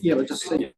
Yeah, but just say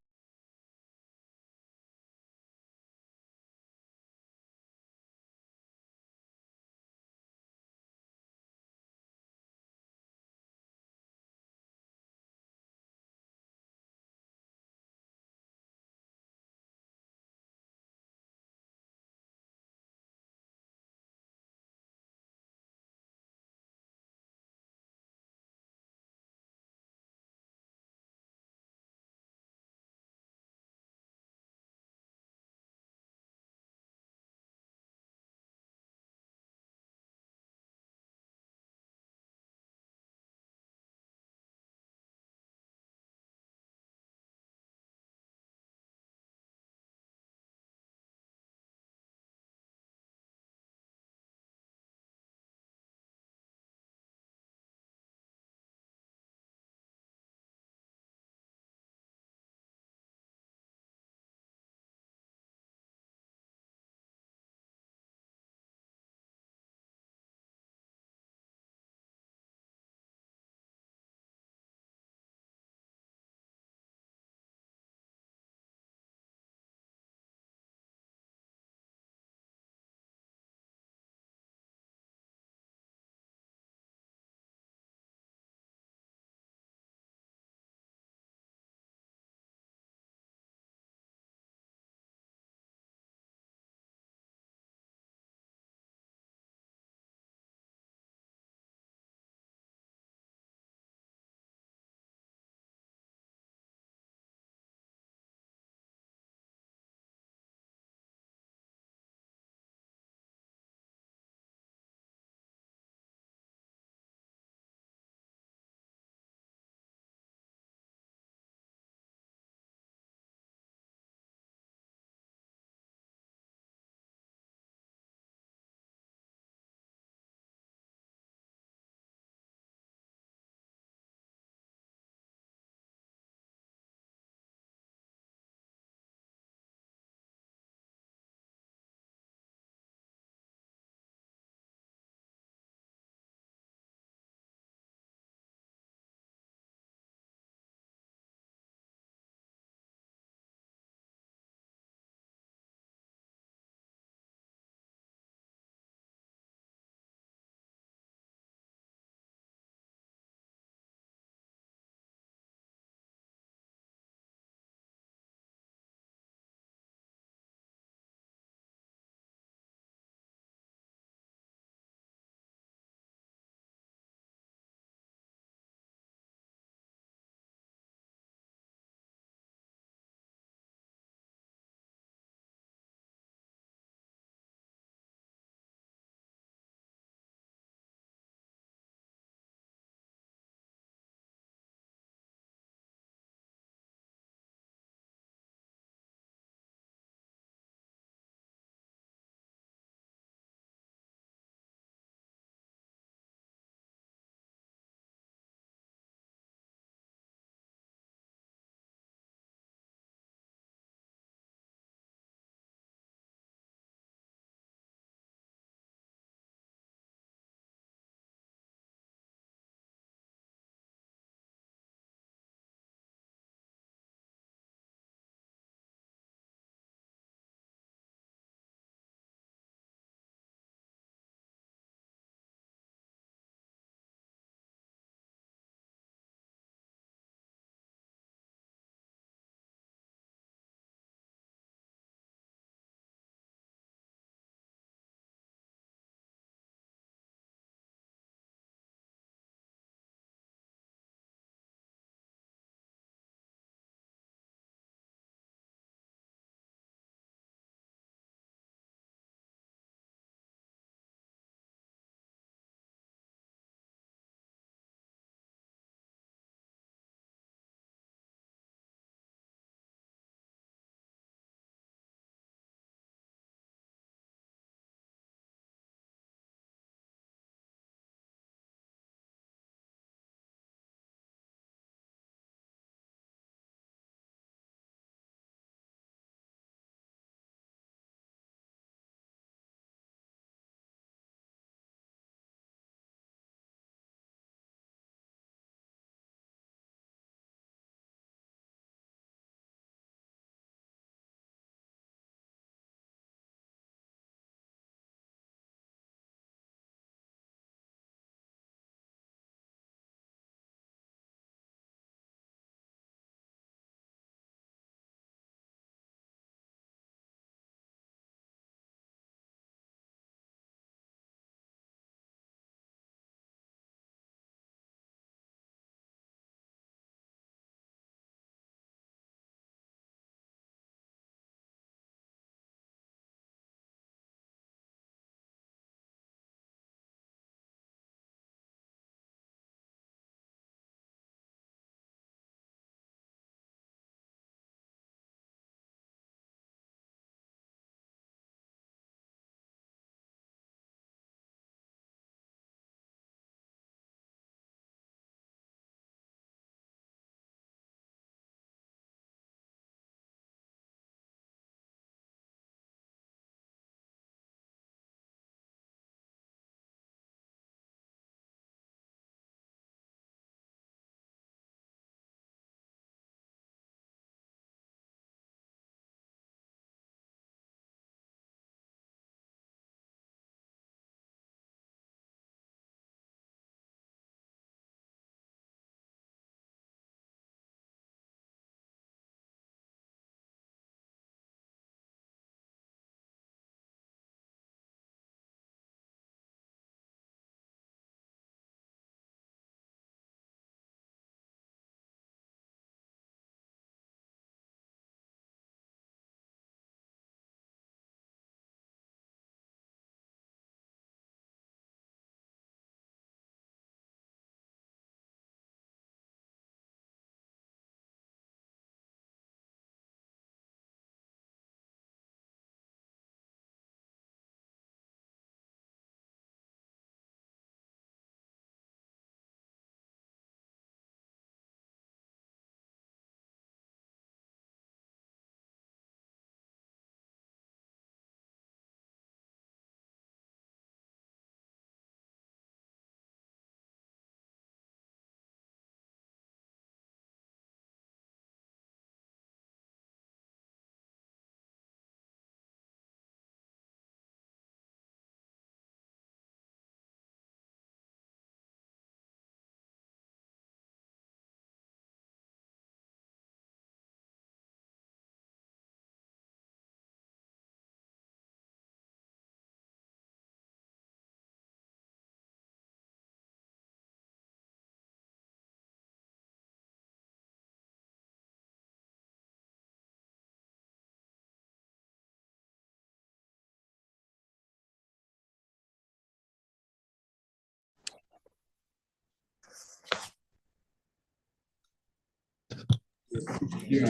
Okay,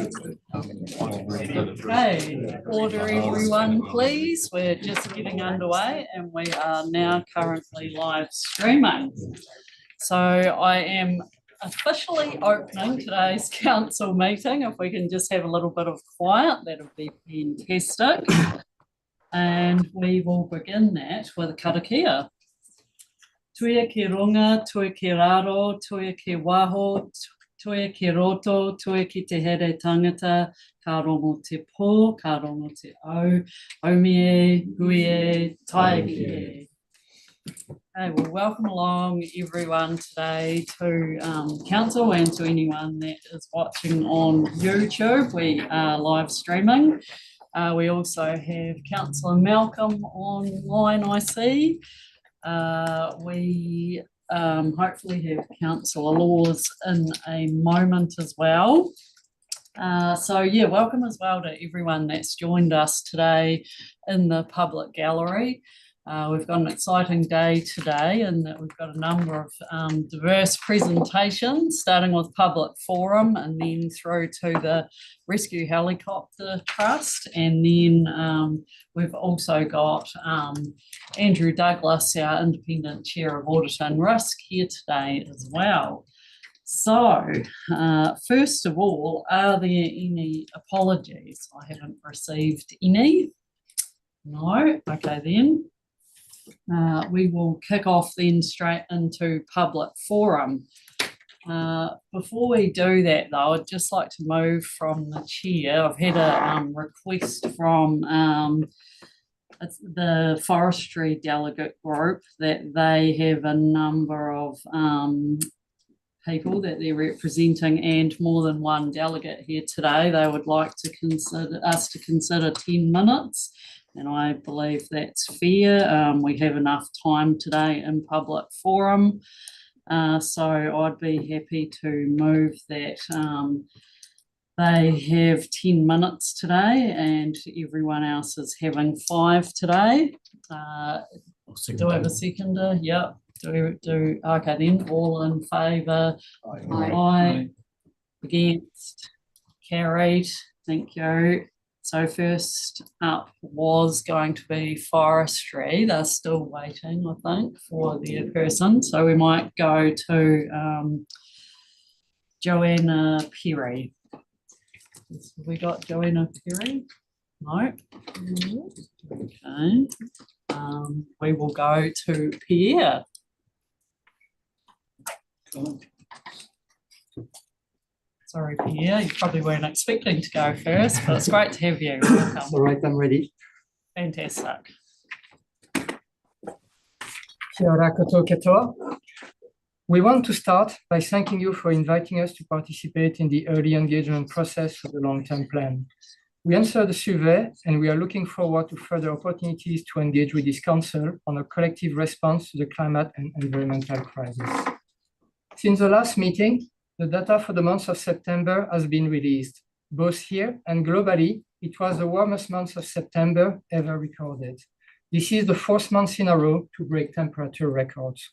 order everyone, please. We're just getting underway and we are now currently live streaming. So I am officially opening today's council meeting. If we can just have a little bit of quiet, that would be fantastic. And we will begin that with a karakia. Tuia ki runga, tuia ki raro, tuia ki waho, tuia ki roto, tuia ki te here tangata, ka rongo te pō, ka rongo te au, aumie, huie, taiki. Okay, well, welcome along everyone today to council and to anyone that is watching on YouTube. We are live streaming. We also have Councillor Malcolm online, I see. We hopefully have Councillor Laws in a moment as well. So yeah, welcome as well to everyone that's joined us today in the public gallery. We've got an exciting day today and that we've got a number of diverse presentations, starting with public forum and then through to the Rescue Helicopter Trust. And then we've also got Andrew Douglas, our Independent Chair of Audit and Risk, here today as well. So first of all, are there any apologies? I haven't received any. No, okay then. We will kick off then straight into public forum. Before we do that though, I'd just like to move from the chair. I've had a request from the forestry delegate group that they have a number of people that they're representing and more than one delegate here today. They would like to consider 10 minutes. And I believe that's fair. We have enough time today in public forum. So I'd be happy to move that they have 10 minutes today and everyone else is having 5 today. Do I have a seconder? Yep. Okay then, all in favour? Aye. Against? Carried. Thank you. So first up was going to be forestry. They're still waiting, I think, for their person. So we might go to Joanna Perry. Have we got Joanna Perry? No. Okay. We will go to Pierre. Sorry, Pierre, you probably weren't expecting to go first, but it's great to have you. Welcome. All right, I'm ready. Fantastic. Kia ora koutou katoa. We want to start by thanking you for inviting us to participate in the early engagement process for the long-term plan. We answered the survey and we are looking forward to further opportunities to engage with this council on a collective response to the climate and environmental crisis. Since the last meeting, the data for the month of September has been released. Both here and globally, it was the warmest month of September ever recorded. This is the 4th month in a row to break temperature records.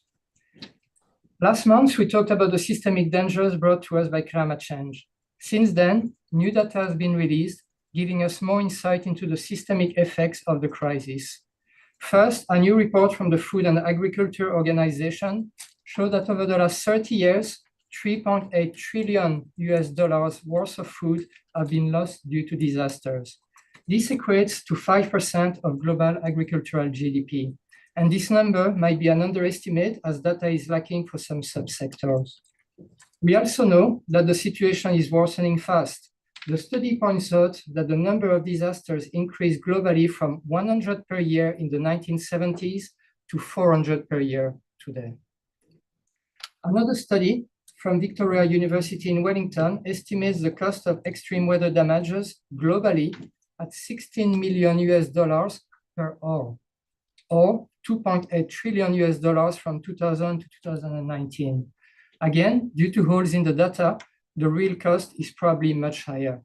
Last month, we talked about the systemic dangers brought to us by climate change. Since then, new data has been released, giving us more insight into the systemic effects of the crisis. First, a new report from the Food and Agriculture Organization showed that over the last 30 years, $3.8 trillion worth of food have been lost due to disasters. This equates to 5% of global agricultural GDP. And this number might be an underestimate as data is lacking for some subsectors. We also know that the situation is worsening fast. The study points out that the number of disasters increased globally from 100 per year in the 1970s to 400 per year today. Another study from Victoria University in Wellington estimates the cost of extreme weather damages globally at $16 million per hour, or $2.8 trillion from 2000 to 2019. Again, due to holes in the data, the real cost is probably much higher.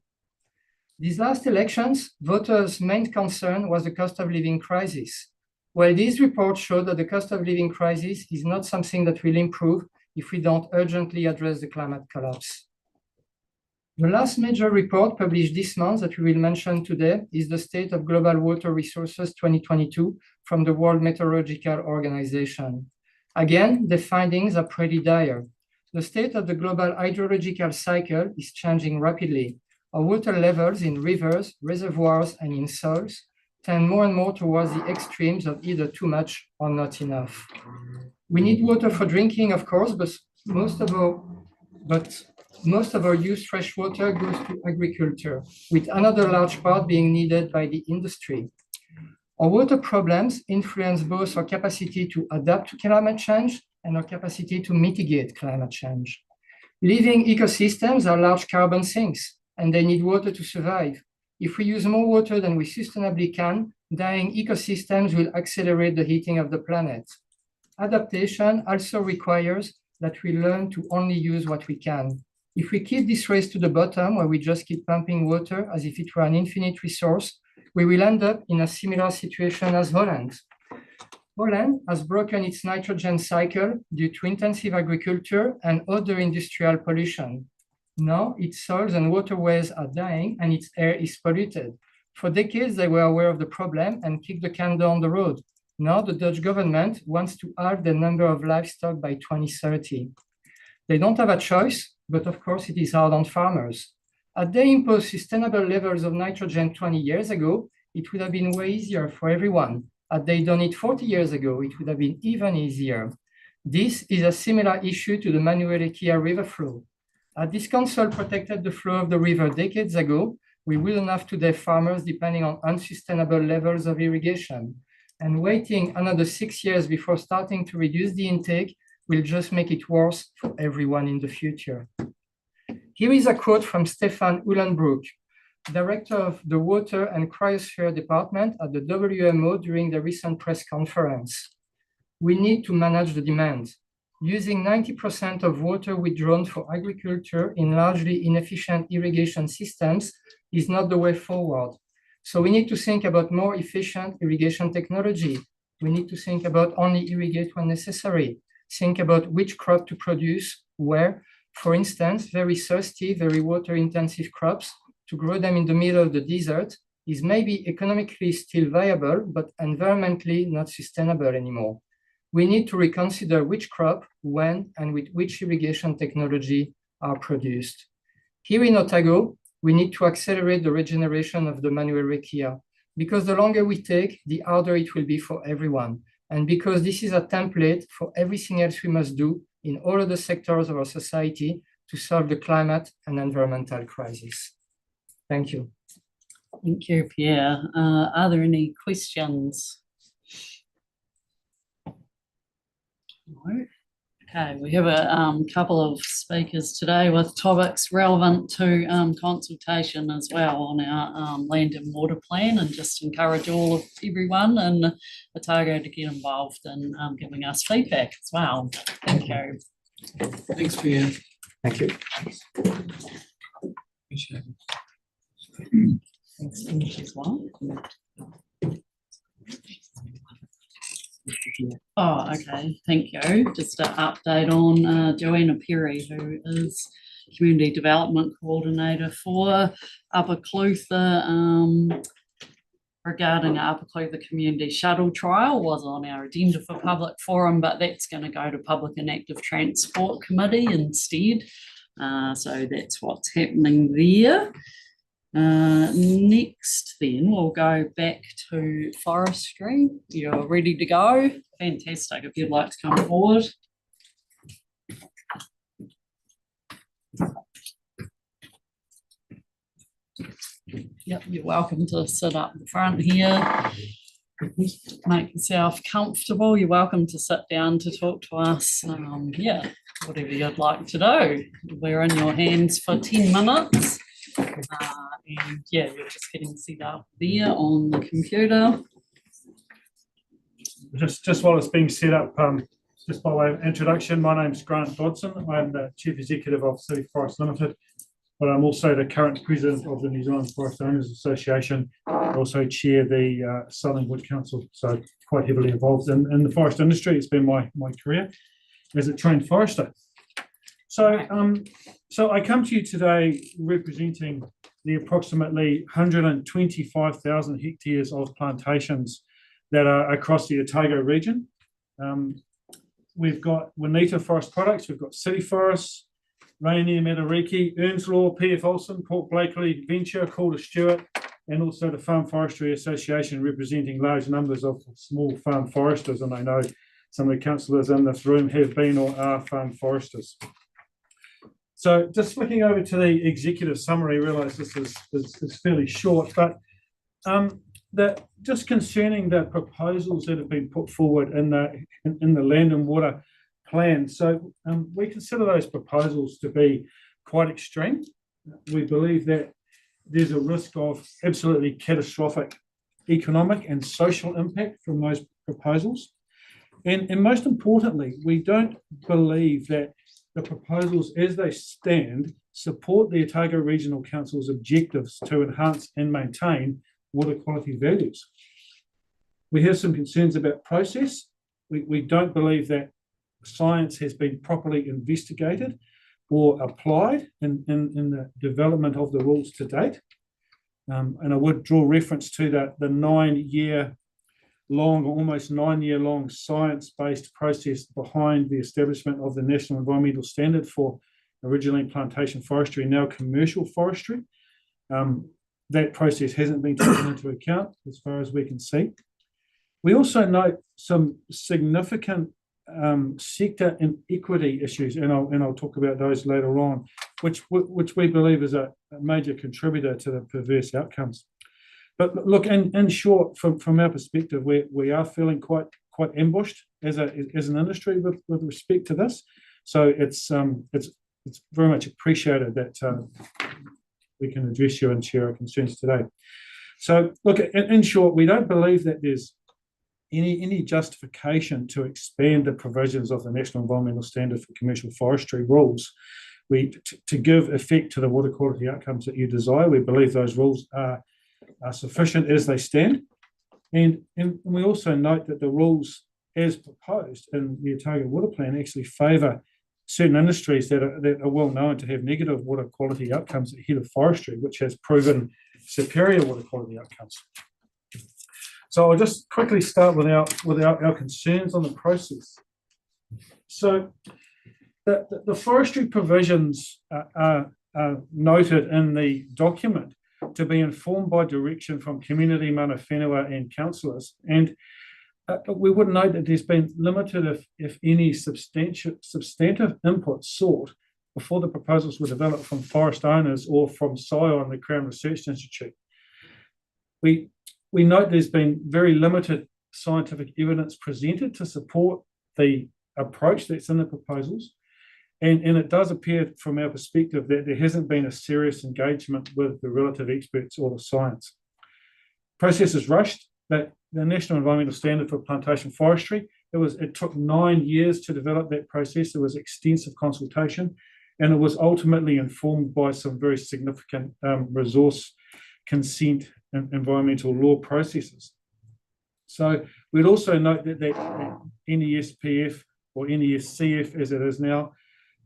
These last elections, voters' main concern was the cost of living crisis. Well, these reports show that the cost of living crisis is not something that will improve if we don't urgently address the climate collapse. The last major report published this month that we will mention today is the State of Global Water Resources 2022 from the World Meteorological Organization. Again, the findings are pretty dire. The state of the global hydrological cycle is changing rapidly. Our water levels in rivers, reservoirs, and in soils tend more and more towards the extremes of either too much or not enough. We need water for drinking, of course, but most of our used fresh water goes to agriculture, with another large part being needed by the industry. Our water problems influence both our capacity to adapt to climate change and our capacity to mitigate climate change. Living ecosystems are large carbon sinks, and they need water to survive. If we use more water than we sustainably can, dying ecosystems will accelerate the heating of the planet. Adaptation also requires that we learn to only use what we can. If we keep this race to the bottom, where we just keep pumping water as if it were an infinite resource, we will end up in a similar situation as Holland. Holland has broken its nitrogen cycle due to intensive agriculture and other industrial pollution. Now its soils and waterways are dying and its air is polluted. For decades, they were aware of the problem and kicked the can down the road. Now the Dutch government wants to halve the number of livestock by 2030. They don't have a choice, but of course it is hard on farmers. Had they imposed sustainable levels of nitrogen 20 years ago, it would have been way easier for everyone. Had they done it 40 years ago, it would have been even easier. This is a similar issue to the Manuel-Ekia river flow. Had this council protected the flow of the river decades ago, we wouldn't have today farmers depending on unsustainable levels of irrigation. And waiting another 6 years before starting to reduce the intake will just make it worse for everyone in the future. Here is a quote from Stefan Uhlenbrook, Director of the Water and Cryosphere Department at the WMO during the recent press conference. We need to manage the demand. Using 90% of water withdrawn for agriculture in largely inefficient irrigation systems is not the way forward. So we need to think about more efficient irrigation technology. We need to think about only irrigate when necessary. Think about which crop to produce, where. For instance, very thirsty, very water-intensive crops, to grow them in the middle of the desert is maybe economically still viable, but environmentally not sustainable anymore. We need to reconsider which crop, when, and with which irrigation technology are produced. Here in Otago, we need to accelerate the regeneration of the Manuel-Ekia, because the longer we take, the harder it will be for everyone. And because this is a template for everything else we must do in all of the sectors of our society to solve the climate and environmental crisis. Thank you. Thank you, Pierre. Are there any questions? No. Okay, we have a couple of speakers today with topics relevant to consultation as well on our land and water plan, and just encourage everyone in Otago to get involved in giving us feedback as well. Thank you. Thanks, Pierre. Thank you. Appreciate it. Thanks, English as well. Oh, okay, thank you. Just an update on Joanna Perry, who is Community Development Coordinator for Upper Clutha, regarding our Upper Clutha Community Shuttle Trial. Was on our agenda for public forum, but that's going to go to Public and Active Transport Committee instead. So that's what's happening there. Next then we'll go back to forestry. You're ready to go? Fantastic. If you'd like to come forward. Yep, you're welcome to sit up in front here. Make yourself comfortable. You're welcome to sit down to talk to us. Yeah, whatever you'd like to do. We're in your hands for 10 minutes. And yeah, you're just getting set up there on the computer. Just while it's being set up, just by way of introduction, my name's Grant Dodson. I'm the Chief Executive of City Forest Limited, but I'm also the current President of the New Zealand Forest Owners Association. I also chair the Southern Wood Council, so quite heavily involved in the forest industry. It's been my career as a trained forester. So I come to you today representing the approximately 125,000 hectares of plantations that are across the Otago region. We've got Wanita Forest Products, we've got City Forests, Rainier, Matariki, Earnslaw, P.F. Olsen, Port Blakely, Venture, Calder Stewart, and also the Farm Forestry Association, representing large numbers of small farm foresters. And I know some of the councillors in this room have been or are farm foresters. So just flicking over to the executive summary, I realise this is fairly short, but just concerning the proposals that have been put forward in the land and water plan. So we consider those proposals to be quite extreme. We believe that there's a risk of absolutely catastrophic economic and social impact from those proposals. And most importantly, we don't believe that the proposals as they stand support the Otago Regional Council's objectives to enhance and maintain water quality values. We have some concerns about process. We don't believe that science has been properly investigated or applied in the development of the rules to date. And I would draw reference to the 9-year long, almost 9-year long science-based process behind the establishment of the National Environmental Standard for originally plantation forestry, now commercial forestry. That process hasn't been taken into account as far as we can see. We also note some significant sector inequity issues, and I'll talk about those later on, which we believe is a major contributor to the perverse outcomes. But look, in short, from our perspective, we are feeling quite ambushed as an industry with respect to this. So it's very much appreciated that we can address you and share our concerns today. So look, in short, we don't believe that there's any justification to expand the provisions of the National Environmental Standard for Commercial Forestry rules. To give effect to the water quality outcomes that you desire, we believe those rules are sufficient as they stand. And we also note that the rules as proposed in the Otago Water Plan actually favour certain industries that are well known to have negative water quality outcomes ahead of forestry, which has proven superior water quality outcomes. So I'll just quickly start with our concerns on the process. So the forestry provisions are noted in the document to be informed by direction from community mana whenua and councillors. And we would note that there's been limited, if any, substantive input sought before the proposals were developed from forest owners or from SION, the Crown Research Institute. We note there's been very limited scientific evidence presented to support the approach that's in the proposals. And it does appear from our perspective that there hasn't been a serious engagement with the relative experts or the science. Process is rushed. That the National Environmental Standard for Plantation Forestry, it took 9 years to develop that process. There was extensive consultation, and it was ultimately informed by some very significant resource consent and environmental law processes. So we'd also note that NESPF or NESCF, as it is now,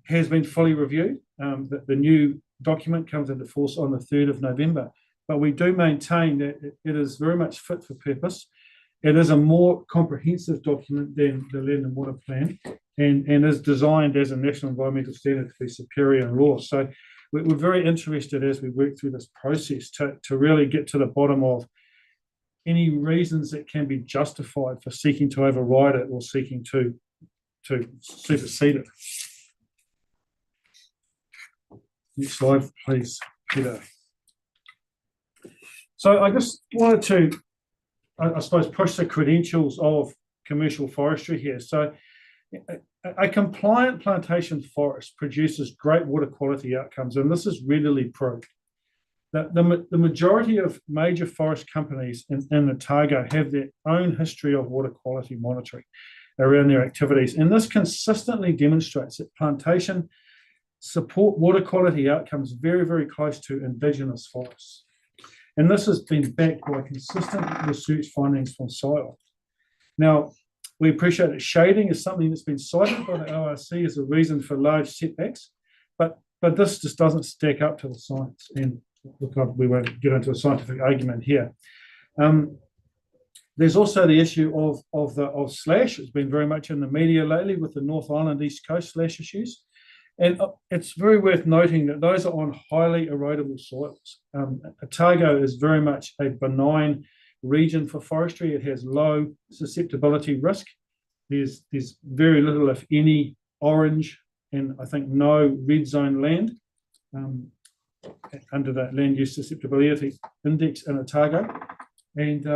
has been fully reviewed. The new document comes into force on the 3rd of November. But we do maintain that it is very much fit for purpose. It is a more comprehensive document than the Land and Water Plan and is designed as a national environmental standard to be superior in law. So we're very interested as we work through this process to really get to the bottom of any reasons that can be justified for seeking to override it or seeking to supersede it. Next slide, please, Peter. So I just wanted to, I suppose, push the credentials of commercial forestry here. So a compliant plantation forest produces great water quality outcomes, and this is readily proved. The majority of major forest companies in Otago have their own history of water quality monitoring around their activities, and this consistently demonstrates that plantation support water quality outcomes very, very close to Indigenous forests. And this has been backed by consistent research findings from SION. Now, we appreciate that shading is something that's been cited by the ORC as a reason for large setbacks, But this just doesn't stack up to the science. And look, we won't get into a scientific argument here. There's also the issue of slash. It's been very much in the media lately with the North Island East Coast slash issues. And it's very worth noting that those are on highly erodible soils. Otago is very much a benign region for forestry. It has low susceptibility risk. There's very little, if any, orange and I think no red zone land under the land use susceptibility index in Otago. And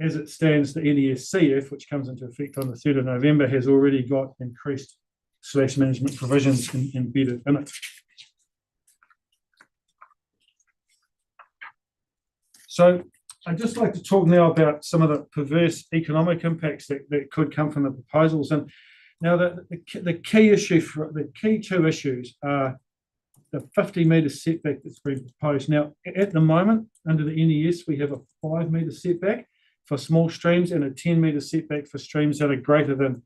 as it stands, the NESCF, which comes into effect on the 3rd of November, has already got increased slash management provisions embedded in it. So I'd just like to talk now about some of the perverse economic impacts that could come from the proposals. And now the key two issues are the 50-metre setback that's been proposed. Now, at the moment, under the NES, we have a 5-metre setback for small streams and a 10-metre setback for streams that are greater than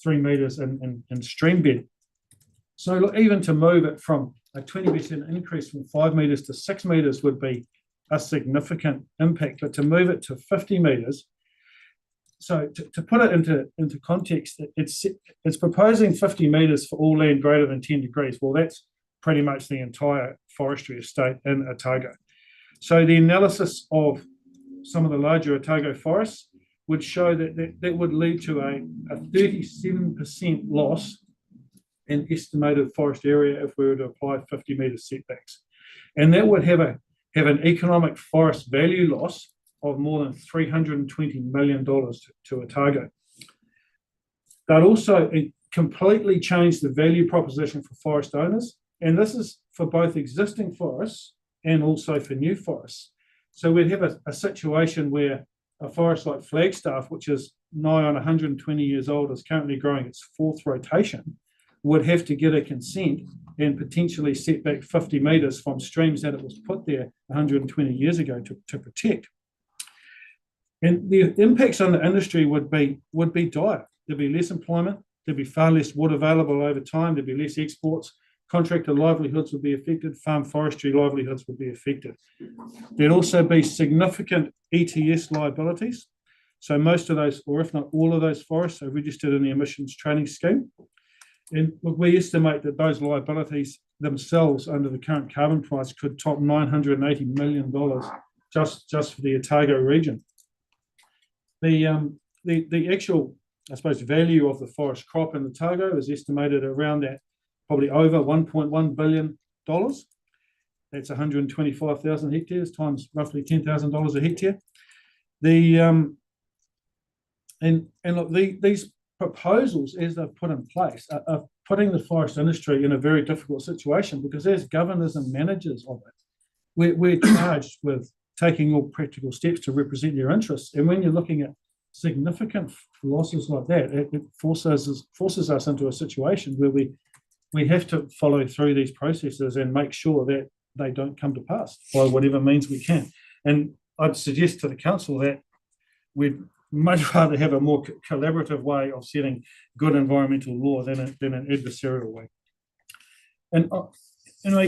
3 metres in stream bed. So look, even to move it from a 20% increase from 5 metres to 6 metres would be a significant impact, but to move it to 50 metres, so to put it into context, it's proposing 50 metres for all land greater than 10 degrees. Well, that's pretty much the entire forestry estate in Otago. So the analysis of some of the larger Otago forests would show that would lead to a 37% loss in estimated forest area if we were to apply 50-metre setbacks. And that would have an economic forest value loss of more than $320 million to Otago. They'd also completely change the value proposition for forest owners, and this is for both existing forests and also for new forests. So we'd have a situation where a forest like Flagstaff, which is nigh on 120 years old, is currently growing its 4th rotation, would have to get a consent and potentially set back 50 metres from streams that it was put there 120 years ago to protect. And the impacts on the industry would be dire. There'd be less employment, there'd be far less wood available over time, there'd be less exports, contractor livelihoods would be affected, farm forestry livelihoods would be affected. There'd also be significant ETS liabilities. So most of those, or if not all of those forests, are registered in the emissions trading scheme. And we estimate that those liabilities themselves under the current carbon price could top $980 million just for the Otago region. The actual, I suppose, value of the forest crop in Otago is estimated around that, probably over $1.1 billion. That's 125,000 hectares times roughly $10,000 a hectare. These proposals, as they've put in place, are putting the forest industry in a very difficult situation, because as governors and managers of it, we're charged with taking all practical steps to represent their interests. And when you're looking at significant losses like that, it forces us into a situation where we have to follow through these processes and make sure that they don't come to pass by whatever means we can. And I'd suggest to the council that we'd much rather have a more collaborative way of setting good environmental law than an adversarial way. And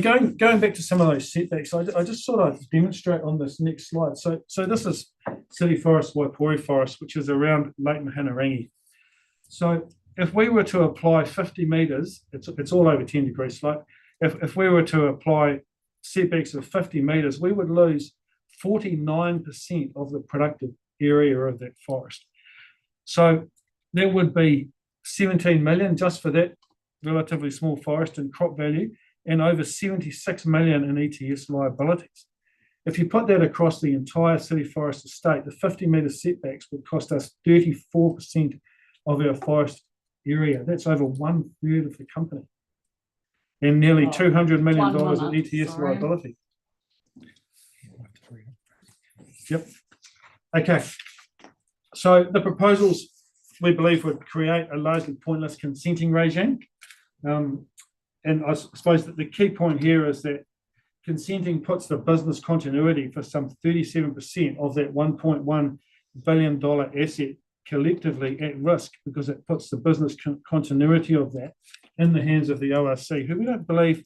going back to some of those setbacks, I just sort of demonstrate on this next slide. So this is City Forest, Waipori Forest, which is around Lake Mahanarangi. So if we were to apply 50 metres, it's all over 10 degrees slope. If we were to apply setbacks of 50 metres, we would lose 49% of the productive area of that forest. So there would be 17 million just for that relatively small forest in crop value, and over 76 million in ETS liabilities. If you put that across the entire city forest estate, the 50-metre setbacks would cost us 34% of our forest area. That's over 1/3 of the company, and nearly $200 million in ETS liability. Yep. Okay. So the proposals, we believe, would create a largely pointless consenting regime. And I suppose that the key point here is that consenting puts the business continuity for some 37% of that $1.1 billion asset collectively at risk, because it puts the business continuity of that in the hands of the ORC, who we don't believe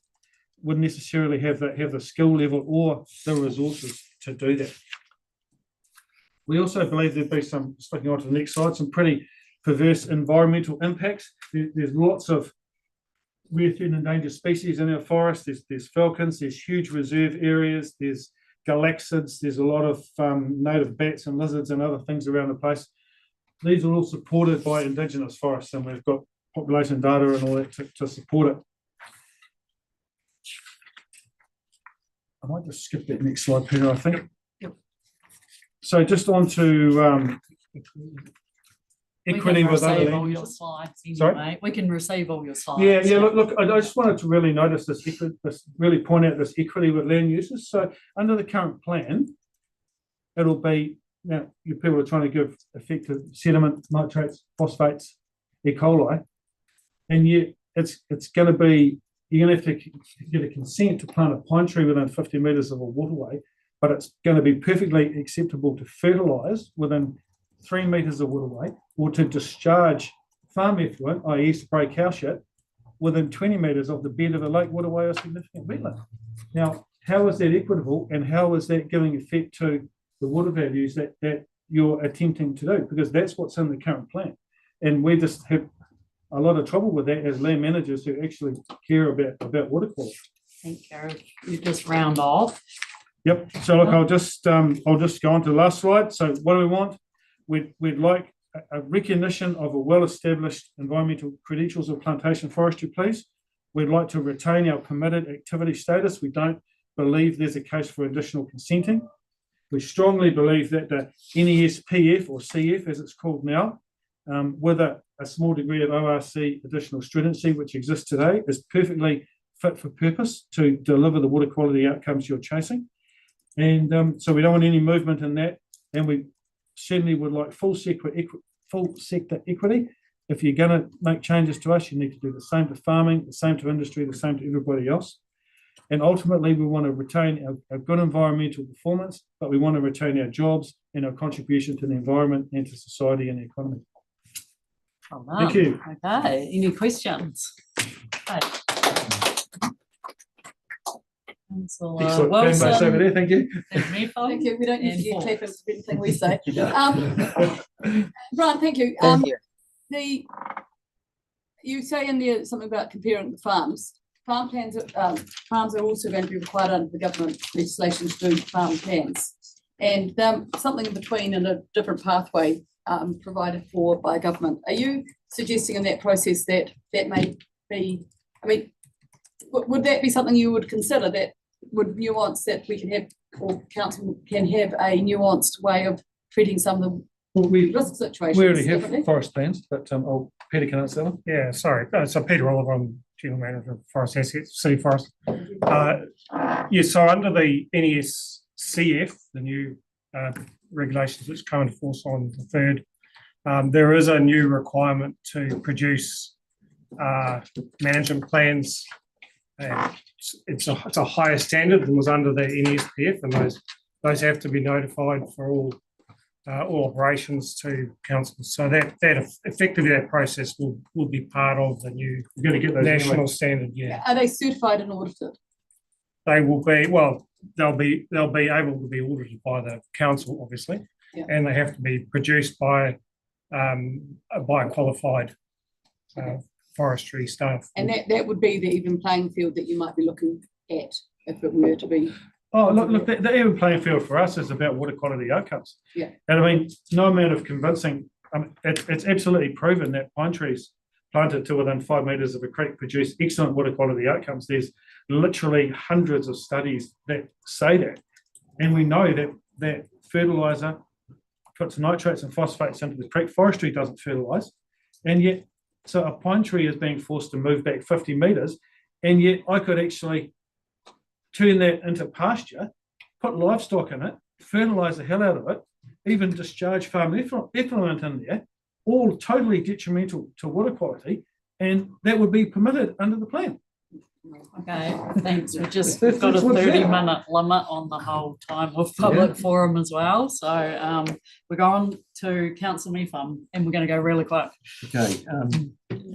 would necessarily have the skill level or the resources to do that. We also believe there'd be some, just looking on to the next slide, some pretty perverse environmental impacts. There's lots of rare, threatened, endangered species in our forest. There's falcons, there's huge reserve areas, there's galaxids, there's a lot of native bats and lizards and other things around the place. These are all supported by Indigenous forests, and we've got population data and all that to support it. I might just skip that next slide, Peter, I think. Yep. So just on to equity with other all land your uses. slides anyway. Sorry? We can receive all your slides. Yeah. Look. I just wanted to really notice this, really point out this equity with land uses. So under the current plan, it'll be, now you people are trying to give effective sediment, nitrates, phosphates, E. coli, and yet it's going to be, you're going to have to get a consent to plant a pine tree within 50 metres of a waterway, but it's going to be perfectly acceptable to fertilise within 3 metres of waterway, or to discharge farm effluent, i.e. spray cow shit, within 20 metres of the bed of a lake, waterway, or significant wetland. Now, how is that equitable, and how is that giving effect to the water values that you're attempting to do? Because that's what's in the current plan. And we just have a lot of trouble with that as land managers who actually care about water quality. Thank you. You just round off. Yep. So look, I'll just go on to the last slide. So what do we want? We'd like a recognition of a well-established environmental credentials of plantation forestry, please. We'd like to retain our permitted activity status. We don't believe there's a case for additional consenting. We strongly believe that the NESPF, or CF as it's called now, with a small degree of ORC additional stringency which exists today, is perfectly fit for purpose to deliver the water quality outcomes you're chasing. And so we don't want any movement in that, and we certainly would like full sector equity. If you're going to make changes to us, you need to do the same to farming, the same to industry, the same to everybody else. And ultimately, we want to retain our good environmental performance, but we want to retain our jobs and our contribution to the environment and to society and the economy. Well done. Thank you. Okay, any questions? Okay. Councillor Excellent. Fan base over Wilson. there, thank you. Thank you. We don't need to get And clappers for anything we say. Brian, thank you. You say in there something about comparing the farms. Farms are also going to be required under the government legislation to do farm plans, and something in between and a different pathway provided for by government. Are you suggesting in that process that may be? I mean, would that be something you would consider, that would nuance, that we can have, or council can have a nuanced way of treating some of the risk situations? We already have forest plans, but Peter can answer that one. Yeah, sorry. So Peter Oliver, I'm General Manager of Forest Assets, City Forest. So under the NESCF, the new regulations which come into force on the 3rd, there is a new requirement to produce management plans. It's a higher standard than was under the NESPF, and those have to be notified for all operations to council. So that effectively that process will be part of the new national standard. Yeah. Are they certified and audited? They will be. Well, they'll be able to be audited by the council, obviously, and they have to be produced by qualified forestry staff. And that would be the even playing field that you might be looking at if it were to be. Oh, look, the even playing field for us is about water quality outcomes. Yeah. And I mean, no amount of convincing, it's absolutely proven that pine trees planted to within 5 metres of a creek produce excellent water quality outcomes. There's literally hundreds of studies that say that. And we know that fertiliser puts nitrates and phosphates into the creek. Forestry doesn't fertilise. And yet, so a pine tree is being forced to move back 50 metres, and yet I could actually turn that into pasture, put livestock in it, fertilise the hell out of it, even discharge farm effluent in there, all totally detrimental to water quality, and that would be permitted under the plan. Okay, thanks. We've got a 30-minute limit on the whole time of public forum as well. So we're going to Council Mefum, and we're going to go really quick. Okay,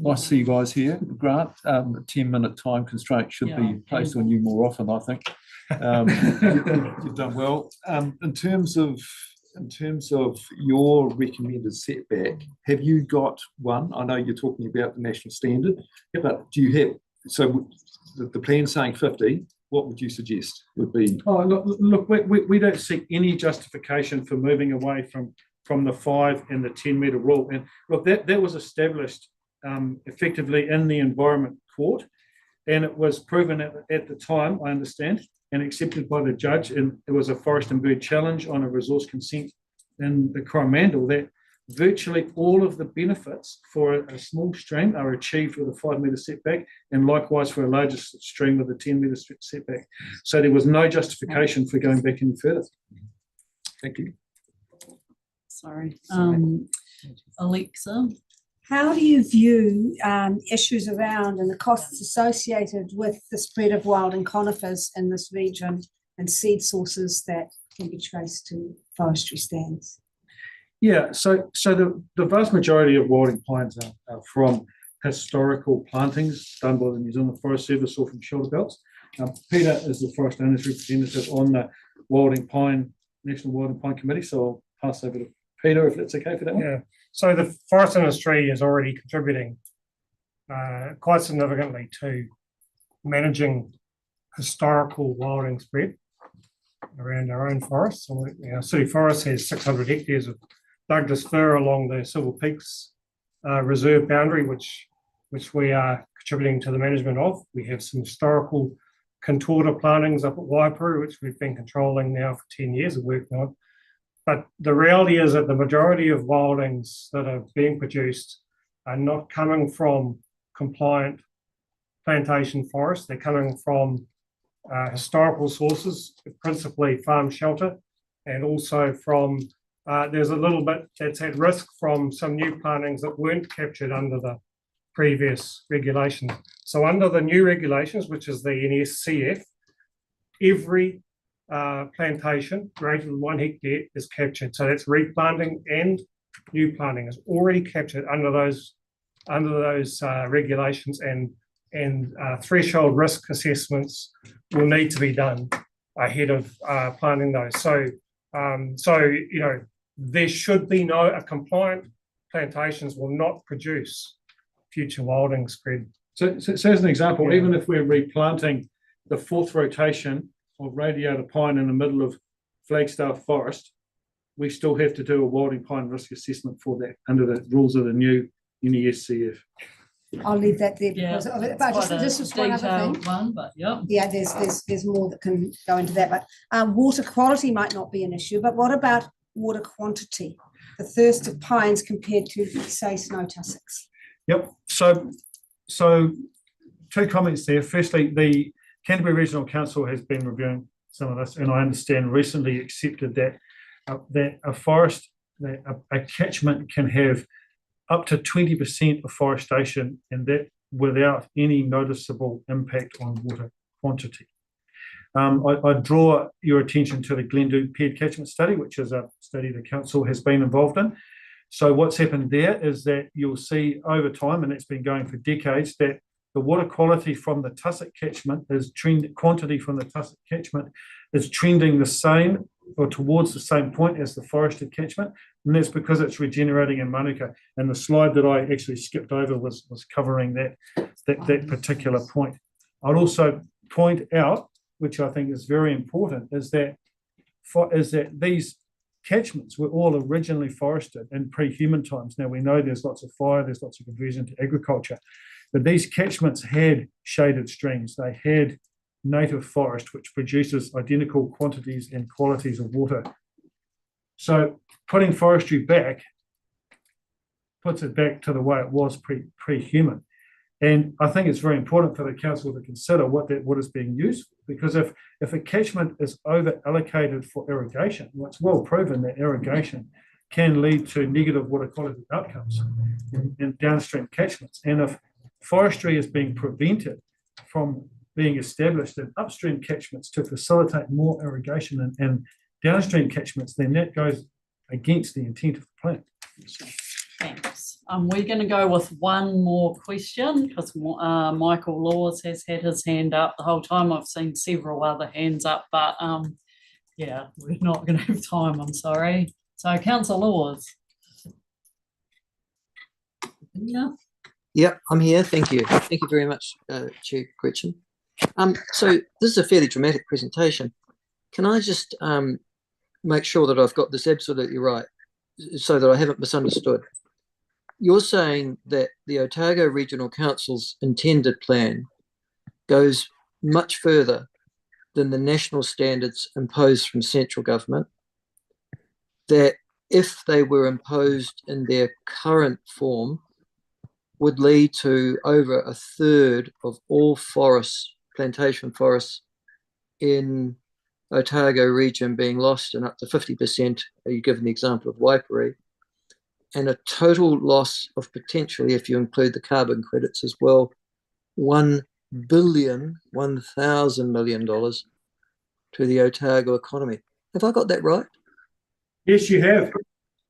Nice to see you guys here. Grant, a 10-minute time constraint should be placed on you more often, I think. You've done well. In terms of your recommended setback, have you got one? I know you're talking about the national standard, but do you have, so the plan saying 50, what would you suggest would be? Oh, look, we don't see any justification for moving away from the 5 and the 10-metre rule. And look, that was established effectively in the Environment Court, and it was proven at the time, I understand, and accepted by the judge, and it was a forest and bird challenge on a resource consent in the Coromandel, that virtually all of the benefits for a small stream are achieved with a 5-metre setback, and likewise for a larger stream with a 10-metre setback. So there was no justification for going back any further. Thank you. Sorry. Alexa? How do you view issues around and the costs associated with the spread of wilding conifers in this region and seed sources that can be traced to forestry stands? Yeah, so the vast majority of wilding pines are from historical plantings done by the New Zealand Forest Service or from shelter belts. Peter is the forest owners representative on the National Wilding Pine Committee, so I'll pass over to Peter if that's okay for that one. Yeah, so the forest industry is already contributing quite significantly to managing historical wilding spread around our own forests. So our city forest has 600 hectares of Douglas fir along the Silver Peaks reserve boundary, which we are contributing to the management of. We have some historical contorta plantings up at Waipuru, which we've been controlling now for 10 years and working on. But the reality is that the majority of wildings that are being produced are not coming from compliant plantation forests. They're coming from historical sources, principally farm shelter, and also from there's a little bit that's at risk from some new plantings that weren't captured under the previous regulations. So under the new regulations, which is the NSCF, every plantation greater than 1 hectare is captured. So that's replanting and new planting is already captured under those regulations, and threshold risk assessments will need to be done ahead of planting those. So you know, there should be compliant plantations will not produce future wilding spread. So as an example, even if we're replanting the 4th rotation of radiata pine in the middle of Flagstaff Forest, we still have to do a wilding pine risk assessment for that under the rules of the new NESCF. I'll leave that there Yeah, because of it. But this is one other thing. One, but yeah. Yeah, there's more that can go into that. But water quality might not be an issue. But what about water quantity? The thirst of pines compared to, say, snow tussocks. Yep. So 2 comments there. Firstly, the Canterbury Regional Council has been reviewing some of this, and I understand recently accepted that a forest, a catchment can have up to 20% afforestation, and that without any noticeable impact on water quantity. I draw your attention to the Glendhu Paired Catchment Study, which is a study the council has been involved in. So what's happened there is that you'll see over time, and it's been going for decades, that the water quality from the tussock catchment quantity from the tussock catchment is trending the same or towards the same point as the forested catchment, and that's because it's regenerating in Manuka. And the slide that I actually skipped over was covering that particular point. I'd also point out, which I think is very important, is that these catchments were all originally forested in pre-human times. Now we know there's lots of fire, there's lots of conversion to agriculture, but these catchments had shaded streams. They had native forest, which produces identical quantities and qualities of water. So putting forestry back puts it back to the way it was pre-human. And I think it's very important for the council to consider what is being used for, because if a catchment is over allocated for irrigation, well, it's well proven that irrigation can lead to negative water quality outcomes in downstream catchments. And if forestry is being prevented from being established in upstream catchments to facilitate more irrigation and downstream catchments, then that goes against the intent of the plan. Thanks. We're going to go with one more question because Michael Laws has had his hand up the whole time. I've seen several other hands up, but yeah, we're not going to have time, I'm sorry. So Councillor Laws. Yeah. Yep, I'm here. Thank you. Thank you very much, Chair Gretchen. So this is a fairly dramatic presentation. Can I just make sure that I've got this absolutely right so that I haven't misunderstood? You're saying that the Otago Regional Council's intended plan goes much further than the national standards imposed from central government, that if they were imposed in their current form, would lead to over a third of all forests, plantation forests in Otago region being lost, and up to 50%, you given the example of Waipori, and a total loss of potentially, if you include the carbon credits as well, $1 billion to the Otago economy. Have I got that right? Yes, you have,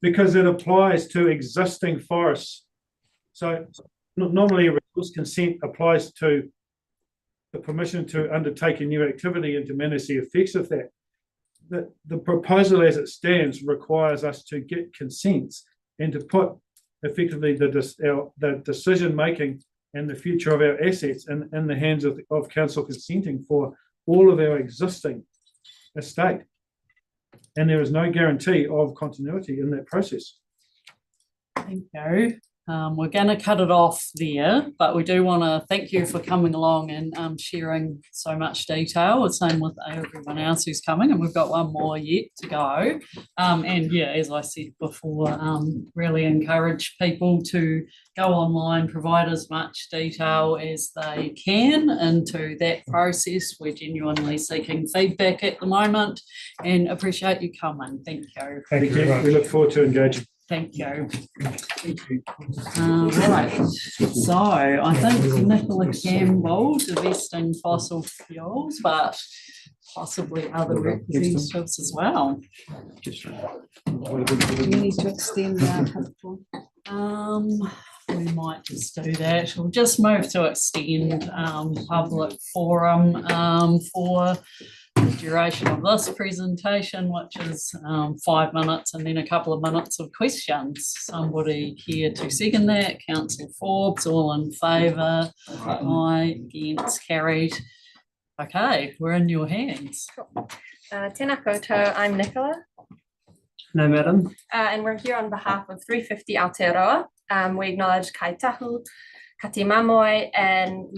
because it applies to existing forests. So normally a resource consent applies to the permission to undertake a new activity and to manage the effects of that. The proposal as it stands requires us to get consents and to put effectively the decision making and the future of our assets in the hands of council consenting for all of our existing estate. And there is no guarantee of continuity in that process. Thank you. We're going to cut it off there, but we do want to thank you for coming along and sharing so much detail. The same with everyone else who's coming, and we've got one more yet to go. And yeah, as I said before, really encourage people to go online, provide as much detail as they can into that process. We're genuinely seeking feedback at the moment and appreciate you coming. Thank you. Thank you very much. We look forward to engaging. Thank you. Right, so I think Nicola Campbell, divesting fossil fuels, but possibly other representatives as well. Do you need to extend that? We might just do that. We'll just move to extend public forum for the duration of this presentation, which is 5 minutes, and then a couple of minutes of questions. Somebody here to second that? Councillor Forbes, all in favour? Aye, against, carried. Okay, we're in your hands. Tēnā koutou, I'm Nicola. No, madam. And we're here on behalf of 350 Aotearoa. We acknowledge Kaitahu, Kati Mamoi, and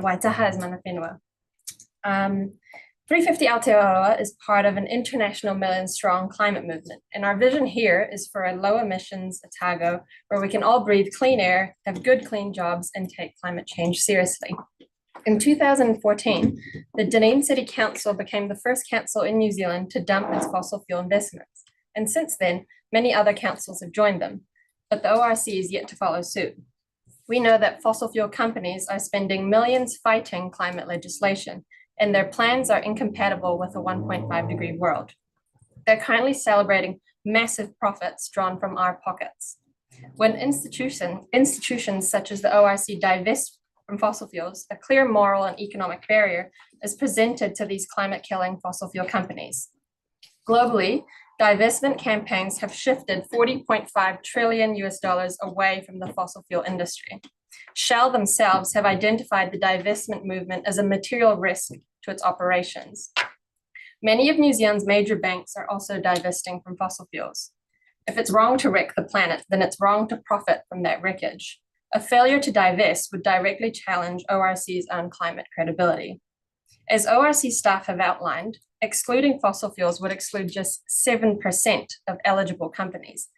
Waitaha as mana whenua. 350 Aotearoa is part of an international million-strong climate movement, and our vision here is for a low-emissions Otago where we can all breathe clean air, have good, clean jobs, and take climate change seriously. In 2014, the Dunedin City Council became the first council in New Zealand to dump its fossil fuel investments, and since then, many other councils have joined them, but the ORC is yet to follow suit. We know that fossil fuel companies are spending millions fighting climate legislation, and their plans are incompatible with a 1.5 degree world. They're currently celebrating massive profits drawn from our pockets. When institutions such as the ORC divest from fossil fuels, a clear moral and economic barrier is presented to these climate-killing fossil fuel companies. Globally, divestment campaigns have shifted $40.5 trillion away from the fossil fuel industry. Shell themselves have identified the divestment movement as a material risk to its operations. Many of New Zealand's major banks are also divesting from fossil fuels. If it's wrong to wreck the planet, then it's wrong to profit from that wreckage. A failure to divest would directly challenge ORC's own climate credibility. As ORC staff have outlined, excluding fossil fuels would exclude just 7% of eligible companies.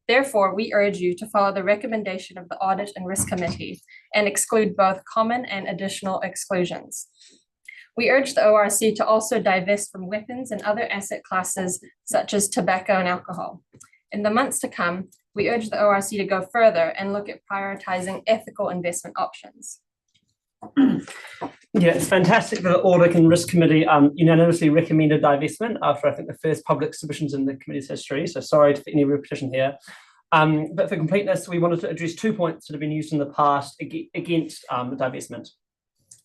Therefore, we urge you to follow the recommendation of the Audit and Risk Committee and exclude both common and additional exclusions. We urge the ORC to also divest from weapons and other asset classes such as tobacco and alcohol. In the months to come, we urge the ORC to go further and look at prioritizing ethical investment options. Yeah, it's fantastic that the Audit and Risk Committee unanimously recommended divestment after I think the first public submissions in the committee's history. So sorry for any repetition here. But for completeness, we wanted to address 2 points that have been used in the past against divestment.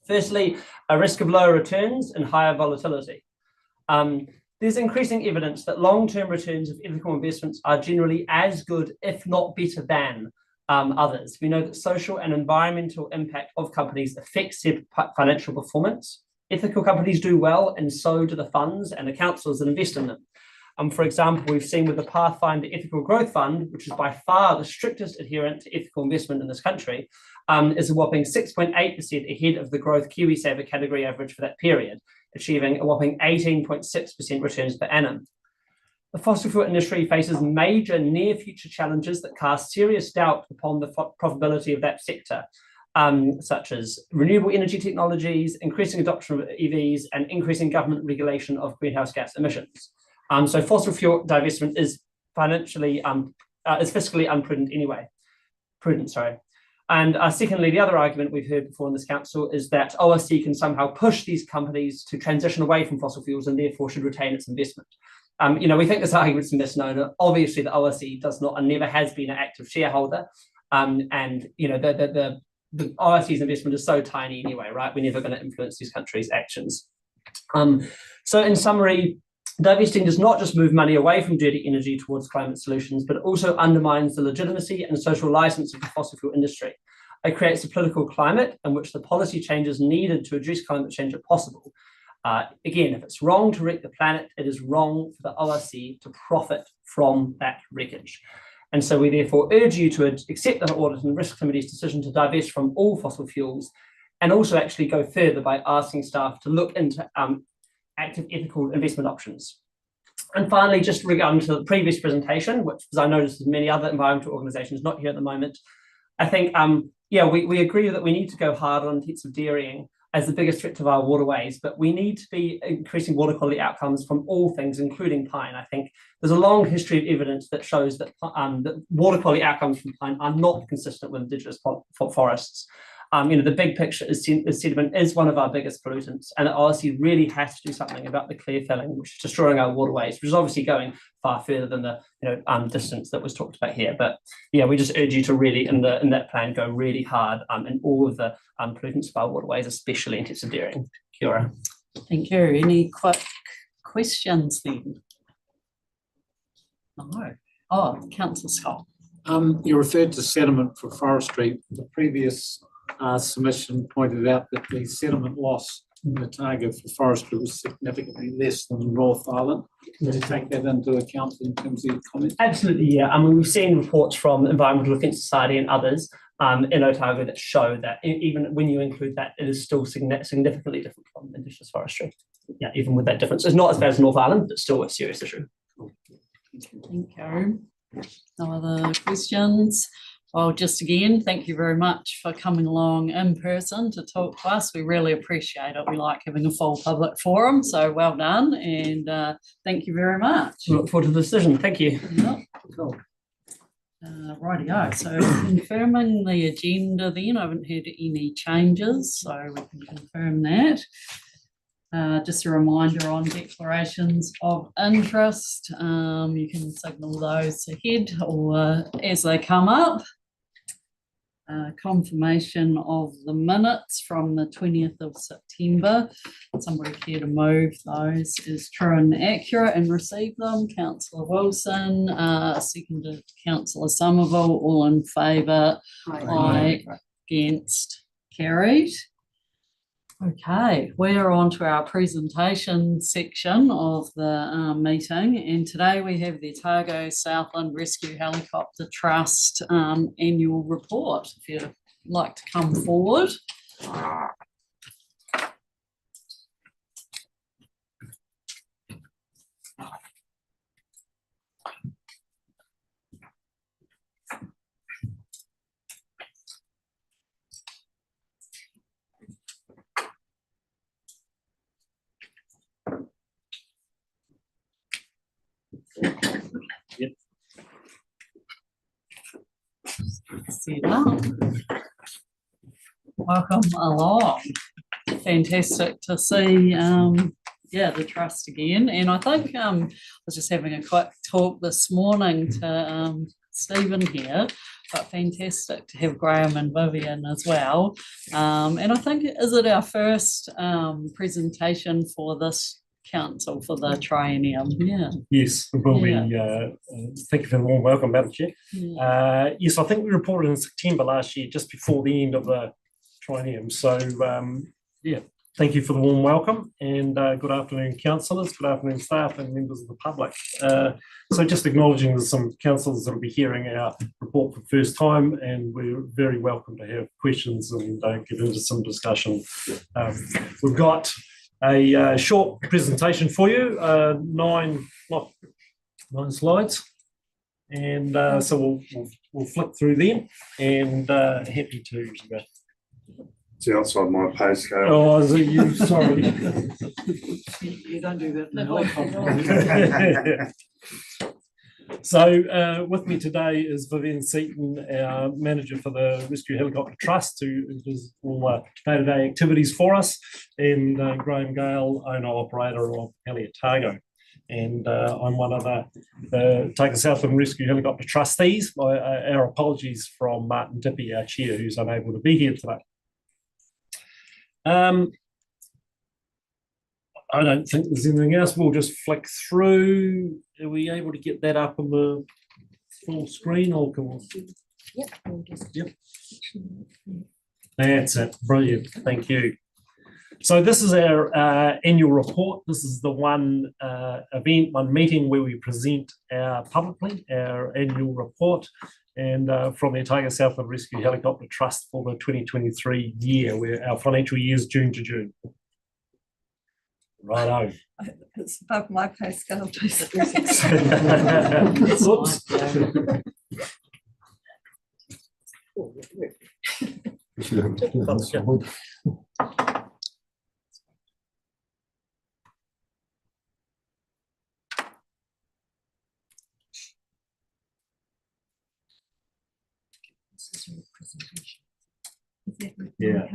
Firstly, a risk of lower returns and higher volatility. There's increasing evidence that long-term returns of ethical investments are generally as good, if not better than others. We know that social and environmental impact of companies affects their financial performance. Ethical companies do well, and so do the funds and the councils that invest in them. For example, we've seen with the Pathfinder Ethical Growth Fund, which is by far the strictest adherent to ethical investment in this country, is a whopping 6.8% ahead of the growth KiwiSaver category average for that period, achieving a whopping 18.6% returns per annum. The fossil fuel industry faces major near future challenges that cast serious doubt upon the profitability of that sector, such as renewable energy technologies, increasing adoption of EVs, and increasing government regulation of greenhouse gas emissions. So fossil fuel divestment is fiscally unprudent anyway. And secondly, the other argument we've heard before in this council is that ORC can somehow push these companies to transition away from fossil fuels and therefore should retain its investment. We think this argument's a misnomer. Obviously, the ORC does not and never has been an active shareholder. The ORC's investment is so tiny anyway, right? We're never going to influence these countries' actions. So in summary, divesting does not just move money away from dirty energy towards climate solutions, but it also undermines the legitimacy and social license of the fossil fuel industry. It creates a political climate in which the policy changes needed to address climate change are possible. Again, if it's wrong to wreck the planet, it is wrong for the ORC to profit from that wreckage. And so we therefore urge you to accept the Audit and Risk Committee's decision to divest from all fossil fuels, and also actually go further by asking staff to look into active ethical investment options. And finally, just regarding to the previous presentation, which, as I noticed, there's many other environmental organisations not here at the moment, I think, we agree that we need to go hard on intensive dairying as the biggest threat to our waterways, but we need to be increasing water quality outcomes from all things, including pine. I think there's a long history of evidence that shows that, that water quality outcomes from pine are not consistent with indigenous forests. The big picture is sediment is one of our biggest pollutants, and the ORC really has to do something about the clear felling, which is destroying our waterways, which is obviously going far further than the distance that was talked about here. But yeah, we just urge you to really, in that plan, go really hard in all of the pollutants of our waterways, especially intensive dairying. Kia ora. Thank you. Any quick questions then? No. Oh, Councillor Scott. You referred to sediment for forestry. The previous submission pointed out that the sediment loss in Otago for forestry was significantly less than North Island. Can you take that into account in terms of your comments? Absolutely, yeah. We've seen reports from Environmental Defence Society and others in Otago that show that even when you include that, it is still significantly different from indigenous forestry. Yeah, even with that difference. It's not as bad as North Island, but still a serious issue. Thank you. No other questions? Well, just again, thank you very much for coming along in person to talk to us. We really appreciate it. We like having a full public forum, so well done, and thank you very much. We look forward to the decision. Thank you. Yep. Cool. Rightio. So confirming the agenda then, I haven't heard any changes, so we can confirm that. Just a reminder on declarations of interest. You can signal those ahead or as they come up. Confirmation of the minutes from the 20th of September. Somebody care to move those is true and accurate and receive them. Councillor Wilson, seconded Councillor Somerville, all in favour. Aye. Against, carried. Okay, we're on to our presentation section of the meeting, and today we have the Otago Southland Rescue Helicopter Trust annual report. If you'd like to come forward. Yep. Set up. Welcome along. Fantastic to see the trust again. And I think I was just having a quick talk this morning to Stephen here, but fantastic to have Graham and Vivian as well. And I think, is it our first presentation for this council for the triennium? Yeah. Yes, it will Yeah. be. Thank you for the warm welcome, Madam Chair. Yeah. Yes, I think we reported in September last year, just before the end of the triennium. So, yeah, thank you for the warm welcome, and good afternoon, councillors, good afternoon, staff and members of the public. So just acknowledging there's some councillors that will be hearing our report for the first time, and we're very welcome to have questions and get into some discussion. We've got a short presentation for you, nine slides, and so we'll flick through them, and happy to. It's outside my pay scale. Oh, is it you? Sorry. You don't do that in the helicopter. So with me today is Vivian Seaton, our manager for the Rescue Helicopter Trust, who does all day-to-day activities for us, and Graham Gale, owner-operator of Otago. And I'm one of the Otago Southland Rescue Helicopter trustees. Our apologies from Martin Dippy, our chair, who's unable to be here today. I don't think there's anything else. We'll just flick through. Are we able to get that up on the full screen, or can we? Yep. That's it. Brilliant. Thank you. So this is our annual report. This is the one one meeting where we present publicly our annual report, and from the Otago Southland Rescue Helicopter Trust for the 2023 year, where our financial year is June to June. Righto. It's above my pay scale. Whoops. Yeah.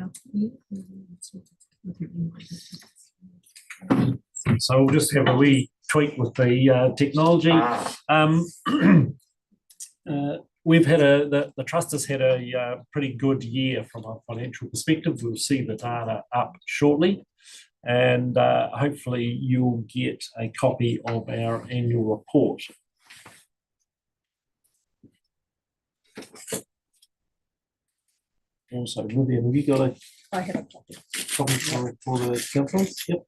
So we'll just have a wee tweak with the technology. We've had the trust has had a pretty good year from a financial perspective. We'll see the data up shortly, and hopefully you'll get a copy of our annual report. Also, Vivian, have you got a I have a copy. copy for the councillors? Yep.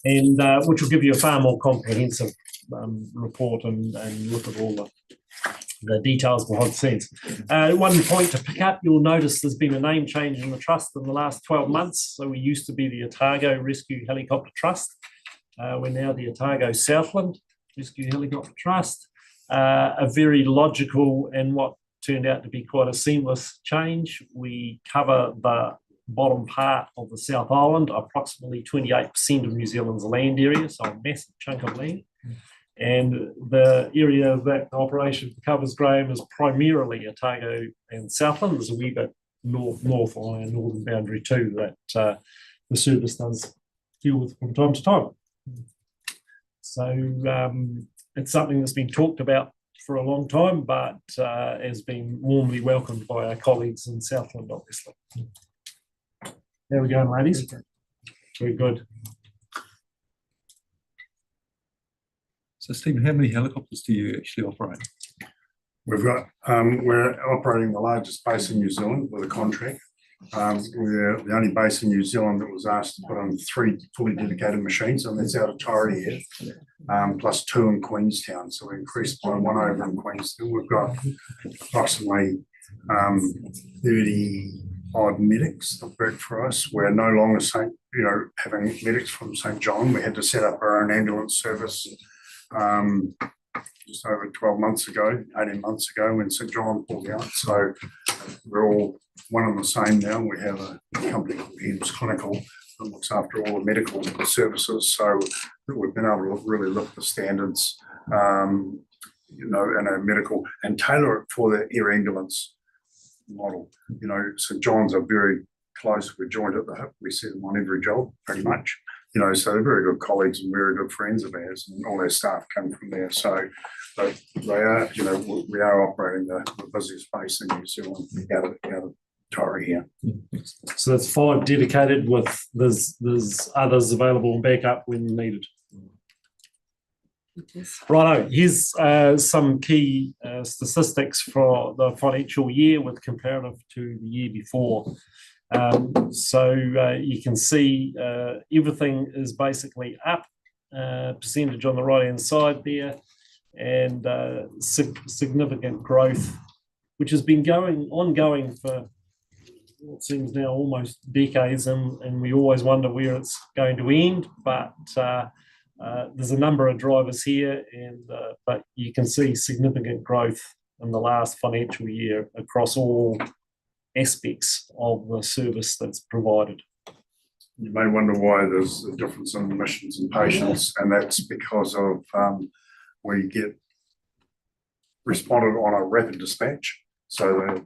And which will give you a far more comprehensive report and look at all the details behind the scenes. One point to pick up, you'll notice there's been a name change in the trust in the last 12 months. So we used to be the Otago Rescue Helicopter Trust. We're now the Otago Southland Rescue Helicopter Trust. A very logical and what turned out to be quite a seamless change. We cover the bottom part of the South Island, approximately 28% of New Zealand's land area, so a massive chunk of land. And the area that the operation covers, Graham, is primarily Otago and Southland. There's a wee bit north on our northern boundary too that the service does deal with from time to time. So it's something that's been talked about for a long time, but has been warmly welcomed by our colleagues in Southland, obviously. There we go, ladies. Very good. So, Stephen, how many helicopters do you actually operate? We've got, we're operating the largest base in New Zealand with a contract. We're the only base in New Zealand that was asked to put on 3 fully dedicated machines, and that's out of Torrey here, plus 2 in Queenstown. So we increased by 1 over in Queenstown. We've got approximately 30 odd medics that work for us. We're no longer having medics from St. John. We had to set up our own ambulance service just over 12 months ago, 18 months ago, when St. John pulled out. So we're all one and the same now. We have a company called Hems Clinical that looks after all the medical services. So we've been able to really lift the standards, in our medical and tailor it for the air ambulance model. St. John's are very close. We're joined at the hip. We see them on every job pretty much. So they're very good colleagues and very good friends of ours, and all their staff come from there. So they are, we are operating the busiest space in New Zealand out of Torre here. So that's 5 dedicated with there's others available and backup when needed. Righto, here's some key statistics for the financial year with comparative to the year before. So you can see everything is basically up, percentage on the right hand side there, and significant growth, which has been ongoing for what seems now almost decades, and we always wonder where it's going to end, but there's a number of drivers here, but you can see significant growth in the last financial year across all aspects of the service that's provided. You may wonder why there's a difference in admissions and patients, and that's because of we get responded on a rapid dispatch. So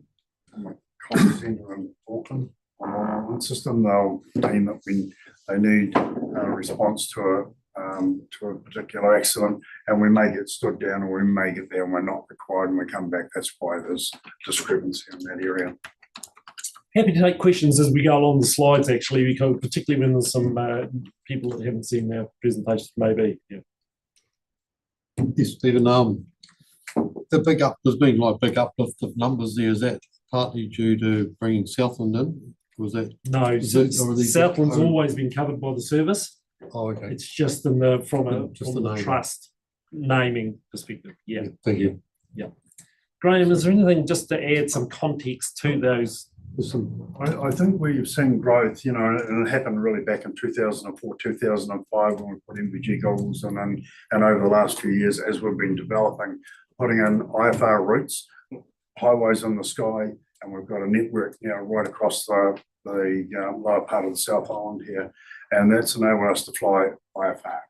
the contact centre in Auckland on one system, they'll name that when they need a response to a particular accident, and we may get stood down or we may get there and we're not required and we come back. That's why there's discrepancy in that area. Happy to take questions as we go along the slides, actually, because particularly when there's some people that haven't seen our presentations, maybe. Yeah. Yes, Stephen. There's been like big uplift of numbers there. Is that partly due to bringing Southland in? Was that no? Southland's always been covered by the service. Oh, okay. It's just from the trust naming perspective. Yeah. Thank you. Yeah. Graham, is there anything just to add some context to those? I think we've seen growth, and it happened really back in 2004, 2005 when we put MVG goggles in, and over the last few years as we've been developing, putting in IFR routes, highways in the sky, and we've got a network now right across the lower part of the South Island here, and that's enabled us to fly IFR.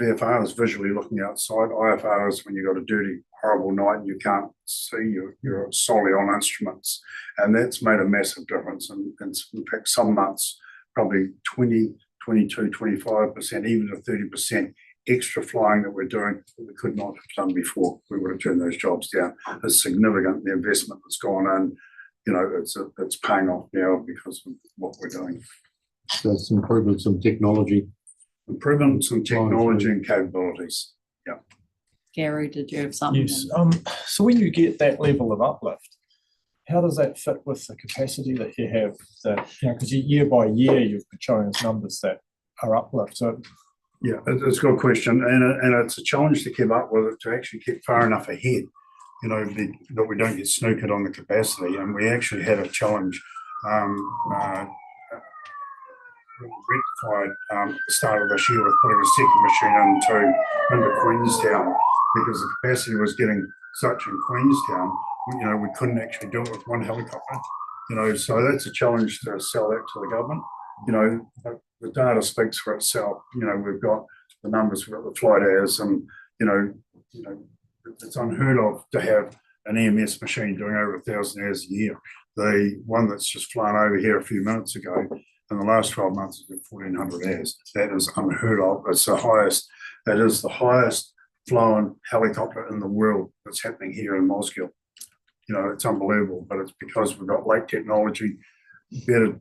VFR is visually looking outside. IFR is when you've got a dirty, horrible night and you can't see, you're solely on instruments. And that's made a massive difference. And in fact, some months, probably 20, 22, 25%, even to 30% extra flying that we're doing that we could not have done before. We would have turned those jobs down. It's significant, the investment that's gone in. It's paying off now because of what we're doing. So it's improvements in technology. Improvements in technology and capabilities. Yeah. Gary, did you have something? Yes. So when you get that level of uplift, how does that fit with the capacity that you have? That because year by year you've shown us numbers that are uplift. So yeah, it's a good question, and it's a challenge to keep up with it, to actually keep far enough ahead, that we don't get snookered on the capacity. And we actually had a challenge. Rectified at the start of this year with putting a second machine into Queenstown, because the capacity was getting such in Queenstown, we couldn't actually do it with one helicopter. So that's a challenge to sell that to the government. The data speaks for itself. We've got the numbers, we've got the flight hours, and it's unheard of to have an EMS machine doing over 1,000 hours a year. The one that's just flown over here a few minutes ago, in the last 12 months, has been 1,400 hours. That is unheard of. That is the highest flown helicopter in the world that's happening here in Mosgiel. It's unbelievable, but it's because we've got late technology, better,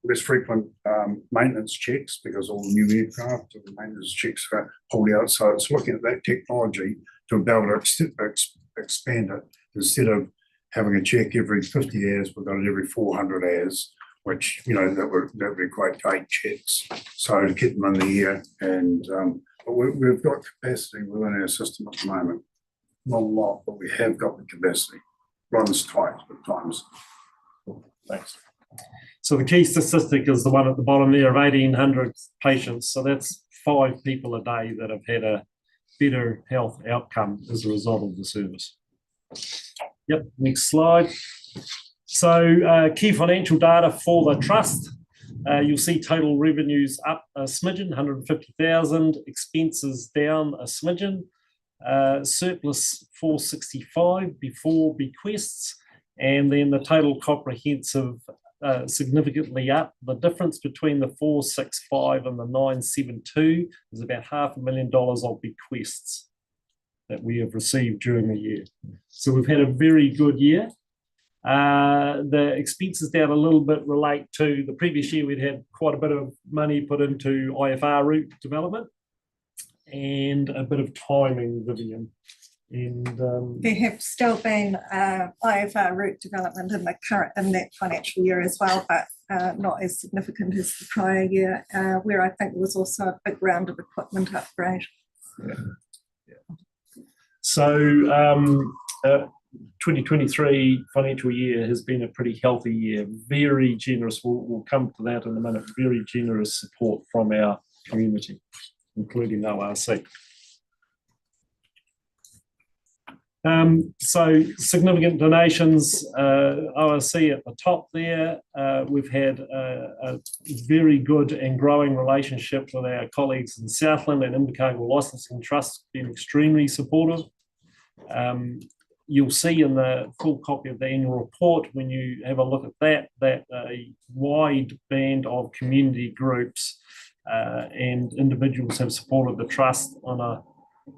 less frequent maintenance checks, because all the new aircraft, the maintenance checks are pulled out. So it's looking at that technology to be able to expand it, instead of having a check every 50 hours, we've got it every 400 hours, which, that would equate to 8 checks. So to keep them in the air, and but we've got capacity within our system at the moment. Not a lot, but we have got the capacity. Runs tight at times. Thanks. So the key statistic is the one at the bottom there of 1,800 patients. So that's 5 people a day that have had a better health outcome as a result of the service. Yep, next slide. So key financial data for the trust. You'll see total revenues up a smidgen, 150,000, expenses down a smidgen, surplus 465 before bequests, and then the total comprehensive significantly up. The difference between the 465 and the 972 is about $500,000 of bequests that we have received during the year. So we've had a very good year. The expenses down a little bit relate to the previous year. We'd had quite a bit of money put into IFR route development and a bit of timing, Vivian. And there have still been IFR route development in that financial year as well, but not as significant as the prior year, where I think there was also a big round of equipment upgrade. So 2023 financial year has been a pretty healthy year, very generous. We'll come to that in a minute. Very generous support from our community, including ORC. So significant donations, ORC at the top there. We've had a very good and growing relationship with our colleagues in Southland and Otago Licensing Trust, been extremely supportive. You'll see in the full copy of the annual report, when you have a look at that a wide band of community groups and individuals have supported the trust on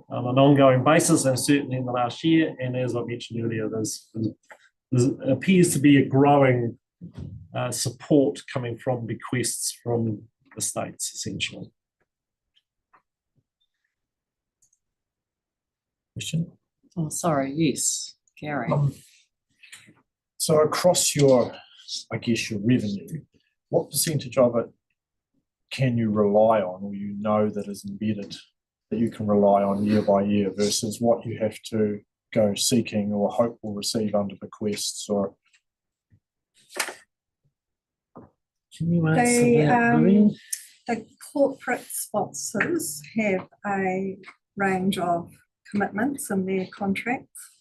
an ongoing basis, and certainly in the last year. And as I mentioned earlier, there appears to be a growing support coming from bequests from the states, essentially. Question? Oh, sorry, yes, Gary. So across your, I guess, your revenue, what percentage of it can you rely on, or you know that is embedded, that you can rely on year by year, versus what you have to go seeking or hope will receive under bequests? Or can you answer that, Vivian? The corporate sponsors have a range of commitments in their contracts,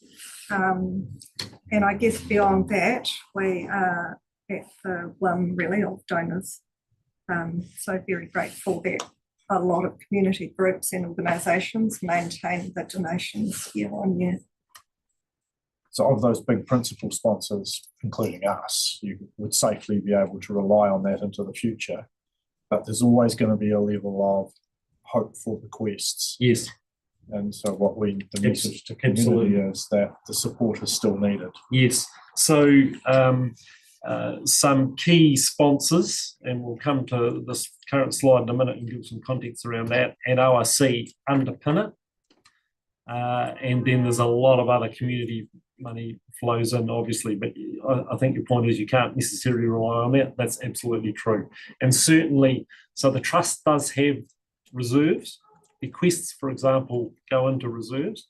and I guess beyond that, we are at the whim really of donors. So very grateful that a lot of community groups and organisations maintain the donations year on year. so of those big principal sponsors, including us, you would safely be able to rely on that into the future. But there's always going to be a level of hope for bequests. Yes. And so the message to community is that the support is still needed. Yes. So some key sponsors, and we'll come to this current slide in a minute and give some context around that, and ORC underpin it. And then there's a lot of other community money flows in, obviously, but I think your point is you can't necessarily rely on that. That's absolutely true. And certainly, so the trust does have reserves. Bequests, for example, go into reserves.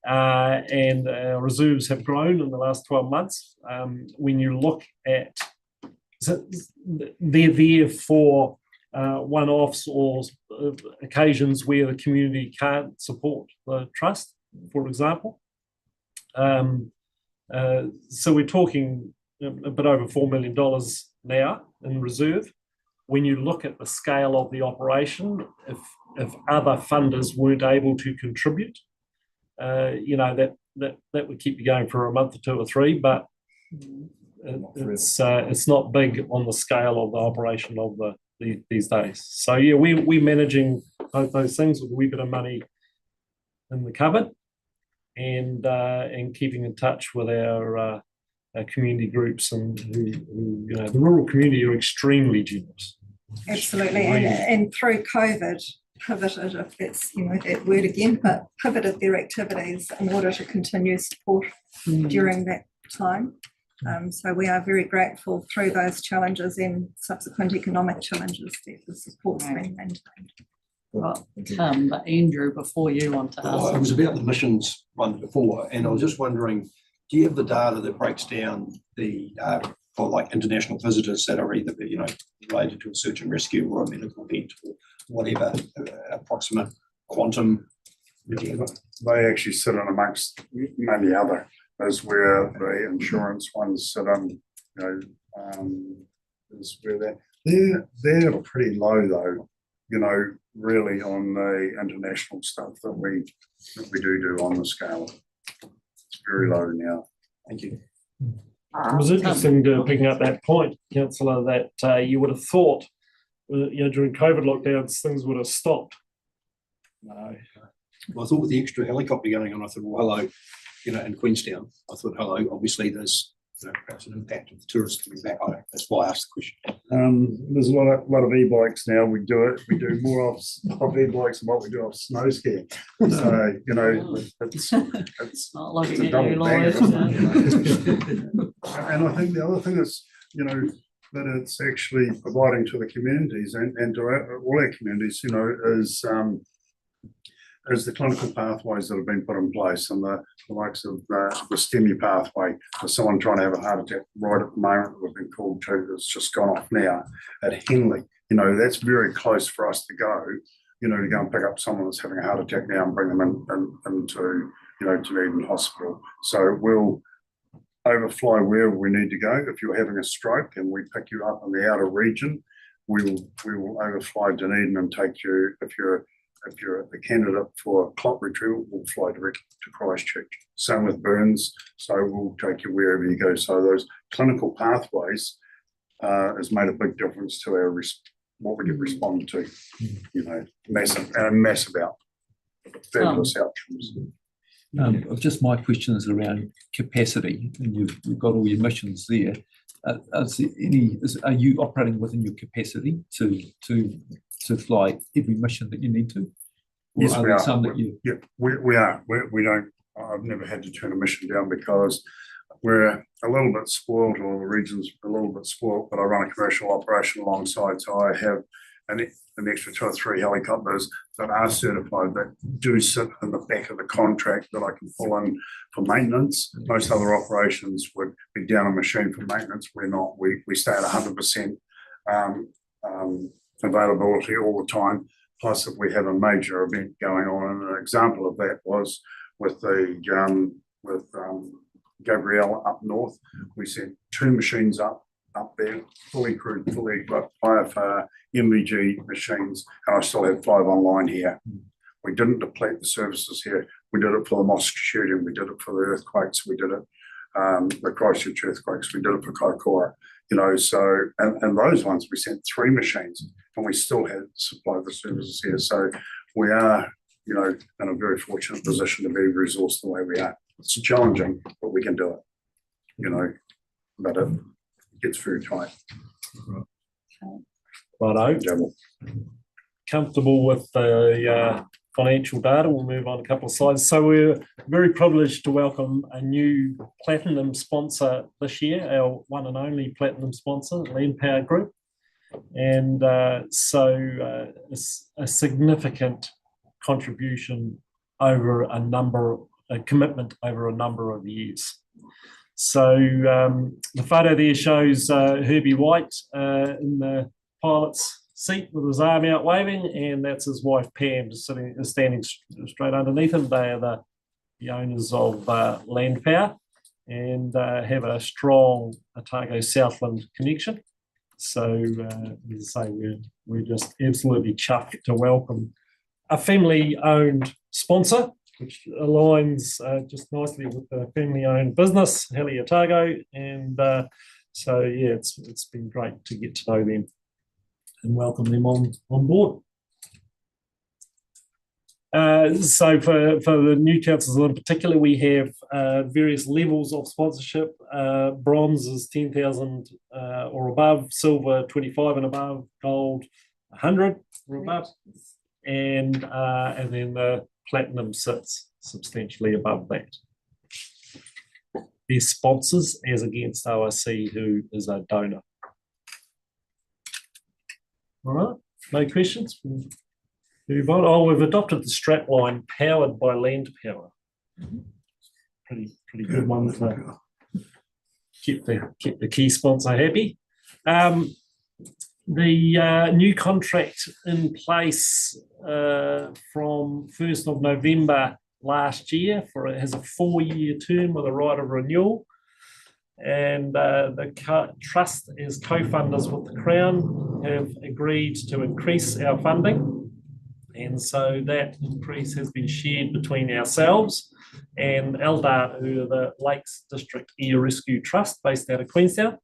And reserves have grown in the last 12 months. When you look at, so they're there for one-offs or occasions where the community can't support the trust, for example. So we're talking a bit over $4 million now in reserve. When you look at the scale of the operation, if other funders weren't able to contribute, that would keep you going for a month or two or three, but it's not big on the scale of the operation of these days. So yeah, we're managing both those things with a wee bit of money in the cupboard, and keeping in touch with our community groups, and who the rural community are extremely generous. Absolutely, and through COVID, pivoted, if that's that word again, but pivoted their activities in order to continue support during that time. So we are very grateful through those challenges and subsequent economic challenges that the support's been maintained. Right, but Andrew, before you want to ask. It was about the missions one before, and I was just wondering, do you have the data that breaks down the for like international visitors that are either related to a search and rescue or a medical event or whatever, approximate quantum? They actually sit in amongst many other, as where the insurance ones sit in, is where they're pretty low though, really on the international stuff that we do on the scale. It's very low now. Thank you. It was interesting picking up that point, councillor, that you would have thought, during COVID lockdowns, things would have stopped. No. Well, I thought with the extra helicopter going on, I thought, well, hello, in Queenstown, I thought, hello, obviously there's perhaps an impact of the tourists coming back. That's why I asked the question. There's a lot of e-bikes now. We do more of e-bikes than what we do of snow skiing. So, it's Not looking a at double you, banger, Lloyd. isn't it? And I think the other thing is, that it's actually providing to the communities and to all our communities, is the clinical pathways that have been put in place, and the likes of the STEMI pathway for someone trying to have a heart attack right at the moment, we've been called to, that's just gone off now at Henley. That's very close for us to go, to go and pick up someone that's having a heart attack now and bring them into, to Eden Hospital. So we'll overfly wherever we need to go. If you're having a stroke and we pick you up in the outer region, we will overfly Dunedin and take you, if you're a candidate for clot retrieval, we'll fly directly to Christchurch. Same with burns, so we'll take you wherever you go. So those clinical pathways has made a big difference to our what we get responded to. Massive out, fabulous outcomes. Just my question is around capacity, and you've got all your missions there. Are you operating within your capacity to fly every mission that you need to? Or Yes, we are. Some that you... Yeah, we are. We don't. I've never had to turn a mission down because we're a little bit spoiled, or the region's a little bit spoiled. But I run a commercial operation alongside, so I have an extra 2 or 3 helicopters that are certified, that do sit in the back of the contract, that I can pull in for maintenance. Most other operations would be down a machine for maintenance. We're not. We stay at 100% availability all the time. Plus, if we have a major event going on, and an example of that was with Gabrielle up north, we sent 2 machines up there, fully crewed, fully equipped, IFR, MVG machines, and I still have 5 online here. We didn't deplete the services here. We did it for the mosque shooting, we did it for the earthquakes, we did it, the Christchurch earthquakes, we did it for Kaikoura. So, and those ones, we sent 3 machines, and we still had supplied the services here. So we are, in a very fortunate position to be resourced the way we are. It's challenging, but we can do it, but it gets very tight. Righto. Comfortable with the financial data. We'll move on a couple of slides. So we're very privileged to welcome a new platinum sponsor this year, our one and only platinum sponsor, Land Power Group. And a significant contribution over a commitment over a number of years. So the photo there shows Herbie White in the pilot's seat with his arm out waving, and that's his wife Pam just standing straight underneath him. They are the owners of Land Power and have a strong Otago Southland connection. So as I say, we're just absolutely chuffed to welcome a family-owned sponsor, which aligns just nicely with the family-owned business, Heli Otago, and so yeah, it's been great to get to know them and welcome them on board. So for the new councillors in particular, we have various levels of sponsorship. Bronze is 10,000 or above, silver 25 and above, gold 100 or above, and then the platinum sits substantially above that. Their sponsors as against ORC, who is a donor. All right, no questions? Move on. Oh, we've adopted the strap line powered by Land Power. Pretty good one to keep the key sponsor happy. The new contract in place from 1st of November last year it has a 4-year term with a right of renewal. And the trust as co-funders with the Crown have agreed to increase our funding And so that increase has been shared between ourselves and LDART, who are the Lakes District Air Rescue Trust based out of Queenstown.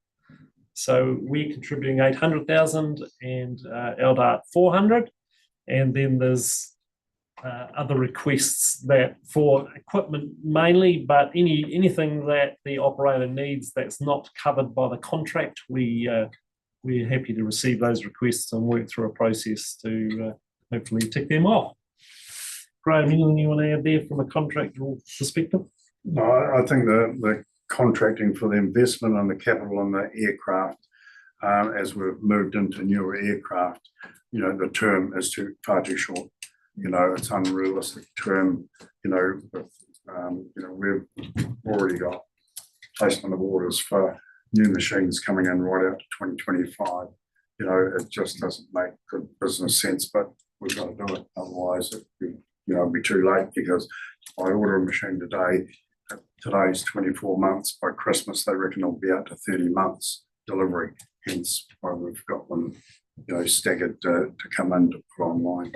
So we're contributing 800,000 and LDART 400. And then there's other requests that for equipment mainly, but anything that the operator needs that's not covered by the contract, we're happy to receive those requests and work through a process to hopefully tick them off. Graham, anything you want to add there from a contractual perspective? No, I think the contracting for the investment and the capital in the aircraft, as we've moved into newer aircraft, the term is far too short. It's unrealistic term. We've already got placement of orders for new machines coming in right out to 2025. It just doesn't make good business sense, but we've got to do it. Otherwise, it'd be too late, because if I order a machine today, today's 24 months. By Christmas, they reckon it'll be out to 30 months delivery. Hence why we've got them, staggered to come in to put online.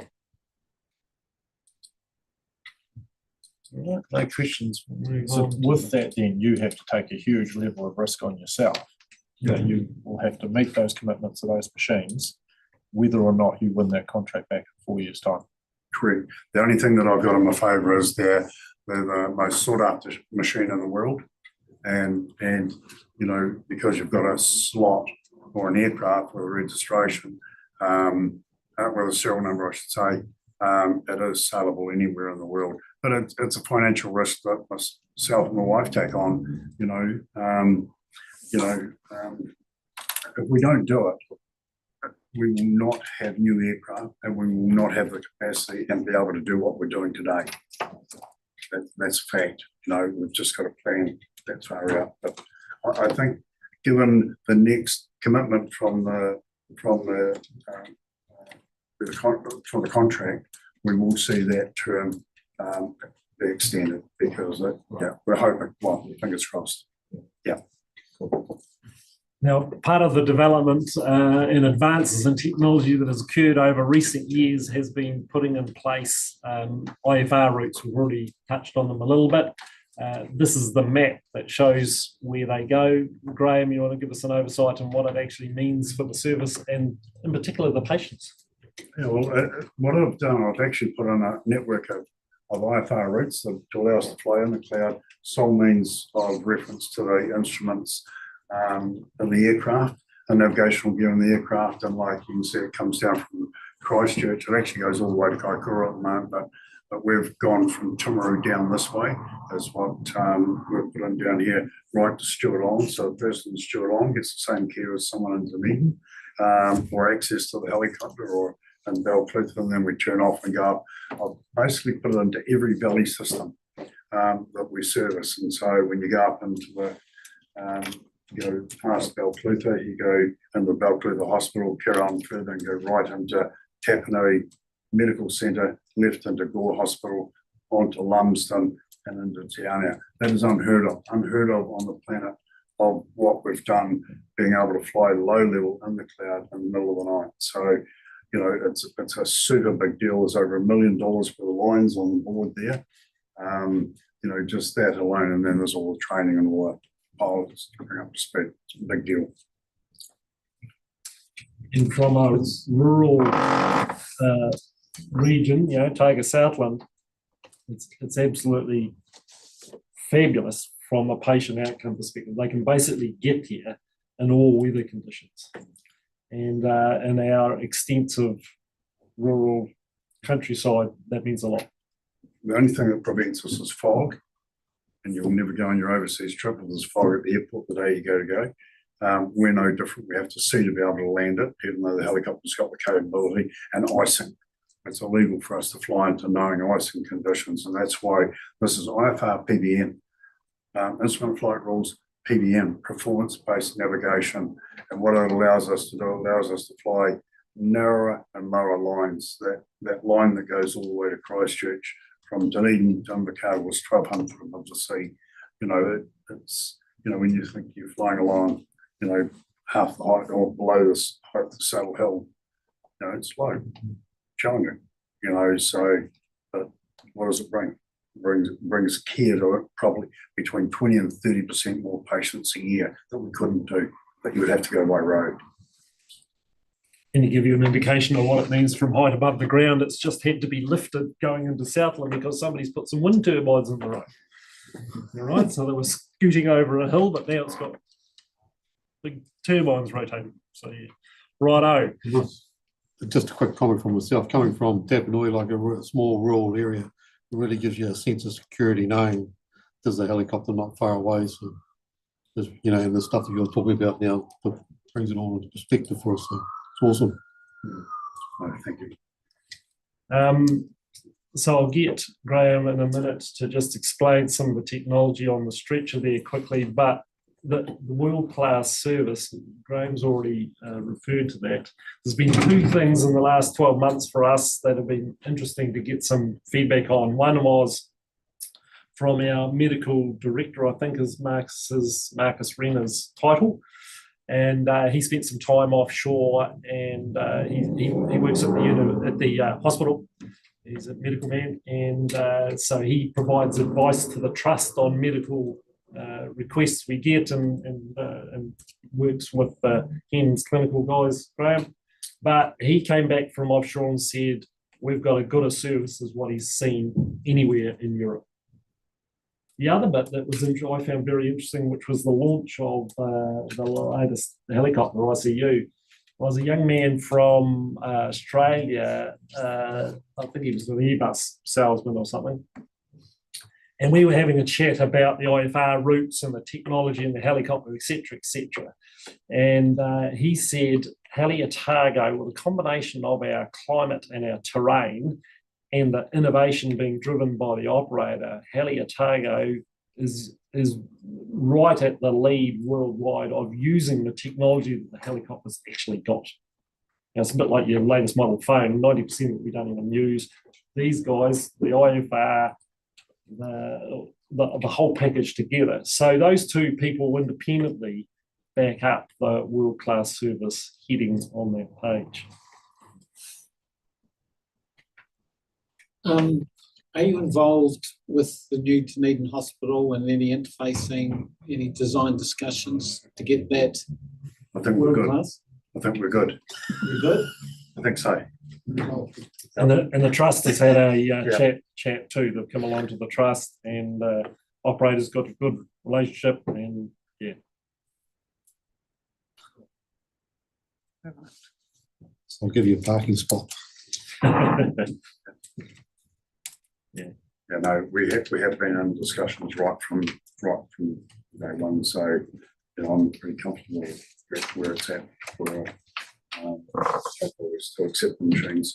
No questions. So with that, then you have to take a huge level of risk on yourself. You will have to meet those commitments of those machines, whether or not you win that contract back in 4 years' time. Correct. The only thing that I've got in my favour is they're the most sought after machine in the world, and because you've got a slot or an aircraft with a registration, with a serial number, I should say, it is saleable anywhere in the world. But it's a financial risk that myself and my wife take on. If we don't do it, we will not have new aircraft, and we will not have the capacity and be able to do what we're doing today. That's a fact. We've just got to plan that far out. But I think, given the next commitment from the contract, we will see that term be extended, because we're hoping. Well, fingers crossed. Yeah. Now, part of the development and advances in technology that has occurred over recent years has been putting in place IFR routes. We've already touched on them a little bit. This is the map that shows where they go. Graham, you want to give us an oversight on what it actually means for the service and in particular the patients? Yeah, well, what I've done, I've actually put on a network of IFR routes that allow us to fly in the cloud, sole means of reference to the instruments in the aircraft, the navigational gear in the aircraft, and like you can see, it comes down from Christchurch. It actually goes all the way to Kaikoura at the moment, but we've gone from Timaru down this way, is what we've put in down here, right to Stewart-Long. So the person in Stewart-Long gets the same care as someone in Dunedin, or access to the helicopter, or in Belclutha, and then we turn off and go up. I've basically put it into every valley system that we service. And so when you go up into the past Belclutha, you go into Belclutha Hospital, carry on further and go right into Tapanui Medical Centre, left into Gore Hospital, onto Lumsden and into Te Anau. That is unheard of on the planet, of what we've done, being able to fly low level in the cloud in the middle of the night. So, it's a super big deal. There's over $1 million for the lines on the board there. Just that alone, and then there's all the training and all that pilots to bring up to speed. It's a big deal. And from a rural region, Otago Southland, it's absolutely fabulous from a patient outcome perspective. They can basically get here in all weather conditions. And in our extensive rural countryside, that means a lot. The only thing that prevents us is fog, and you'll never go on your overseas trip if there's fog at the airport the day you go. We're no different. We have to see to be able to land it, even though the helicopter's got the capability, and icing. It's illegal for us to fly into knowing icing conditions, and that's why this is IFR PBN, Instrument Flight Rules, PBN, performance-based navigation. And what it allows us to do, it allows us to fly narrower and lower lines. That line that goes all the way to Christchurch from Dunedin to Otago was 1,200 foot above the sea. It's when you think you're flying along, half the height or below this height of Saddle Hill, it's low, challenging. so, but what does it bring? Brings care to it, probably between 20 and 30% more patients a year that we couldn't do, but you would have to go by road. Can you give you an indication of what it means from height above the ground? It's just had to be lifted going into Southland because somebody's put some wind turbines in the road. All right, so they were scooting over a hill, but now it's got big turbines rotating. So yeah, righto. Just a quick comment from myself, coming from Tapanui, like a small rural area, it really gives you a sense of security knowing there's a helicopter not far away. So, and the stuff that you're talking about now brings it all into perspective for us. So it's awesome. Thank you. So I'll get Graham in a minute to just explain some of the technology on the stretcher there quickly, but the world-class service, Graham's already referred to that. There's been two things in the last 12 months for us that have been interesting to get some feedback on. One was from our medical director, I think is Marcus Renner's title, and he spent some time offshore, and he works at the hospital. He's a medical man, and so he provides advice to the trust on medical requests we get, and works with HEMS clinical guys, Graham. But he came back from offshore and said, we've got as good a service as what he's seen anywhere in Europe. The other bit that was I found very interesting, which was the launch of the latest helicopter ICU, was a young man from Australia. I think he was an Airbus salesman or something. And we were having a chat about the IFR routes and the technology and the helicopter, etc., etc. And he said, Heli Otago, with a combination of our climate and our terrain and the innovation being driven by the operator, Heli Otago is right at the lead worldwide of using the technology that the helicopter's actually got. Now, it's a bit like your latest model phone, 90% of it we don't even use. These guys, the IFR, the whole package together. So those two people independently back up the world-class service headings on that page. Are you involved with the new Dunedin Hospital and any interfacing, any design discussions to get that? I think we're good. Class? I think we're good. You're good? I think so. And the trust has had a chat too. They've come along to the trust, and operators got a good relationship, and yeah. So I'll give you a parking spot. Yeah. Yeah, no, we have been in discussions right from day one. So I'm pretty comfortable with where it's at for to accept the machines.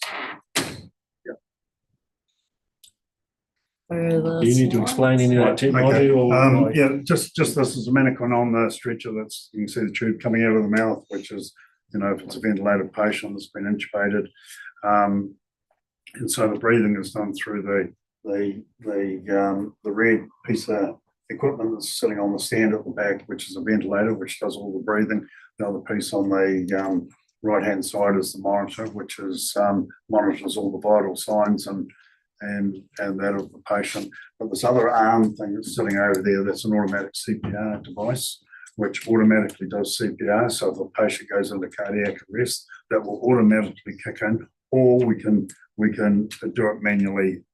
Do you need to explain any of that technology? Okay. Yeah, just this is a mannequin on the stretcher. That's, you can see the tube coming out of the mouth, which is, if it's a ventilated patient that's been intubated, and so the breathing is done through the red piece of equipment that's sitting on the stand at the back, which is a ventilator, which does all the breathing. The other piece on the right-hand side is the monitor, which is monitors all the vital signs and that of the patient. But this other arm thing that's sitting over there, that's an automatic CPR device, which automatically does CPR. So if a patient goes into cardiac arrest, that will automatically kick in, or we can do it manually,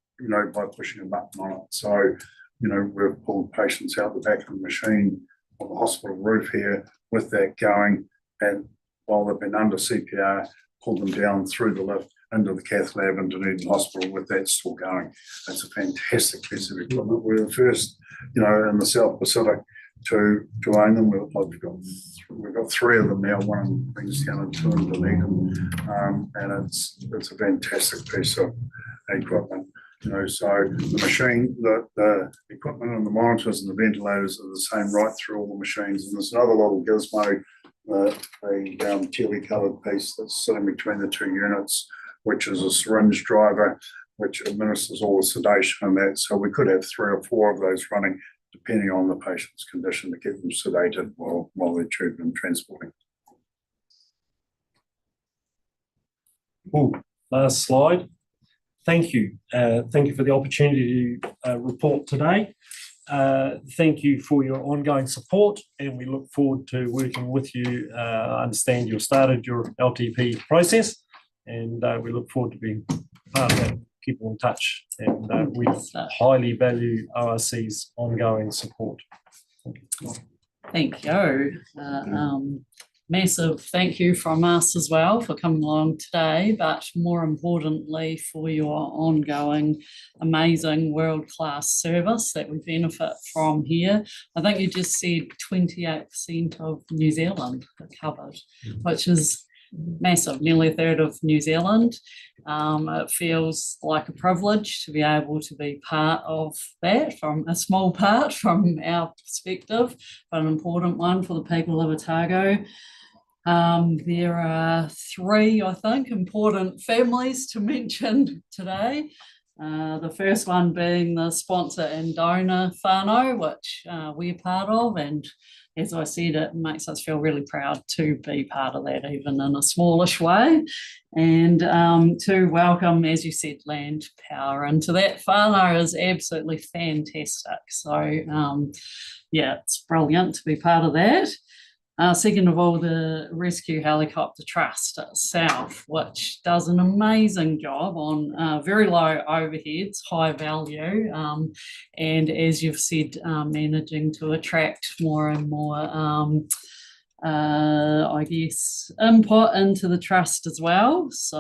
by pushing a button on it. So, we've pulled patients out the back of the machine on the hospital roof here with that going, and while they've been under CPR, pulled them down through the lift into the cath lab in Dunedin Hospital with that still going. It's a fantastic piece of equipment. We're the first, in the South Pacific to own them. We've got three of them now, one in Queenstown and two in Dunedin, and it's a fantastic piece of equipment. So the machine, the equipment and the monitors and the ventilators are the same right through all the machines. And there's another little gizmo, a teal-coloured piece that's sitting between the two units, which is a syringe driver, which administers all the sedation and that. So we could have 3 or 4 of those running, depending on the patient's condition, to keep them sedated while they're tubed and transporting. Last slide. Thank you. Thank you for the opportunity to report today. Thank you for your ongoing support, and we look forward to working with you. I understand you started your LTP process, and we look forward to being part of that. Keep in touch, and we highly value ORC's ongoing support. Thank you. Massive thank you from us as well for coming along today, but more importantly for your ongoing amazing world-class service that we benefit from here. I think you just said 28% of New Zealand are covered, which is massive, nearly a third of New Zealand. It feels like a privilege to be able to be part of that, from a small part from our perspective, but an important one for the people of Otago. There are three, I think, important families to mention today. The first one being the sponsor and donor whānau, which we're part of, and as I said, it makes us feel really proud to be part of that, even in a smallish way. And to welcome, as you said, Land Power into that whānau is absolutely fantastic. So yeah, it's brilliant to be part of that. Second of all, the Rescue Helicopter Trust itself, which does an amazing job on very low overheads, high value, and as you've said, managing to attract more and more, I guess, input into the trust as well. So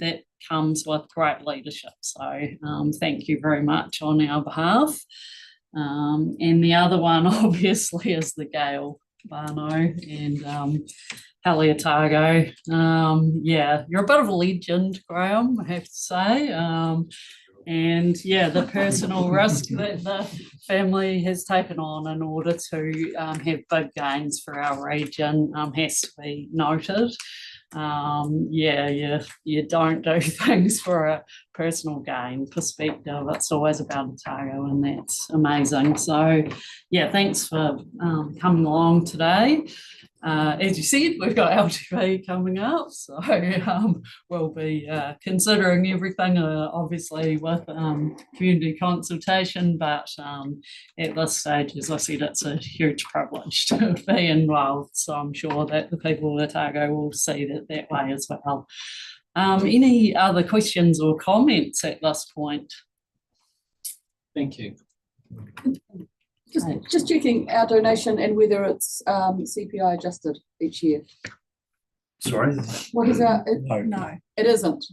that comes with great leadership. So thank you very much on our behalf. And the other one, obviously, is the Gale whānau and Heli Otago. Yeah, you're a bit of a legend, Graham, I have to say. And yeah, the personal risk that the family has taken on in order to have big gains for our region has to be noted. Yeah, you don't do things for a personal gain perspective. It's always about Otago, and that's amazing. So yeah, thanks for coming along today. As you said, we've got LTV coming up, so we'll be considering everything, obviously with community consultation, but at this stage, as I said, it's a huge privilege to be involved, so I'm sure that the people of Otago will see that way as well. Any other questions or comments at this point? Thank you. Just checking our donation and whether it's CPI adjusted each year. Sorry? What is our? No. It isn't.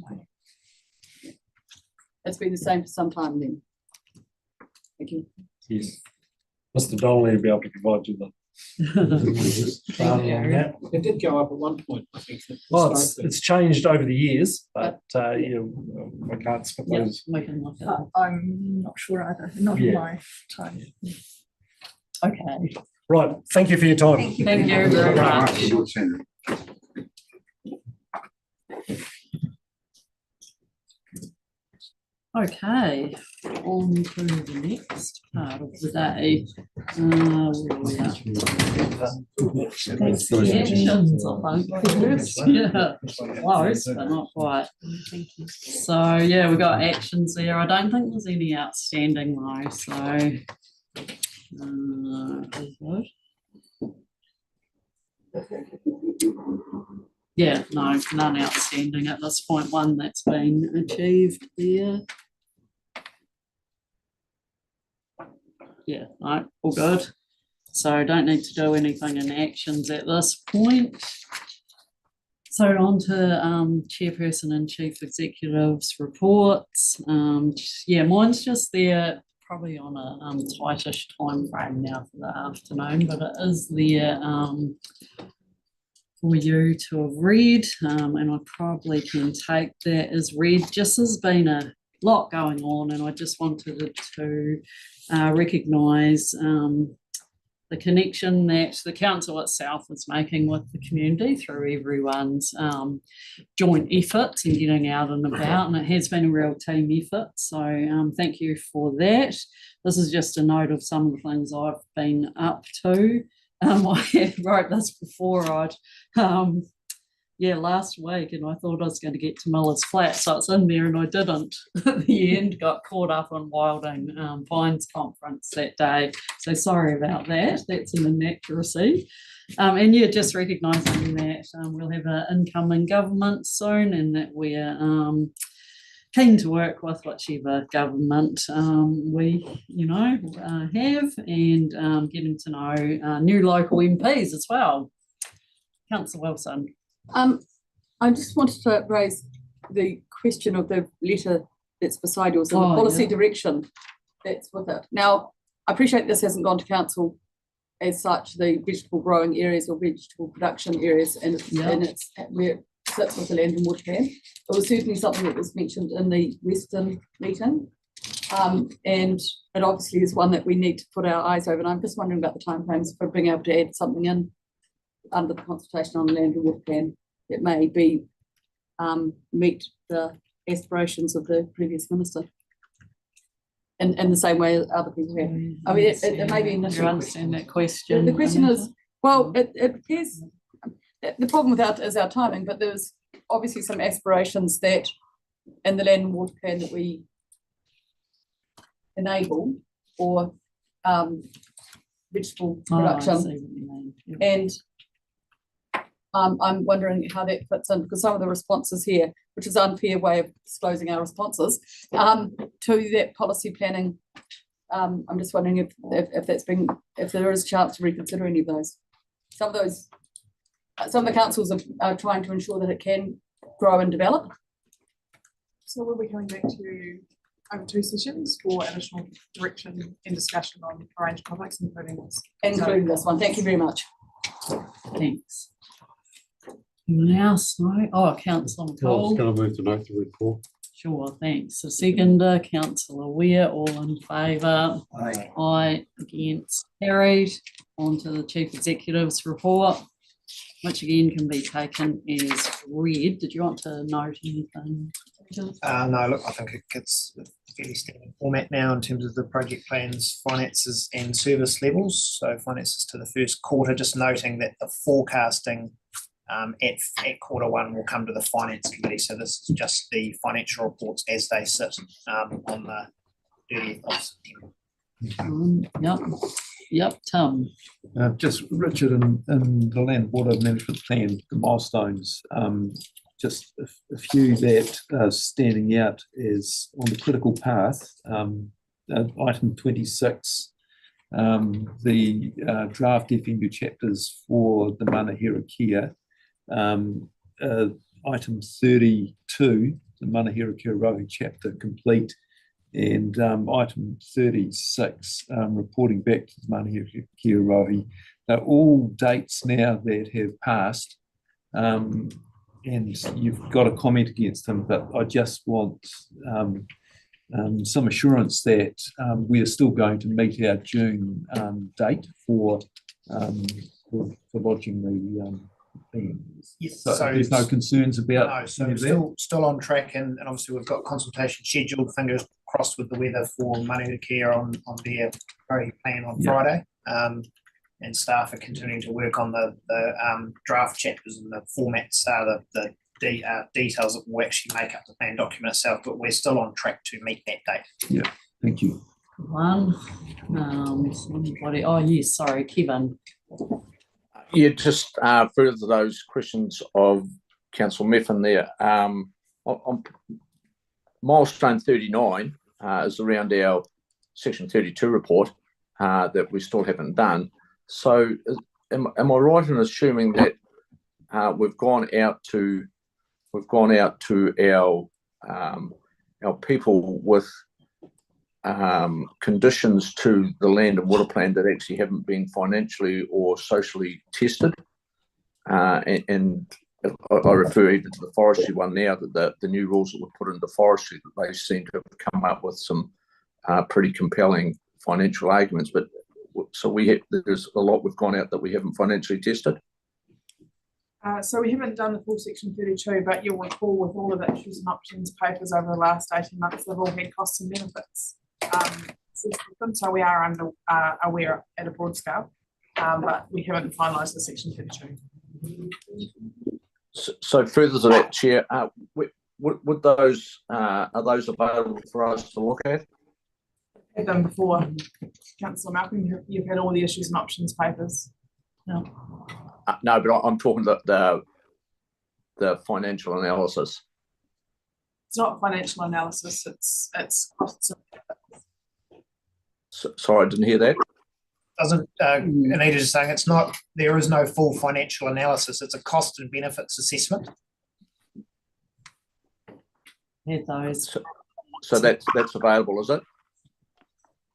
It's been the same for some time then. Thank you. Yes. Mr. Donnelly will be able to provide you the. It did go up at one point, I think. Well, it's changed over the years, but I can't split those. I'm not sure either, not in my time. Okay. Right. Thank you for your time. Thank you. Thank you very much. Okay, on to the next part of the day. Where are we at? Actions, I think, first. Yeah, close, but not quite. So yeah, we've got actions there. I don't think there's any outstanding though, so good. Yeah, no, none outstanding at this point. One that's been achieved there. Yeah, no, all good. So don't need to do anything in actions at this point. So on to Chairperson and Chief Executive's reports. Yeah, mine's just there probably on a tightish time frame now for the afternoon, but it is there for you to have read, and I probably can take that as read. Just has been a lot going on, and I just wanted to recognise the connection that the council itself is making with the community through everyone's joint efforts and getting out and about, and it has been a real team effort, so thank you for that. This is just a note of some of the things I've been up to. I wrote this before I'd last week, and I thought I was going to get to Miller's Flat, so it's in there, and I didn't. At the end, got caught up on Wilding Pines Conference that day, so sorry about that. That's an inaccuracy. And yeah, just recognising that we'll have an incoming government soon, and that we're keen to work with whichever government we, have, and getting to know new local MPs as well. Councillor Wilson. I just wanted to raise the question of the letter that's beside yours and the policy direction that's with it. Now, I appreciate this hasn't gone to council as such, the vegetable growing areas or vegetable production areas, and it's where it sits with the land and water plan. It was certainly something that was mentioned in the Western meeting, and it obviously is one that we need to put our eyes over. And I'm just wondering about the timeframes for being able to add something in under the consultation on the land and water plan that may be meet the aspirations of the previous minister in the same way other people have. I mean, it may be initial. You understand that question? The question is, well, it appears the problem with that is our timing, but there's obviously some aspirations that in the land and water plan that we enable or vegetable production, and I'm wondering how that fits in, because some of the responses here, which is an unfair way of disclosing our responses to that policy planning, I'm just wondering if there is a chance to reconsider any of those. Some of the councils are trying to ensure that it can grow and develop. So we'll be coming back to you over 2 sessions for additional direction and discussion on a range of topics, including this. Including this one. Thank you very much. Thanks. Anyone else? No? Oh, Councillor I was McCall. going to move to note the report. Sure, thanks. So seconder, Councillor Weir, all in favour? Aye. Aye, against, carried. On to the Chief Executive's report, which again can be taken as read. Did you want to note anything? No, look, I think it's a fairly standard format now in terms of the project plans, finances and service levels. So finances to the first quarter, just noting that the forecasting at quarter one will come to the finance committee. So this is just the financial reports as they sit on the 30th of September. Yep, Tim. Just Richard, in the land water management plan, the milestones, just a few that are standing out is on the critical path, item 26, the draft FMU chapters for the Manahira Kia, item 32, the Manahira Kia Rohi chapter complete, and item 36, reporting back to the Manahira Kia Rohi. They're all dates now that have passed, and you've got a comment against them, but I just want some assurance that we are still going to meet our June date for lodging the plans. Yes, so there's no concerns about no, so we're still on track, and obviously we've got consultation scheduled, fingers crossed with the weather, for Manahira Kia on their plan on Friday. And staff are continuing to work on the draft chapters and the formats, the details that will actually make up the plan document itself, but we're still on track to meet that date. Yeah, thank you. Somebody, oh yes, sorry, Kevin. Yeah, just further to those questions of Councillor Meffin there. On milestone 39 is around our section 32 report that we still haven't done. So am I right in assuming that we've gone out to our people with conditions to the land and water plan that actually haven't been financially or socially tested, and I refer even to the forestry one now, that the new rules that were put into forestry, that they seem to have come up with some pretty compelling financial arguments, but so there's a lot we've gone out that we haven't financially tested. So we haven't done the full section 32, but you'll recall with all of the issues and options papers over the last 18 months, they've all had costs and benefits. So we are aware at a broad scale, but we haven't finalised the section 32. So further to that, Chair, would those are those available for us to look at? Had them before, Councillor Malcolm, you've had all the issues and options papers. No. No, but I'm talking the financial analysis. It's not financial analysis, it's costs. Sorry, I didn't hear that. Doesn't Anita just saying it's not, there is no full financial analysis, it's a cost and benefits assessment. Yeah, those. So that's available, is it?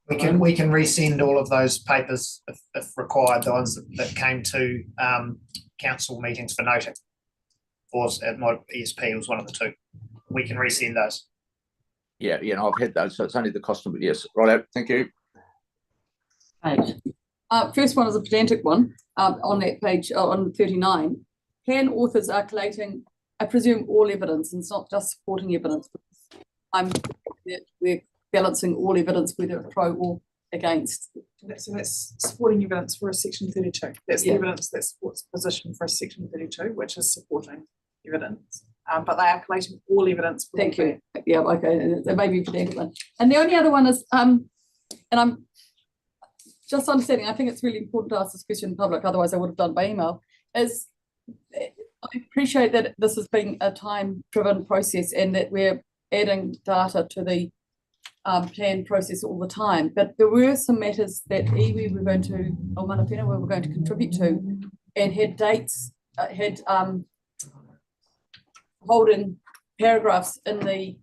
We can resend all of those papers if required, the ones that came to council meetings for noting. Or at my ESP was one of the two. We can resend those. Yeah, I've had those, so it's only the cost of it. Yes, right. Thank you. Right. First one is a pedantic one on that page on 39. Plan authors are collating, I presume, all evidence, and it's not just supporting evidence. We're balancing all evidence, whether it's pro or against. So that's supporting evidence for a section 32. That's the evidence that supports the position for a section 32, which is supporting evidence. But they are collating all evidence. Thank you. Yeah, okay. There may be a pedantic one. And the only other one is, and I'm just understanding, I think it's really important to ask this question in public, otherwise I would have done it by email, is I appreciate that this has been a time-driven process and that we're adding data to the plan process all the time, but there were some matters that iwi were going to, or Manawhina were going to contribute to, and had dates, had holding paragraphs in the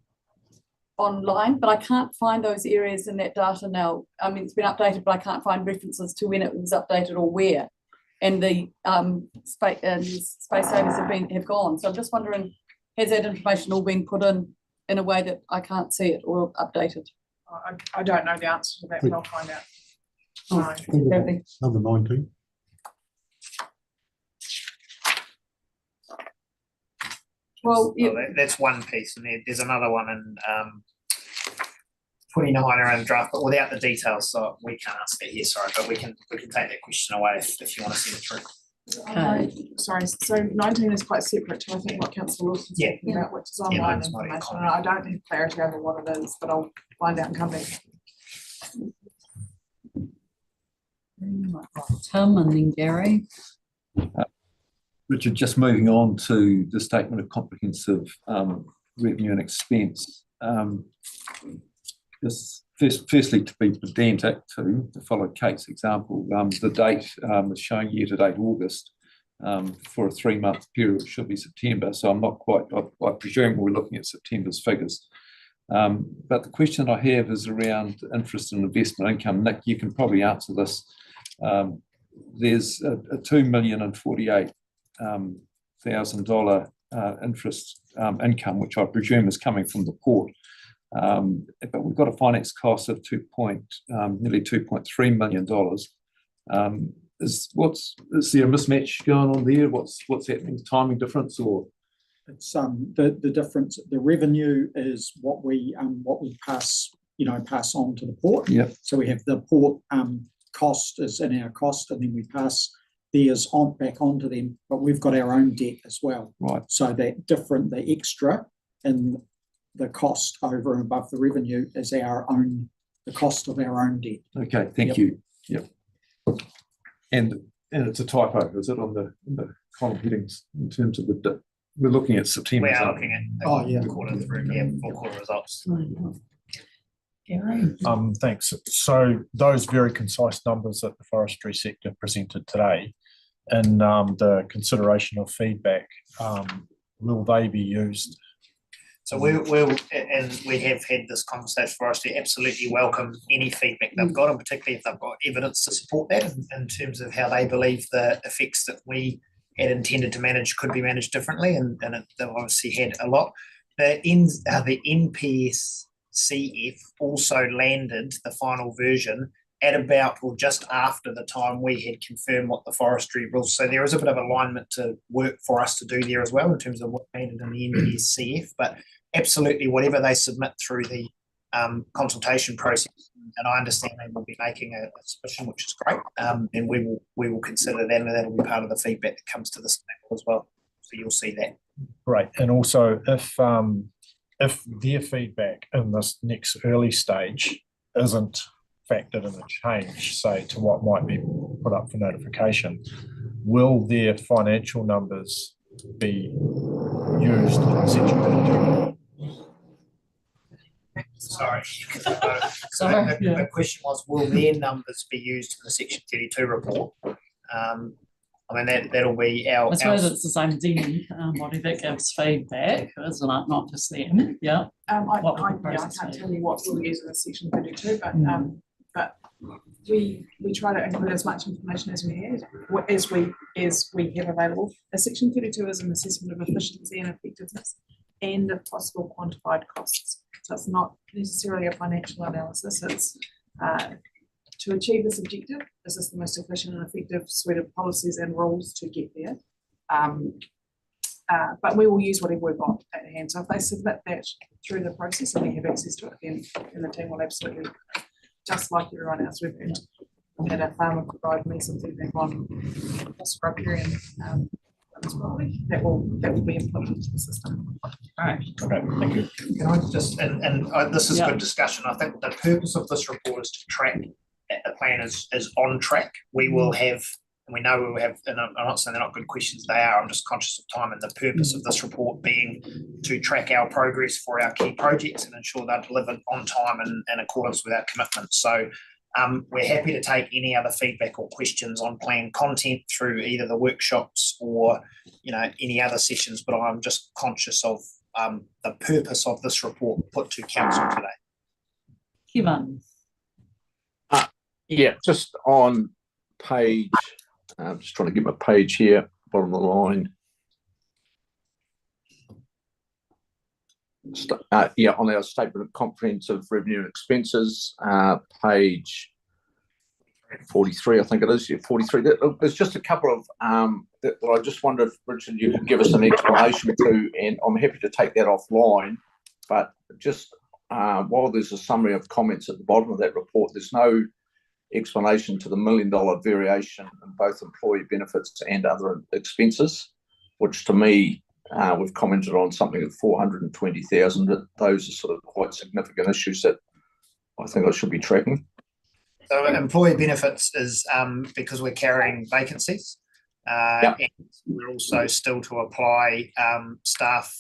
online, but I can't find those areas in that data now. I mean, it's been updated, but I can't find references to when it was updated or where, and the space savers have gone. So I'm just wondering, has that information all been put in a way that I can't see it or updated? I don't know the answer to that, but I'll find out. Number 19. Well, that's one piece, and there's another one in 29 around draft, but without the details, so we can't answer that here. Sorry, but we can take that question away if you want to send it through. Sorry, so 19 is quite separate to I think what Councillor Wilson's talking about, which is online information. I don't have clarity over what it is, but I'll find out and come back. Tim and then Gary. Richard, just moving on to the statement of comprehensive revenue and expense. Just firstly, to be pedantic, to follow Kate's example, the date is showing year-to-date August for a 3-month period, which should be September. So I'm not quite, I presume we're looking at September's figures. But the question I have is around interest and investment income. Nick, you can probably answer this. There's a $2,048,000 interest income, which I presume is coming from the port. But we've got a finance cost of nearly $2.3 million. Is there a mismatch going on there? What's happening? Timing difference or? It's the difference. The revenue is what we pass on to the port. Yep. So we have the port cost is in our cost, and then we pass theirs back onto them. But we've got our own debt as well. Right. So the extra in the cost over and above the revenue is the cost of our own debt. Okay, thank you. Yep. And it's a typo, is it, on the column headings in terms of we're looking at September. We are looking at quarter through, full quarter results. Thanks. So those very concise numbers that the forestry sector presented today, and the consideration of feedback, will they be used? So we'll and we have had this conversation. Forestry absolutely welcome any feedback they've got, and particularly if they've got evidence to support that in terms of how they believe the effects that we had intended to manage could be managed differently, and they've obviously had a lot. The NPS CF also landed the final version at about or just after the time we had confirmed what the forestry rules. So there is a bit of alignment to work for us to do there as well in terms of what landed in the NPS CF, but absolutely whatever they submit through the consultation process, and I understand they will be making a submission, which is great, and we will consider that, and that'll be part of the feedback that comes to this table as well. So you'll see that. Great. And also if their feedback in this next early stage isn't factored in a change, say, to what might be put up for notification, will their financial numbers be used in Section 32? Sorry. Sorry, The question was, will their numbers be used in the Section 32 report? I mean, that'll be I suppose it's the same thing, body that gives feedback, isn't it? Not just them, yeah. I What would the can't process be? tell you what we'll use in the Section 32, but we try to include as much information as we have available. A Section 32 is an assessment of efficiency and effectiveness and if possible quantified costs. So it's not necessarily a financial analysis, it's to achieve this objective, is this the most efficient and effective suite of policies and rules to get there? But we will use whatever we've got at hand. So if they submit that through the process and we have access to it, then the team will absolutely, just like everyone else, we've had a farmer provide me some feedback on the scrub area that will be input into the system. All right. Okay, thank you. Can I just, and this is good discussion. I think the purpose of this report is to track that the plan is on track. We will have, and we know we will have, and I'm not saying they're not good questions, they are, I'm just conscious of time, and the purpose of this report being to track our progress for our key projects and ensure they're delivered on time and in accordance with our commitments. So we're happy to take any other feedback or questions on plan content through either the workshops or any other sessions, but I'm just conscious of the purpose of this report put to council today. Kevin. Yeah, just on page, I'm just trying to get my page here, bottom of the line. On our statement of comprehensive revenue and expenses, page 43, I think it is, 43. There's just a couple of that I just wonder if, Richard, you could give us an explanation to, and I'm happy to take that offline, but just while there's a summary of comments at the bottom of that report, there's no explanation to the $1 million variation in both employee benefits and other expenses, which to me, we've commented on something at 420,000. That those are sort of quite significant issues that I think I should be tracking. So employee benefits is because we're carrying vacancies. And we're also still to apply staff.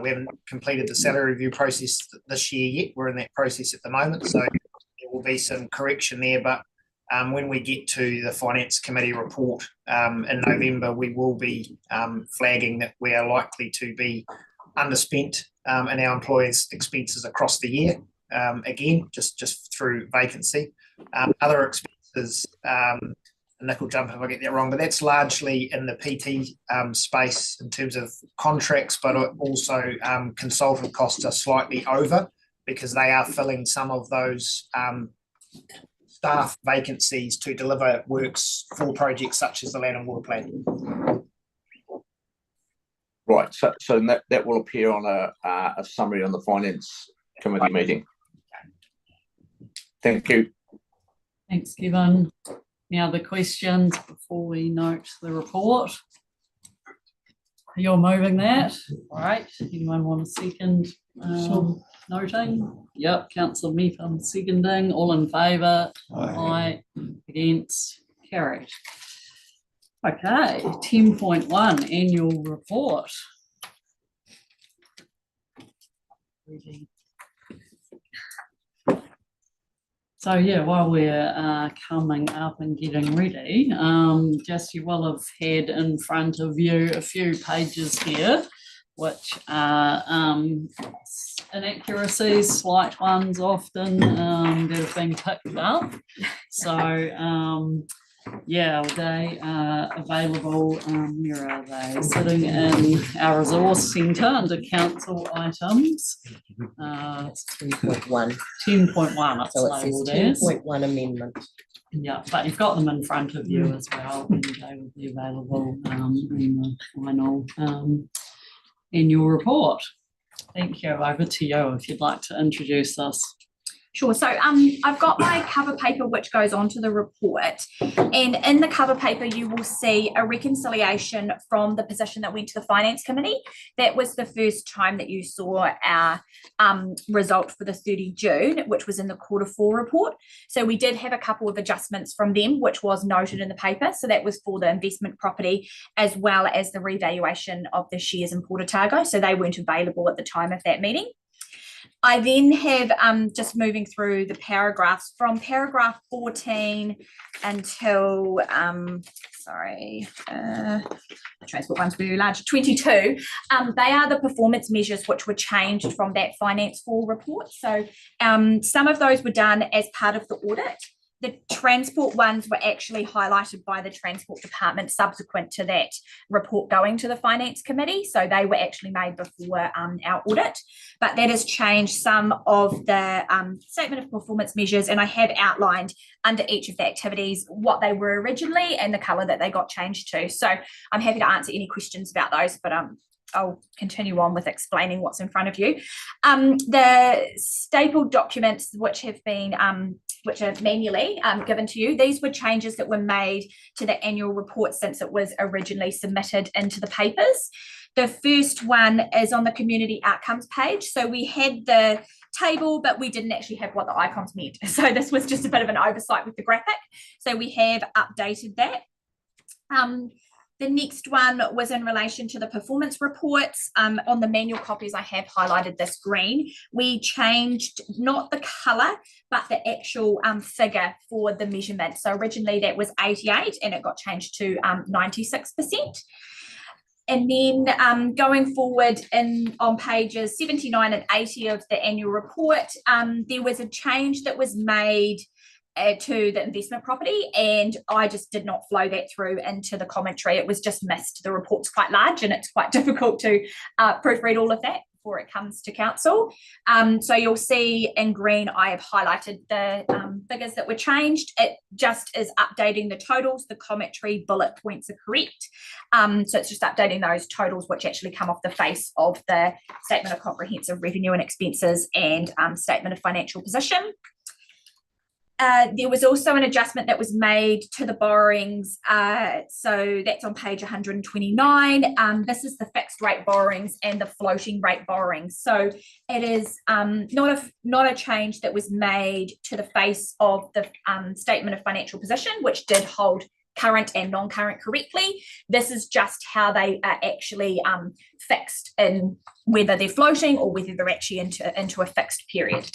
We haven't completed the salary review process this year yet. We're in that process at the moment. So there will be some correction there. But when we get to the Finance Committee report in November, we will be flagging that we are likely to be underspent in our employees' expenses across the year. Again, just through vacancy. Other expenses, Nick will jump if I get that wrong, but that's largely in the PT space in terms of contracts, but also consultant costs are slightly over because they are filling some of those staff vacancies to deliver works for projects such as the land and water plan. Right, so that will appear on a summary on the Finance Committee meeting. Thank you. Thanks, Kevin. Any other questions before we note the report? You're moving that. All right. Anyone want a second noting? Yep. Councillor Mepham seconding. All in favour? Aye. Against? Carried. Okay. 10.1 annual report. So yeah, while we're coming up and getting ready, just you will have had in front of you a few pages here, which are inaccuracies, slight ones often that have been picked up. So yeah, they are available. Where are they? Sitting in our resource centre under council items. It's 10.1. 10.1, it's So it labelled says as. 10.1 amendment. Yeah, but you've got them in front of you as well, and they will be available in the final annual report. Thank you. Over to you if you'd like to introduce us. Sure. So I've got my cover paper which goes onto the report, and in the cover paper you will see a reconciliation from the position that went to the Finance Committee. That was the first time that you saw our result for the 30 June, which was in the Q4 report. So we did have a couple of adjustments from them, which was noted in the paper. So that was for the investment property as well as the revaluation of the shares in Port Otago. So they weren't available at the time of that meeting. I then have, just moving through the paragraphs, from paragraph 14 until, the transport one's very large, 22, they are the performance measures which were changed from that Finance 4 report. So some of those were done as part of the audit. The transport ones were actually highlighted by the Transport Department subsequent to that report going to the Finance Committee. So they were actually made before our audit, but that has changed some of the statement of performance measures, and I have outlined under each of the activities what they were originally and the colour that they got changed to. So I'm happy to answer any questions about those, but I'll continue on with explaining what's in front of you. The stapled documents which have been which are manually given to you, these were changes that were made to the annual report since it was originally submitted into the papers. The first one is on the community outcomes page. So we had the table, but we didn't actually have what the icons meant. So this was just a bit of an oversight with the graphic. So we have updated that. The next one was in relation to the performance reports. On the manual copies, I have highlighted this green. We changed not the colour, but the actual figure for the measurement. So originally that was 88 and it got changed to 96%. And then going forward on pages 79 and 80 of the annual report, there was a change that was made to the investment property, and I just did not flow that through into the commentary. It was just missed. The report's quite large and it's quite difficult to proofread all of that before it comes to council. So you'll see in green I have highlighted the figures that were changed. It just is updating the totals. The commentary bullet points are correct. So it's just updating those totals which actually come off the face of the Statement of Comprehensive Revenue and Expenses and Statement of Financial Position. There was also an adjustment that was made to the borrowings. So that's on page 129. This is the fixed rate borrowings and the floating rate borrowings. So it is not a change that was made to the face of the Statement of Financial Position, which did hold current and non-current correctly. This is just how they are actually fixed in whether they're floating or whether they're actually into a fixed period.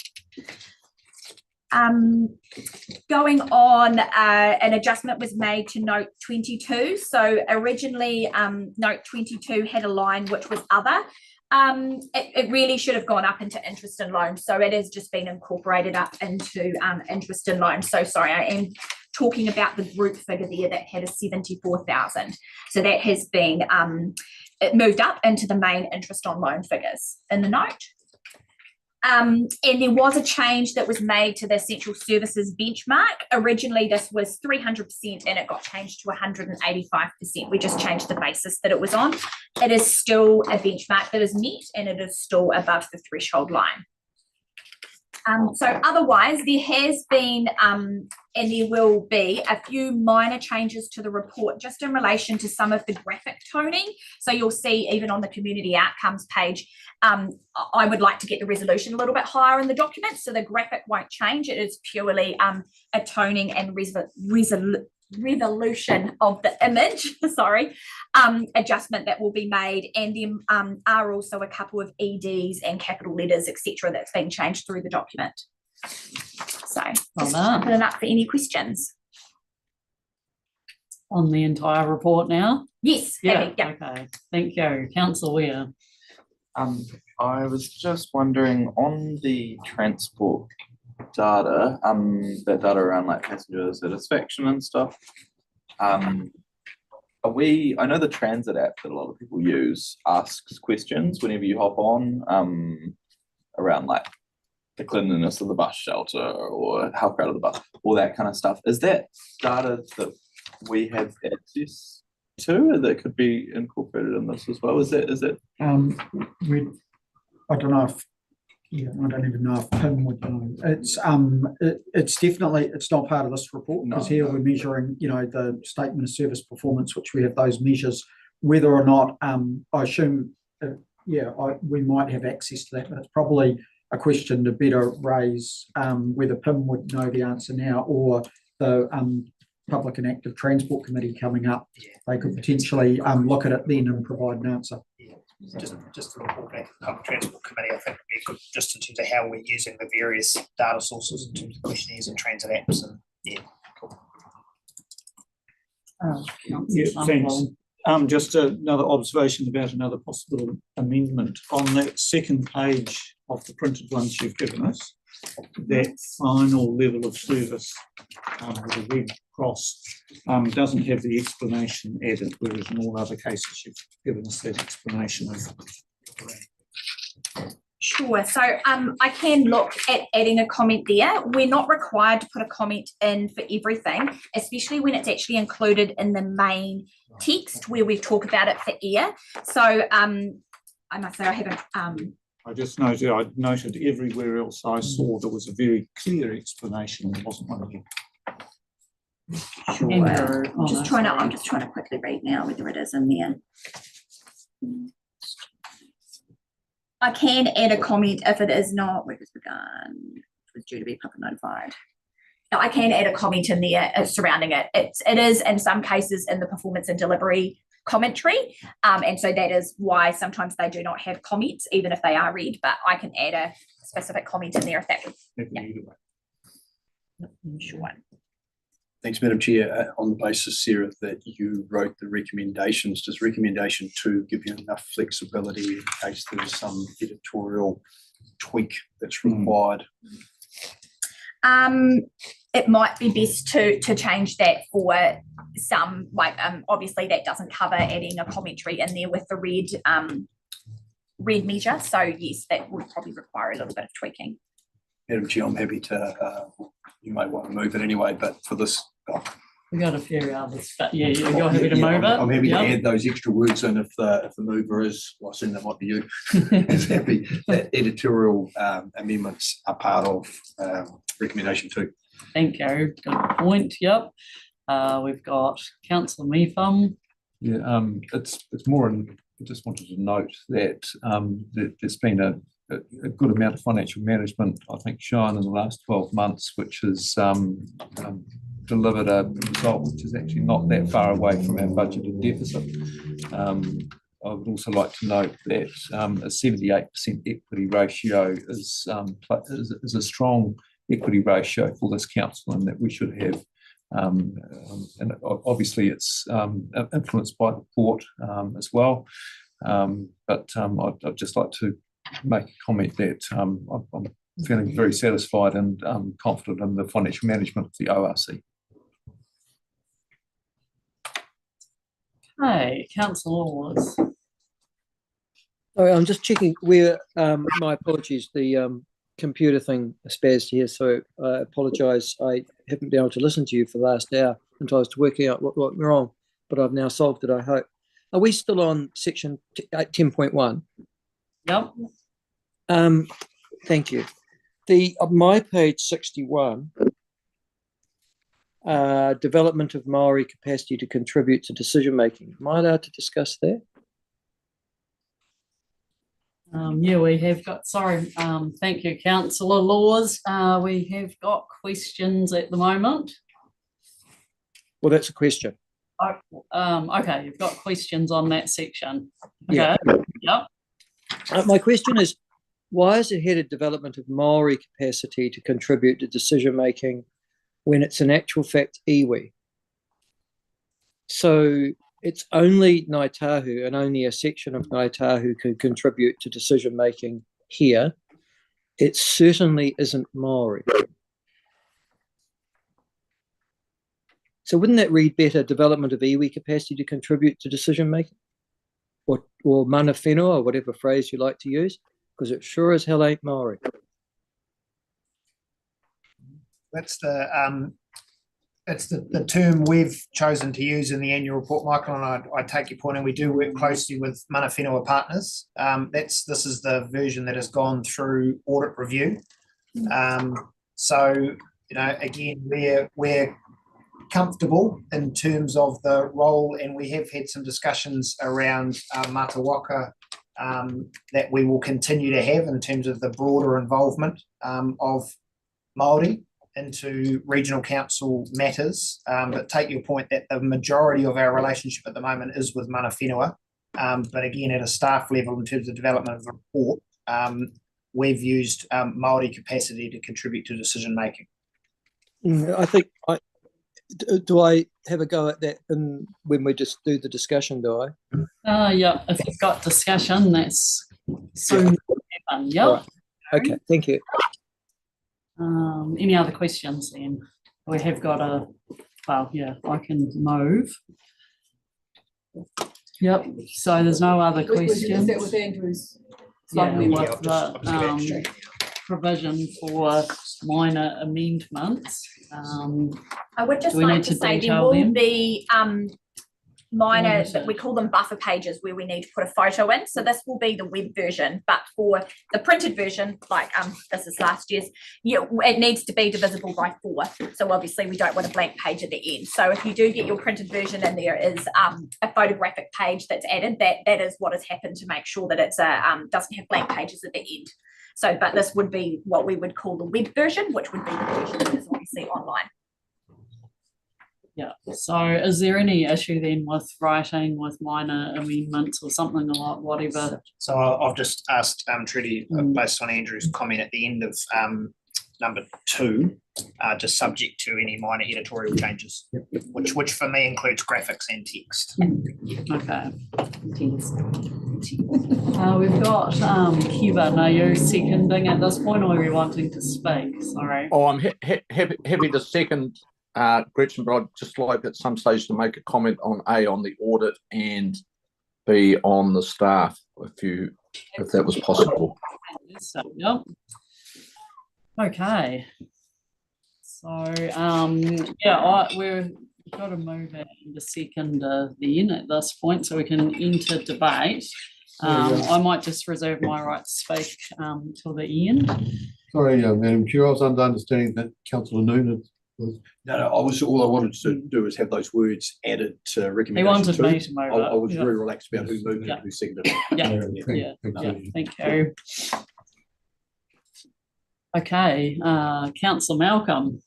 Going on, an adjustment was made to note 22. So originally note 22 had a line which was other. It really should have gone up into interest and loans. So it has just been incorporated up into interest and loans. So sorry, I am talking about the group figure there that had a 74,000. So that has been it moved up into the main interest on loan figures in the note. And there was a change that was made to the essential services benchmark. Originally, this was 300% and it got changed to 185%. We just changed the basis that it was on. It is still a benchmark that is met and it is still above the threshold line. So otherwise, there has been and there will be a few minor changes to the report just in relation to some of the graphic toning. So you'll see even on the community outcomes page, I would like to get the resolution a little bit higher in the document. So the graphic won't change. It is purely a toning and resolution of the image, sorry, adjustment that will be made. And there are also a couple of EDs and capital letters, etc., that's being changed through the document. So just open it up for any questions. On the entire report now? Yes. Yeah. Okay. Thank you. Councillor Weir. I was just wondering on the transport data, that data around like passenger satisfaction and stuff. I know the transit app that a lot of people use asks questions whenever you hop on, around like the cleanliness of the bus shelter or how crowded the bus, all that kind of stuff. Is that data that we have access to that could be incorporated in this as well? Is it? I don't know if Yeah, I don't even know if Tim would know. It's definitely, it's not part of this report, because here we're measuring, the statement of service performance, which we have those measures, whether or not, I assume, we might have access to that, but it's probably a question to better raise, whether Pim would know the answer now, or the Public and Active Transport Committee coming up. They could potentially look at it then and provide an answer. Just to report back to the Public Transport Committee, I think it'd be good just in terms of how we're using the various data sources in terms of questionnaires and transit apps, and cool. Thanks. Just another observation about another possible amendment. On that second page of the printed ones you've given us, that final level of service with a red cross doesn't have the explanation added, whereas in all other cases you've given us that explanation of. Sure. So I can look at adding a comment there. We're not required to put a comment in for everything, especially when it's actually included in the main text where we talk about it for air. So I must say I haven't. I just noted everywhere else I saw there was a very clear explanation. There wasn't one of them. Sure. I'm just trying to quickly read now whether it is in there. I can add a comment if it is not, where it's begun, it was due to be public notified. Now, I can add a comment in there surrounding it. It is in some cases in the performance and delivery commentary. And so that is why sometimes they do not have comments, even if they are read, but I can add a specific comment in there if that would. Sure. Thanks, Madam Chair. On the basis, Sarah, that you wrote the recommendations, does recommendation 2 give you enough flexibility in case there's some editorial tweak that's required? It might be best to change that for some, like obviously that doesn't cover adding a commentary in there with the red measure. So yes, that would probably require a little bit of tweaking. Madam Chair, I'm happy to, you may want to move it anyway, but for this, we got a few others, but yeah, you're happy to move it. I'm happy to add those extra words in if the mover is, well, I assume that might be you, is happy that editorial amendments are part of recommendation 2. Thank you. Good point. Yep. We've got Councillor Meetham. Yeah, it's more. I just wanted to note that there's been a good amount of financial management, I think, shown in the last 12 months, which has delivered a result which is actually not that far away from our budgeted deficit. I would also like to note that a 78% equity ratio is a strong equity ratio for this council, and that we should have. And obviously it's influenced by the port as well. But I'd just like to make a comment that I'm feeling very satisfied and confident in the financial management of the ORC. Hey, Councillor Laws. Sorry, I'm just checking where, my apologies, the computer thing spazzed here, so I apologise. I haven't been able to listen to you for the last hour until I was working out what went wrong, but I've now solved it, I hope. Are we still on section 10.1? Yep. Thank you. My page 61, development of Maori capacity to contribute to decision making. Am I allowed to discuss that? Yeah, we have got, sorry, thank you, Councillor Laws. We have got questions at the moment. Well, that's a question. Okay, you've got questions on that section. Okay. Yeah. Yep. My question is, why is it headed development of Maori capacity to contribute to decision making when it's in actual fact iwi? So it's only Ngāi Tahu, and only a section of Ngāi Tahu can contribute to decision making here. It certainly isn't Maori. So wouldn't that read better, development of iwi capacity to contribute to decision making? Or mana whenua, or whatever phrase you like to use, because it sure as hell ain't Maori. That's the it's the term we've chosen to use in the annual report, Michael, and I take your point, and we do work closely with mana whenua partners. This is the version that has gone through audit review. So, you know, again, we're comfortable in terms of the role, and we have had some discussions around Matawaka that we will continue to have in terms of the broader involvement of Māori into regional council matters. But take your point that the majority of our relationship at the moment is with mana whenua. But again, at a staff level, in terms of development of the report, we've used Māori capacity to contribute to decision making. I think do I have a go at that when we just do the discussion, do I? Yeah, if you've got discussion, that's soon happen. Yep. Right. Okay, thank you. Any other questions then? We have got I can move. Yep, so there's no other questions. With Andrew's. Yeah, with the provision for minor amendments. I would just like to say there will be minor, that we call them buffer pages, where we need to put a photo in. So this will be the web version, but for the printed version, like this is last year's, it needs to be divisible by 4. So obviously we don't want a blank page at the end. So if you do get your printed version and there is a photographic page that's added, that is what has happened to make sure that it's doesn't have blank pages at the end. So, but this would be what we would call the web version, which would be the version that is obviously online. Yeah, so is there any issue then with writing with minor amendments or something like whatever? So I've just asked Trudy, based on Andrew's comment at the end of number 2, just subject to any minor editorial changes, which for me includes graphics and text. Okay. We've got Kevin, are you seconding at this point, or are you wanting to speak? Sorry. Oh, I'm happy to second, Gretchen, but I'd just like at some stage to make a comment on A, on the audit, and B, on the staff, if that was possible. Yep. Okay. So we've got to move it into second then at this point, so we can enter debate. I might just reserve my right to speak till the end. Sorry, Madam Chair, I was under understanding that Councillor Noonan was. No, all I wanted to do is have those words added to recommendation. He wanted me to move I was very relaxed about who moved it and who seconded it. Thank you. Okay, Councillor Malcolm.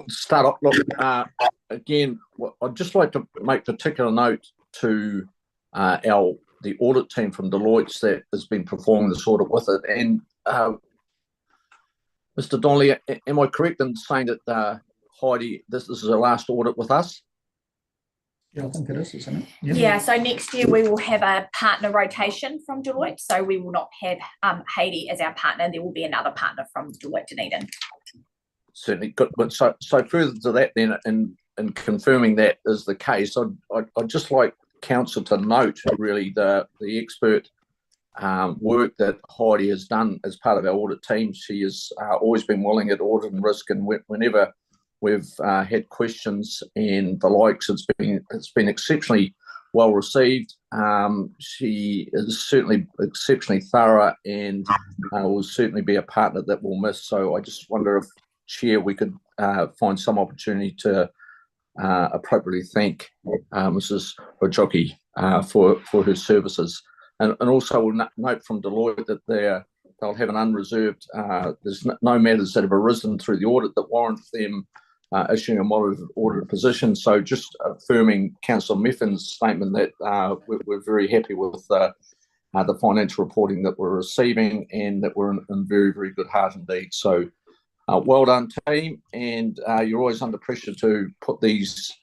Start off. Again, I'd just like to make particular note to the audit team from Deloitte that has been performing this audit with it. And Mr. Donnelly, am I correct in saying that Heidi, this is her last audit with us? Yeah, I think it is, isn't it? Yeah, so next year we will have a partner rotation from Deloitte. So we will not have Heidi as our partner. There will be another partner from Deloitte Dunedin. Certainly good. But so further to that then, and confirming that is the case, I'd just like Council to note really the expert work that Heidi has done as part of our audit team. She has always been willing at audit and risk, and whenever we've had questions and the likes, it's been exceptionally well received. She is certainly exceptionally thorough and will certainly be a partner that we'll miss. So I just wonder if, Chair, we could find some opportunity to appropriately thank Mrs. Rajoki for her services. And also we'll note from Deloitte that they'll have an unreserved, there's no matters that have arisen through the audit that warrant them issuing a moderated audit position. So just affirming Councillor Meffin's statement that we're very happy with the financial reporting that we're receiving, and that we're in very, very good heart indeed. So well done, team, and you're always under pressure to put these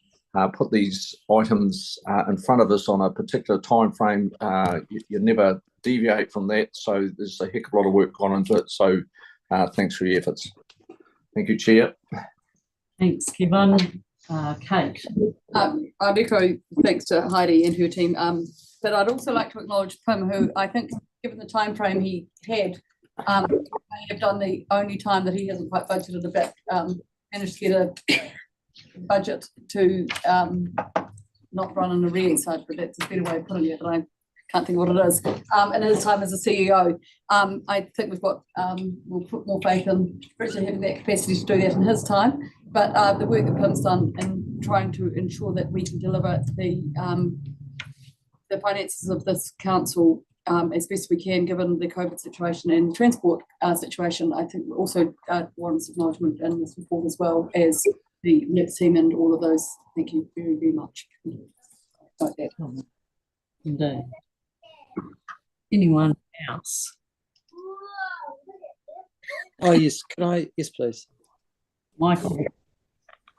items in front of us on a particular time frame. You never deviate from that, so there's a heck of a lot of work gone into it. So thanks for your efforts. Thank you, Chair. Thanks, Kevin. Kate. I'd echo thanks to Heidi and her team, but I'd also like to acknowledge Pim, who I think, given the time frame he had, may have done the only time that he hasn't quite budgeted a bit, managed to get budget to not run an arrears, but that's a better way of putting it, but I can't think of what it is. And his time as a CEO, I think we'll put more faith in Richard having that capacity to do that in his time. But the work that Pim's done in trying to ensure that we can deliver the finances of this council as best we can, given the COVID situation and transport situation, I think also warrants acknowledgement in this report as well as the NIPS team and all of those. Thank you very, very much. Like that. Indeed. Anyone else? Oh, yes. Yes, please. Michael.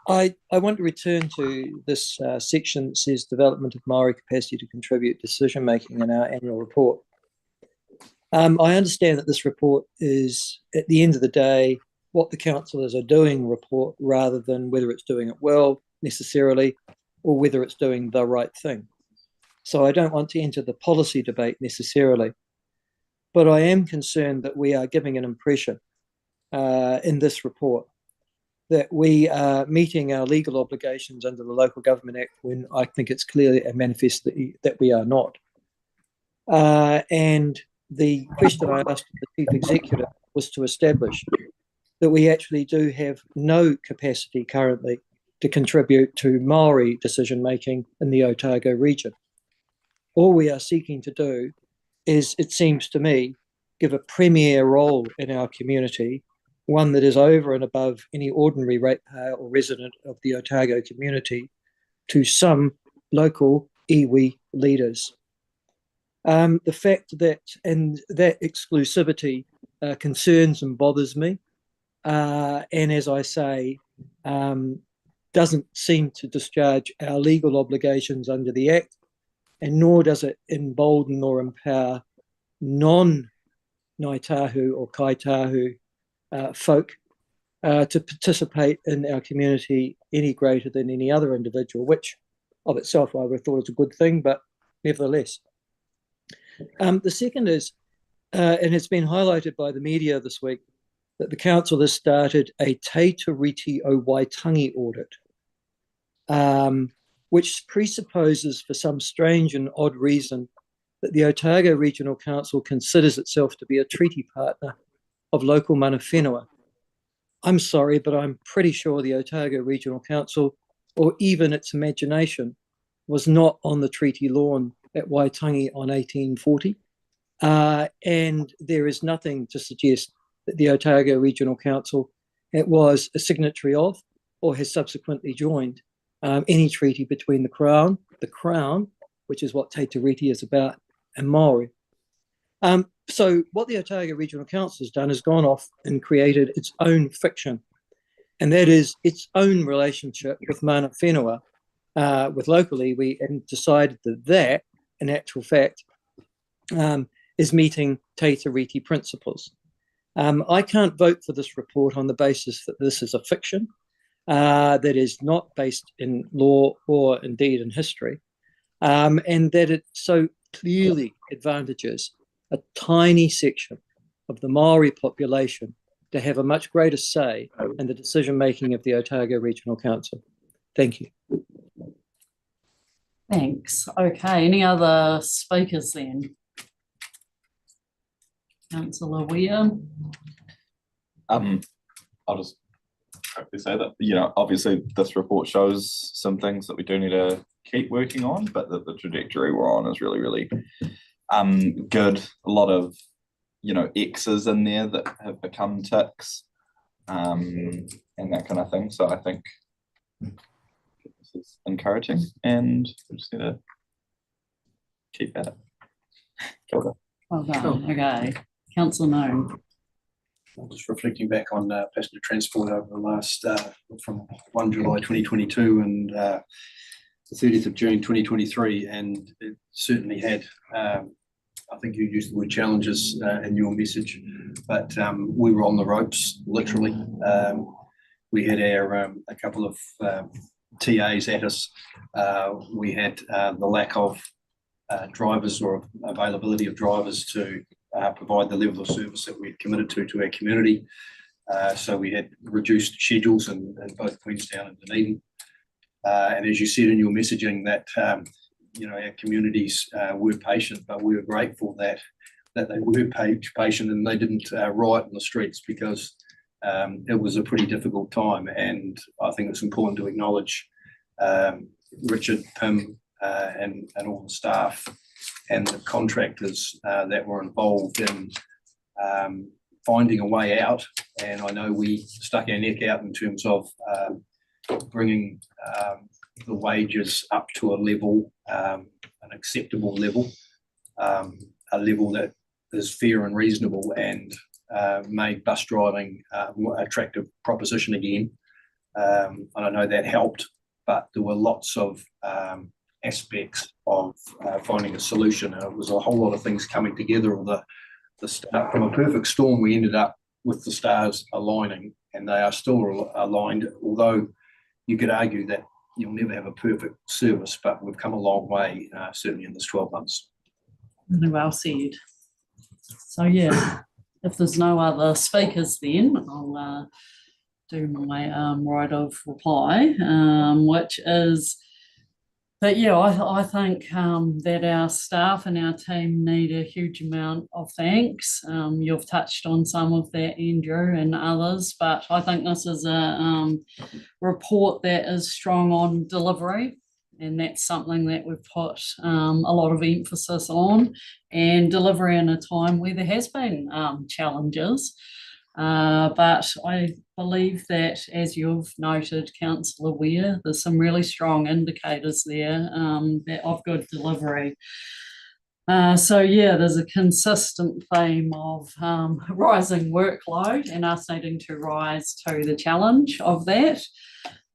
I want to return to this section that says development of Maori capacity to contribute decision making in our annual report. I understand that this report is, at the end of the day, what the councillors are doing report rather than whether it's doing it well necessarily or whether it's doing the right thing. So I don't want to enter the policy debate necessarily, but I am concerned that we are giving an impression in this report that we are meeting our legal obligations under the Local Government Act when I think it's clearly a manifest that we are not. And the question I asked the Chief Executive was to establish that we actually do have no capacity currently to contribute to Maori decision-making in the Otago region. All we are seeking to do is, it seems to me, give a premier role in our community, one that is over and above any ordinary ratepayer or resident of the Otago community, to some local iwi leaders. The fact that, and that exclusivity concerns and bothers me, and as I say, doesn't seem to discharge our legal obligations under the Act, and nor does it embolden or empower non-Ngāi Tahu or Kaitahu folk to participate in our community any greater than any other individual, which of itself I would have thought is a good thing, but nevertheless. The second is, and it's been highlighted by the media this week, that the council has started a Te Tiriti o Waitangi audit, which presupposes for some strange and odd reason that the Otago Regional Council considers itself to be a treaty partner of local mana whenua. I'm sorry, but I'm pretty sure the Otago Regional Council, or even its imagination, was not on the treaty lawn at Waitangi on 1840. And there is nothing to suggest that the Otago Regional Council was a signatory of or has subsequently joined any treaty between the Crown, which is what Te Tiriti is about, and Maori. So what the Otago Regional Council has done is gone off and created its own fiction, and that is its own relationship with mana whenua, with local iwi, and decided that, in actual fact, is meeting Te Tiriti principles. I can't vote for this report on the basis that this is a fiction that is not based in law or indeed in history, and that it so clearly advantages a tiny section of the Maori population to have a much greater say in the decision-making of the Otago Regional Council. Thank you. Thanks. Okay, any other speakers then? Councillor Weir. I'll just quickly say that, you know, obviously this report shows some things that we do need to keep working on, but that the trajectory we're on is really, really good. A lot of, you know, X's in there that have become ticks, and that kind of thing. So I think this is encouraging, and we're just gonna keep at it. Well done. Okay. Councillor Noon. Just reflecting back on passenger transport over the last, from 1 July 2022 and the 30th of June 2023, and it certainly had, I think you used the word challenges in your message, but we were on the ropes, literally. We had a couple of TAs at us. We had the lack of drivers or availability of drivers to provide the level of service that we've committed to our community. So we had reduced schedules in both Queenstown and Dunedin. And as you said in your messaging, that our communities were patient, but we were grateful that they were patient and they didn't riot in the streets, because it was a pretty difficult time. And I think it's important to acknowledge Richard, Pim, and all the staff and the contractors that were involved in finding a way out. And I know we stuck our neck out in terms of bringing the wages up to a level, an acceptable level, a level that is fair and reasonable, and made bus driving a more attractive proposition again. And I know that helped, but there were lots of aspects of finding a solution, and it was a whole lot of things coming together. The start from a perfect storm, we ended up with the stars aligning, and they are still aligned, although you could argue that you'll never have a perfect service, but we've come a long way, certainly in this 12 months. Really well said. So yeah, if there's no other speakers, then I'll do my right of reply, which is that, yeah, I think that our staff and our team need a huge amount of thanks. You've touched on some of that, Andrew, and others, but I think this is a report that is strong on delivery, and that's something that we've put a lot of emphasis on, and delivery in a time where there has been challenges. But I believe that, as you've noted, Councillor Ware, there's some really strong indicators there that of good delivery. So yeah, there's a consistent theme of rising workload and us needing to rise to the challenge of that,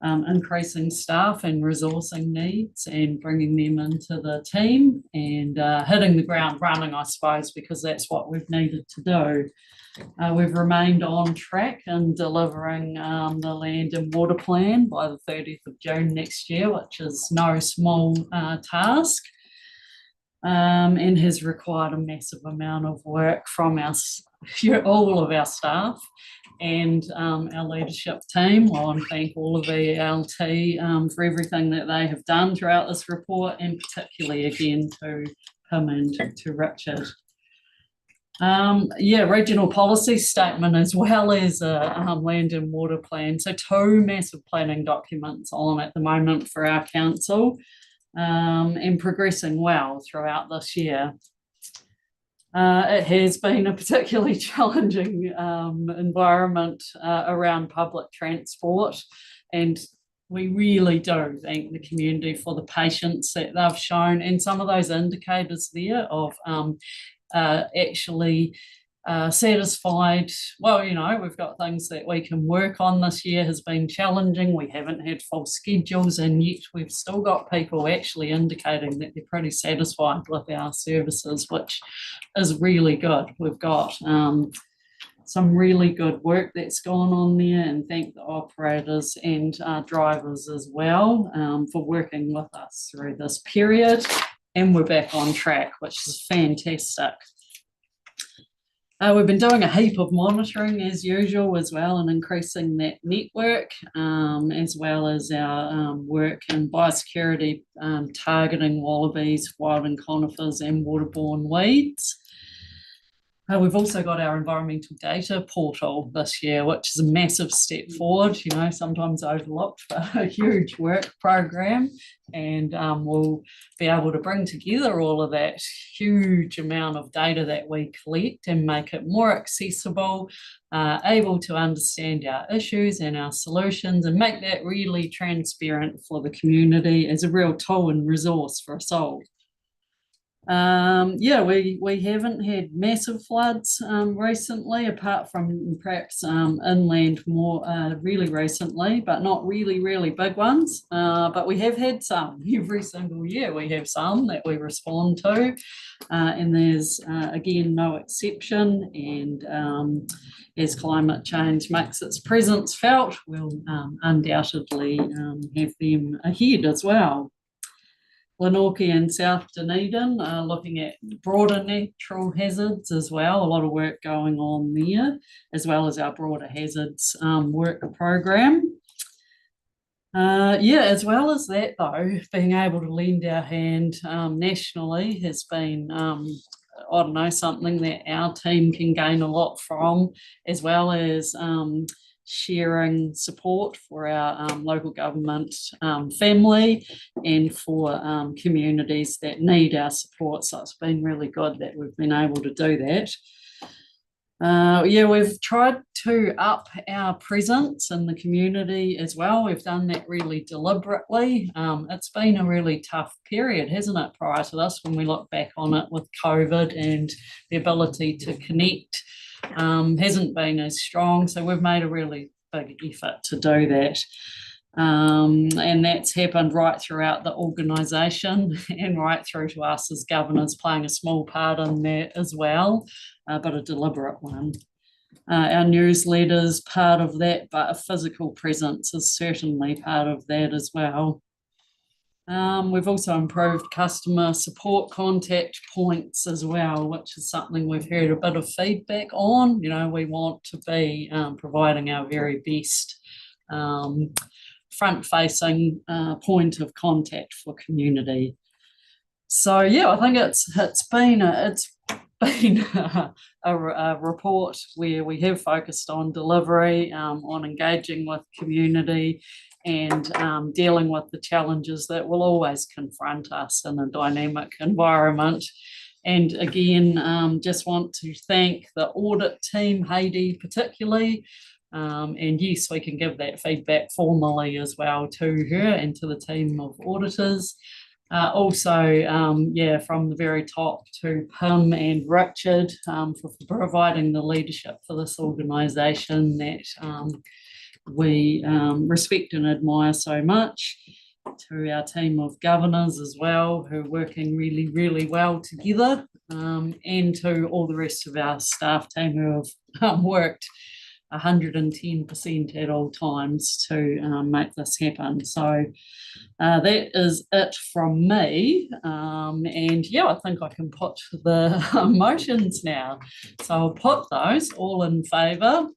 increasing staff and resourcing needs and bringing them into the team, and hitting the ground running, I suppose, because that's what we've needed to do. We've remained on track in delivering the land and water plan by the 30th of June next year, which is no small task, and has required a massive amount of work from all of our staff and our leadership team. I want to thank all of the LT for everything that they have done throughout this report, and particularly again to Pim and to Richard. Regional policy statement, as well as a land and water plan. So 2 massive planning documents on at the moment for our council, and progressing well throughout this year. It has been a particularly challenging environment around public transport, and we really do thank the community for the patience that they've shown, and some of those indicators there of actually satisfied. Well, we've got things that we can work on. This year has been challenging. We haven't had full schedules, and yet we've still got people actually indicating that they're pretty satisfied with our services, which is really good. We've got some really good work that's gone on there, and thank the operators and drivers as well for working with us through this period. And we're back on track, which is fantastic. We've been doing a heap of monitoring as usual as well, and increasing that network, as well as our work in biosecurity, targeting wallabies, wild and conifers and waterborne weeds. We've also got our environmental data portal this year, which is a massive step forward, sometimes overlooked, but a huge work program. And we'll be able to bring together all of that huge amount of data that we collect and make it more accessible, able to understand our issues and our solutions, and make that really transparent for the community as a real tool and resource for us all. We haven't had massive floods recently, apart from perhaps inland more really recently, but not really big ones. But we have had some every single year. We have some that we respond to, and there's again no exception. And as climate change makes its presence felt, we'll undoubtedly have them ahead as well. Glenorchy and South Dunedin, looking at broader natural hazards as well. A lot of work going on there, as well as our broader hazards work program. Yeah, as well as that though, being able to lend our hand nationally has been, I don't know, something that our team can gain a lot from, as well as sharing support for our local government family and for communities that need our support. So it's been really good that we've been able to do that. Yeah, we've tried to up our presence in the community as well. We've done that really deliberately. It's been a really tough period, hasn't it, prior to this, when we look back on it with COVID, and the ability to connect hasn't been as strong. So we've made a really big effort to do that. And that's happened right throughout the organisation and right through to us as governors playing a small part in that as well, but a deliberate one. Our newsletter's part of that, but a physical presence is certainly part of that as well. We've also improved customer support contact points as well, which is something we've heard a bit of feedback on. You know, we want to be providing our very best front-facing point of contact for community. So yeah, I think it's been a report where we have focused on delivery, on engaging with community, and dealing with the challenges that will always confront us in a dynamic environment. And again, just want to thank the audit team, Heidi particularly. And yes, we can give that feedback formally as well to her and to the team of auditors. Also, yeah, from the very top to Pim and Richard for providing the leadership for this organisation that we respect and admire so much. To our team of governors as well, who are working really, really well together, and to all the rest of our staff team who have worked 110% at all times to make this happen. So that is it from me. And yeah, I think I can put the motions now. So I'll put those all in favour.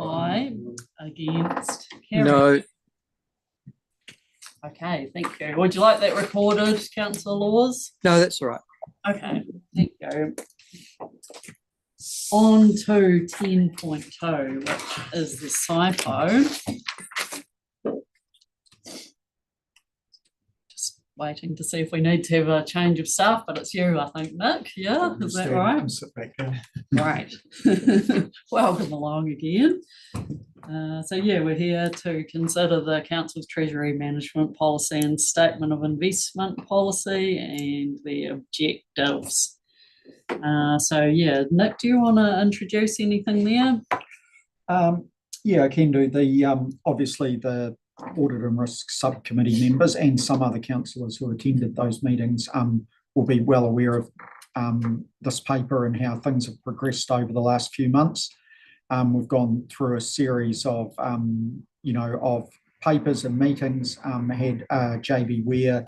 Aye. Against? Carried. No. Okay, thank you. Would you like that recorded, Councillor Laws? No, that's all right. Okay, thank you. On to 10.2, which is the SIPO. Just waiting to see if we need to have a change of staff, but it's you, I think, Nick. Yeah, is that right? Sit back there. Right. Welcome along again. So yeah, we're here to consider the Council's Treasury Management Policy and Statement of Investment Policy and the objectives. So yeah, Nick, do you want to introduce anything there? Yeah, I can do. Obviously the Audit and Risk Subcommittee members and some other councillors who attended those meetings will be well aware of this paper and how things have progressed over the last few months. We've gone through a series of, of papers and meetings. Had JB Ware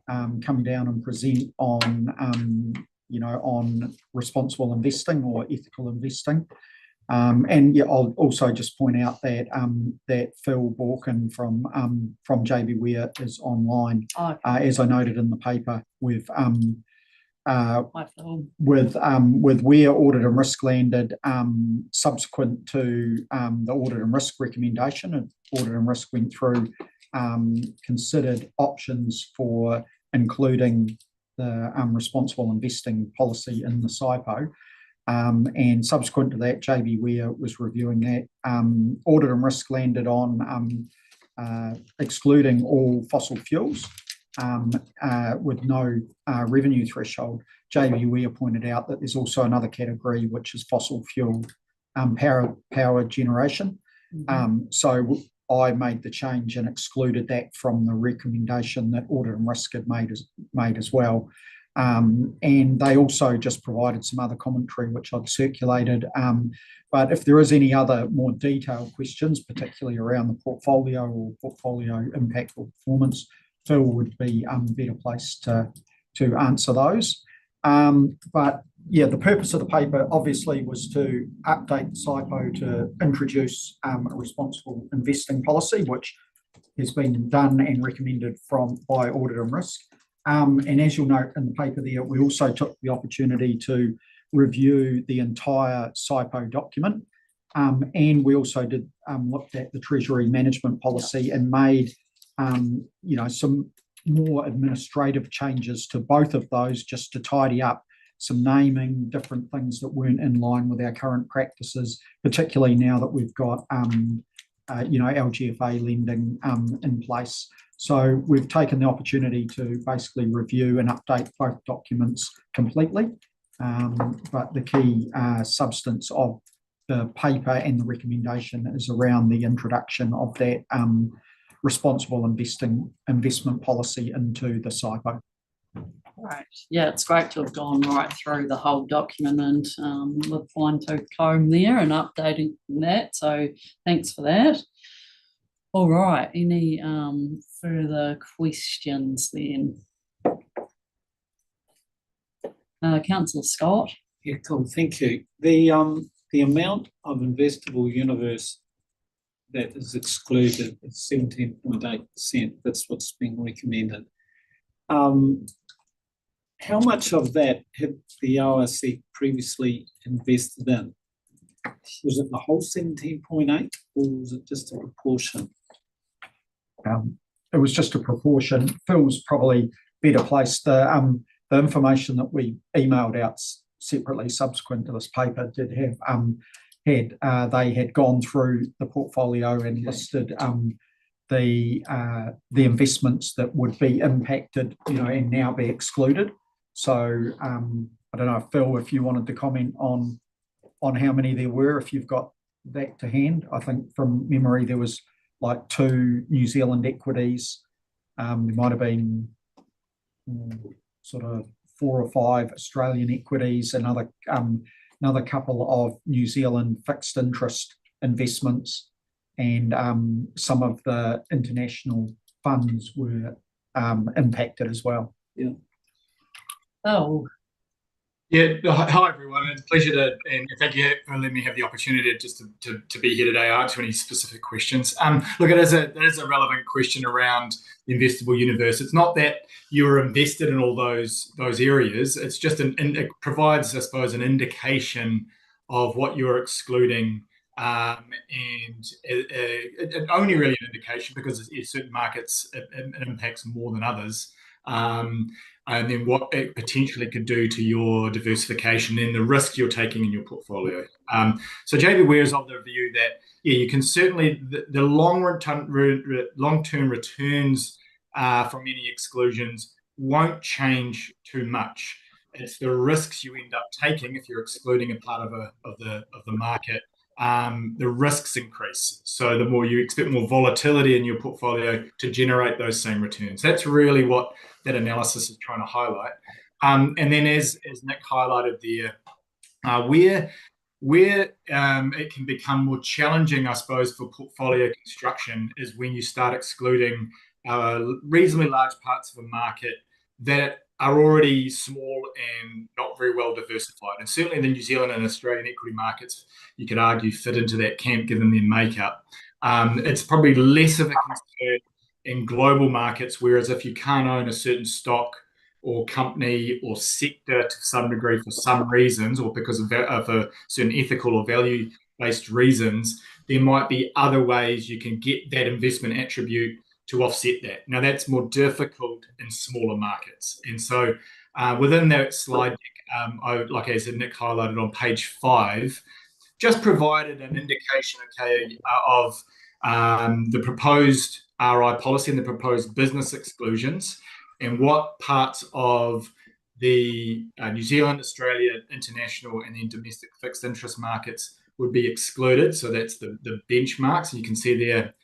come down and present on, on responsible investing or ethical investing. And yeah, I'll also just point out that that Phil Borkin from JB Ware is online. Okay. As I noted in the paper, with where audit and risk landed subsequent to the audit and risk recommendation, and audit and risk went through, considered options for including the responsible investing policy in the SIPO. And subsequent to that, JB Ware was reviewing that. Audit and risk landed on excluding all fossil fuels with no revenue threshold. JB Ware pointed out that there's also another category, which is fossil fuel power generation. So I made the change and excluded that from the recommendation that Audit and Risk had made as well. And they also just provided some other commentary, which I'd circulated. But if there is any other more detailed questions, particularly around the portfolio or portfolio impact or performance, Phil would be better placed to answer those. But yeah, the purpose of the paper obviously was to update the SIPO to introduce a responsible investing policy, which has been done and recommended by Audit and Risk. And as you'll note in the paper there, we also took the opportunity to review the entire SIPO document. And we also looked at the Treasury Management Policy and made some more administrative changes to both of those, just to tidy up some naming, different things that weren't in line with our current practices, particularly now that we've got LGFA lending in place. So we've taken the opportunity to basically review and update both documents completely. But the key substance of the paper and the recommendation is around the introduction of that responsible investment policy into the SIPO. Right. Yeah, it's great to have gone right through the whole document and with fine-tooth comb there and updating that. So thanks for that. All right. Any further questions then? Councillor Scott. Yeah, cool. Thank you. The amount of investable universe that is excluded is 17.8%. That's what's being recommended. How much of that had the ORC previously invested in? Was it the whole 17.8 or was it just a proportion? It was just a proportion. Phil's probably better placed. The information that we emailed out separately subsequent to this paper did have they had gone through the portfolio and listed the investments that would be impacted, and now be excluded. So I don't know, Phil, if you wanted to comment on how many there were, if you've got that to hand. I think from memory there was like 2 New Zealand equities. There might have been sort of 4 or 5 Australian equities, another couple of New Zealand fixed interest investments, and some of the international funds were impacted as well. Yeah. Oh. Yeah, hi everyone, and pleasure and thank you for letting me have the opportunity to be here today, answer any specific questions. Look, that is a relevant question around the investable universe. It's not that you're invested in all those areas. It's just it provides, I suppose, an indication of what you're excluding, and only really an indication because in certain markets it impacts more than others. And then what it potentially could do to your diversification and the risk you're taking in your portfolio. So JB is of the view that, yeah, you can certainly, the long-term returns from any exclusions won't change too much. It's the risks you end up taking if you're excluding a part of the market. The risks increase. So the more you expect more volatility in your portfolio to generate those same returns. That's really what that analysis is trying to highlight. And then as Nick highlighted there, where it can become more challenging, I suppose, for portfolio construction is when you start excluding reasonably large parts of a market that are already small and not very well diversified. And certainly the New Zealand and Australian equity markets, you could argue, fit into that camp given their makeup. It's probably less of a concern in global markets, whereas if you can't own a certain stock or company or sector to some degree for some reasons, or because of a certain ethical or value-based reasons, there might be other ways you can get that investment attribute to offset that. Now, that's more difficult in smaller markets. And so within that slide deck, like I said, Nick highlighted on page 5, just provided an indication, of the proposed RI policy and the proposed business exclusions and what parts of the New Zealand, Australia, international, and then domestic fixed interest markets would be excluded. So that's the benchmarks. You can see there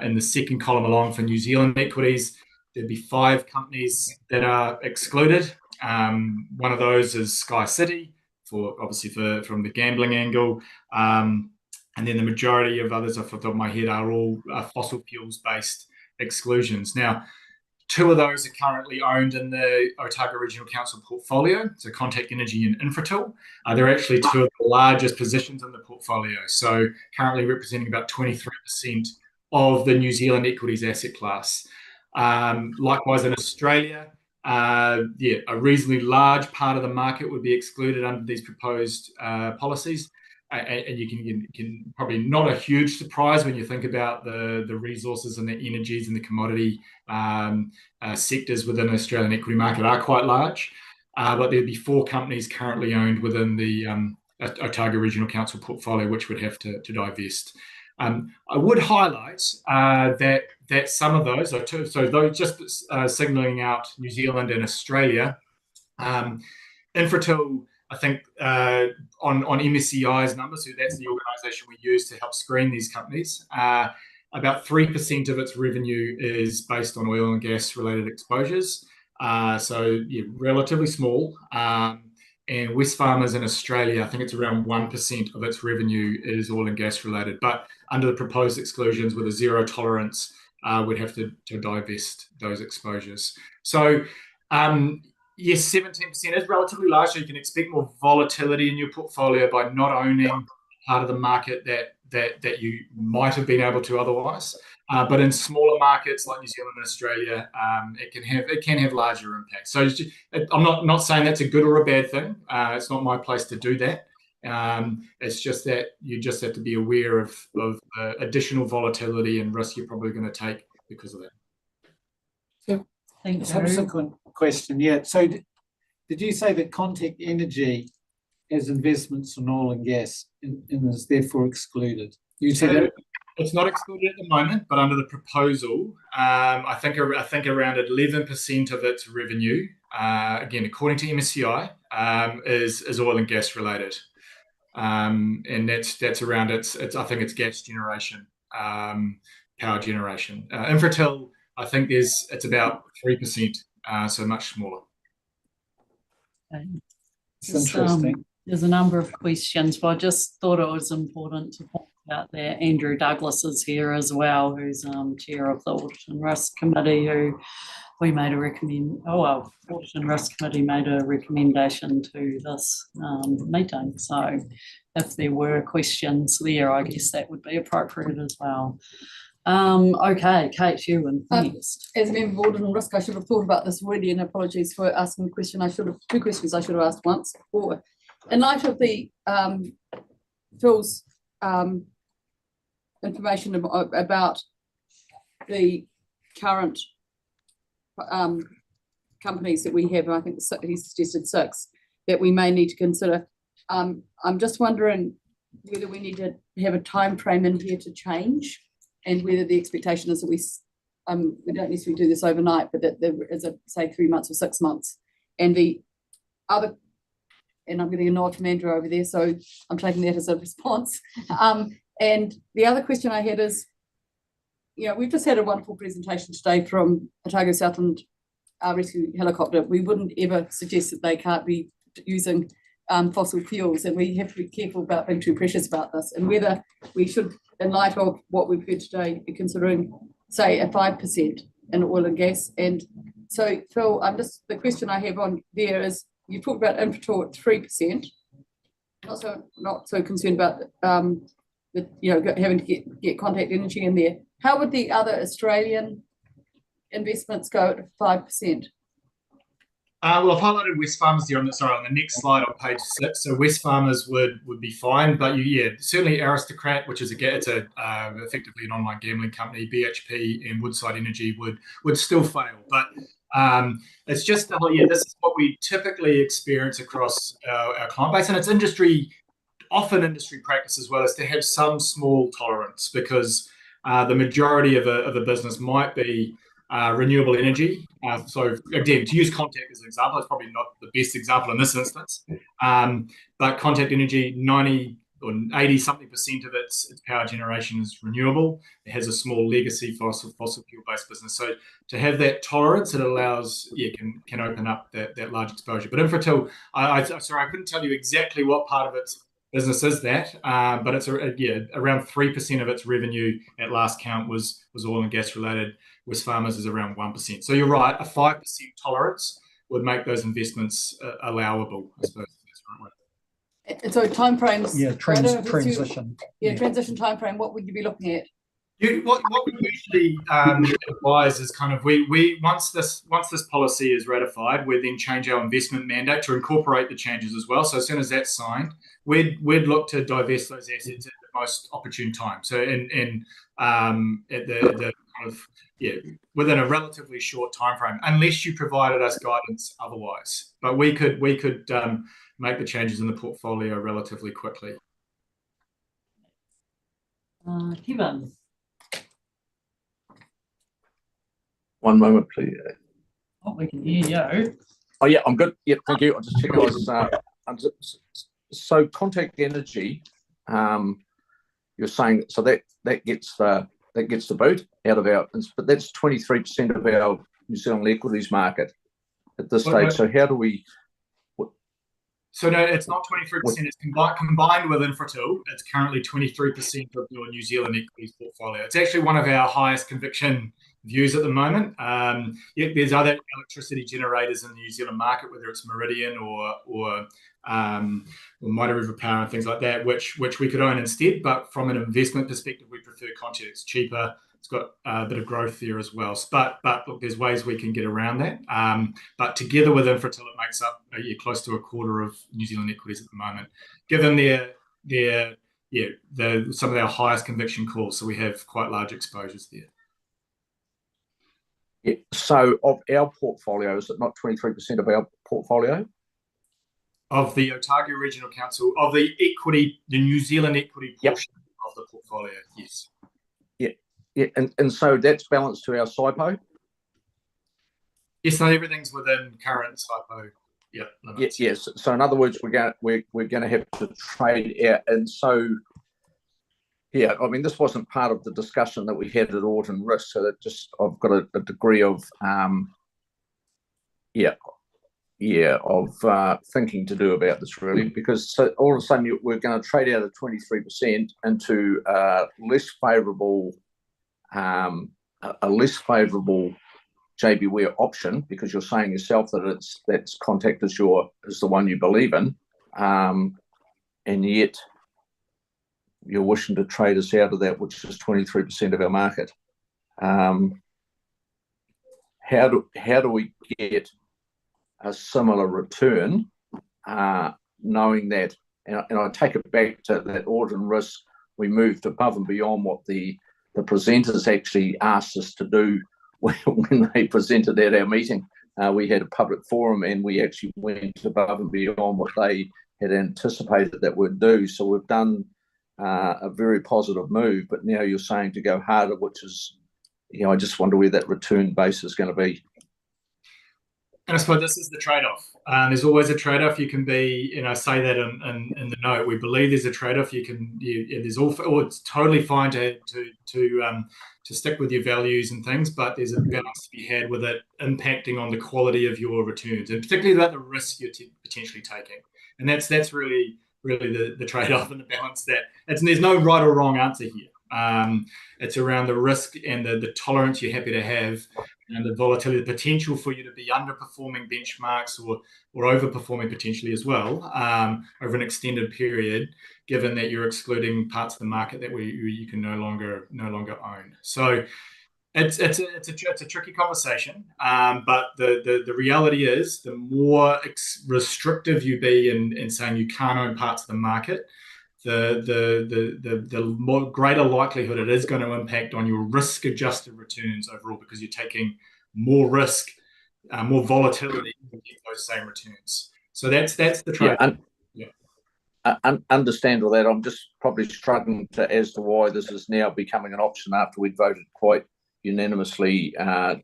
in the second column along for New Zealand equities, there'd be 5 companies that are excluded. One of those is Sky City, obviously from the gambling angle. And then the majority of others off the top of my head are all fossil fuels based exclusions. Now, Two of those are currently owned in the Otago Regional Council portfolio, so Contact Energy and Infratil. They're actually two of the largest positions in the portfolio, so currently representing about 23% of the New Zealand equities asset class. Likewise in Australia, a reasonably large part of the market would be excluded under these proposed policies. And you can probably not a huge surprise when you think about the resources and the energies and the commodity sectors within the Australian equity market are quite large. But there'd be 4 companies currently owned within the Otago Regional Council portfolio, which would have to divest. I would highlight that some of those are those just signalling out New Zealand and Australia. Infratil, I think on MSCI's numbers, so that's the organisation we use to help screen these companies, about 3% of its revenue is based on oil and gas related exposures. So relatively small. And Wesfarmers in Australia, I think it's around 1% of its revenue is oil and gas related. But under the proposed exclusions with a zero tolerance, we'd have to divest those exposures. So yes, 17% is relatively large, so you can expect more volatility in your portfolio by not owning part of the market that you might have been able to otherwise. But in smaller markets like New Zealand and Australia, it can have larger impacts. So I'm not saying that's a good or a bad thing. It's not my place to do that. It's just that you just have to be aware of additional volatility and risk you're probably going to take because of that. So, Thank you. Subsequent question, yeah. So did you say that Contact Energy has investments in oil and gas and is therefore excluded? You said that it's not excluded at the moment, but under the proposal, I think around 11% of its revenue, again according to MSCI, is oil and gas related, and that's around its I think it's gas generation, power generation. Infratil, I think it's about 3%, so much smaller. Okay. It's interesting. There's a number of questions, but I just thought it was important to point out that Andrew Douglas is here as well, who's chair of the Audit and Risk Committee, who we made a Audit and Risk Committee made a recommendation to this meeting. So if there were questions there, I guess that would be appropriate as well. Okay, Kate, you and next. As a member of Audit and Risk, I should have thought about this already, and apologies for asking the question. Two questions I should have asked once before. In light of the Phil's information about the current companies that we have, and I think he suggested 6 that we may need to consider. I'm just wondering whether we need to have a time frame in here to change, and whether the expectation is that we don't necessarily do this overnight, but that there is say 3 months or 6 months. And the other, and I'm getting a nod from Andrew over there, so I'm taking that as a response. And the other question I had is, we've just had a wonderful presentation today from Otago Southland Rescue Helicopter. We wouldn't ever suggest that they can't be using fossil fuels, and we have to be careful about being too precious about this, and whether we should, in light of what we've heard today, be considering, say, a 5% in oil and gas. And so, Phil, the question I have on there is, you talked about Infratil at 3%. Not so concerned about having to get Contact Energy in there. How would the other Australian investments go at 5%? Well, I've highlighted Wesfarmers there on the next slide on page 6. So Wesfarmers would be fine, but certainly Aristocrat, which is effectively an online gambling company, BHP and Woodside Energy would still fail. But it's just this is what we typically experience across our client base, and it's often industry practice as well, is to have some small tolerance, because the majority of a business might be renewable energy. So again, to use Contact as an example, it's probably not the best example in this instance, but Contact Energy, 90 or 80-something% of its power generation is renewable. It has a small legacy fossil fuel based business. So to have that tolerance, it allows can open up that large exposure. But Infratil, I couldn't tell you exactly what part of its business is that, but it's around 3% of its revenue at last count was oil and gas related. Wesfarmers is around 1%. So you're right, a 5% tolerance would make those investments allowable, I suppose. That's the right way. And so timeframes. Yeah, I don't know if it's too- transition. transition timeframe, what would you be looking at? What we usually advise is kind of we once this policy is ratified, we then change our investment mandate to incorporate the changes as well. So as soon as that's signed, we'd look to divest those assets at the most opportune time. So at the kind of within a relatively short time frame, unless you provided us guidance otherwise. But we could make the changes in the portfolio relatively quickly. Kevin. One moment, please. Oh, we can hear you. Oh, yeah, I'm good. Yeah, thank you. I'll just check. So Contact Energy, you're saying so that gets the boot out of our, but that's 23% of our New Zealand equities market at this stage. So how do we? So no, it's not 23%. It's combined with Infratil. It's currently 23% of your New Zealand equities portfolio. It's actually one of our highest conviction views at the moment. There's other electricity generators in the New Zealand market, whether it's Meridian or Mitre River Power and things like that, which we could own instead. But from an investment perspective, we prefer Contact. It's cheaper. It's got a bit of growth there as well. But look, there's ways we can get around that. But together with Infratil, it makes up close to a quarter of New Zealand equities at the moment, given some of our highest conviction calls. So we have quite large exposures there. Yeah. So of our portfolio, is it not 23% of our portfolio? Of the Otago Regional Council, of the New Zealand equity portion of the portfolio, yes. Yeah, and so that's balanced to our SIPO? Yes, no, everything's within current SIPO. Limits. Yes. So in other words, we're going to have to trade out, and so I mean, this wasn't part of the discussion that we had at Audit and Risk, so that I've got a degree of thinking to do about this really, because so all of a sudden we're going to trade out of 23% into a less favourable JB Ware option, because you're saying yourself that that's Contact is the one you believe in, and yet you're wishing to trade us out of that, which is 23% of our market. How do we get a similar return, knowing that, and I take it back to that Audit and Risk, we moved above and beyond what the presenters actually asked us to do when they presented at our meeting. We had a public forum and we actually went above and beyond what they had anticipated that we'd do. So we've done a very positive move, but now you're saying to go harder, which is, I just wonder where that return base is going to be. And I suppose this is the trade-off. There's always a trade-off. You can be, say that in the note. We believe there's a trade-off. It's totally fine to stick with your values and things, but there's a balance to be had with it impacting on the quality of your returns, and particularly about the risk you're potentially taking. And that's really the trade-off and the balance there's no right or wrong answer here. It's around the risk and the tolerance you're happy to have, and the volatility, the potential for you to be underperforming benchmarks or overperforming potentially as well over an extended period, given that you're excluding parts of the market that you can no longer own. So it's a tricky conversation, but the reality is, the more restrictive you be in saying you can't own parts of the market, the more greater likelihood it is going to impact on your risk-adjusted returns overall, because you're taking more risk, more volatility to get those same returns. So that's the trade. Understand all that. I'm just probably struggling as to why this is now becoming an option after we'd voted quite unanimously at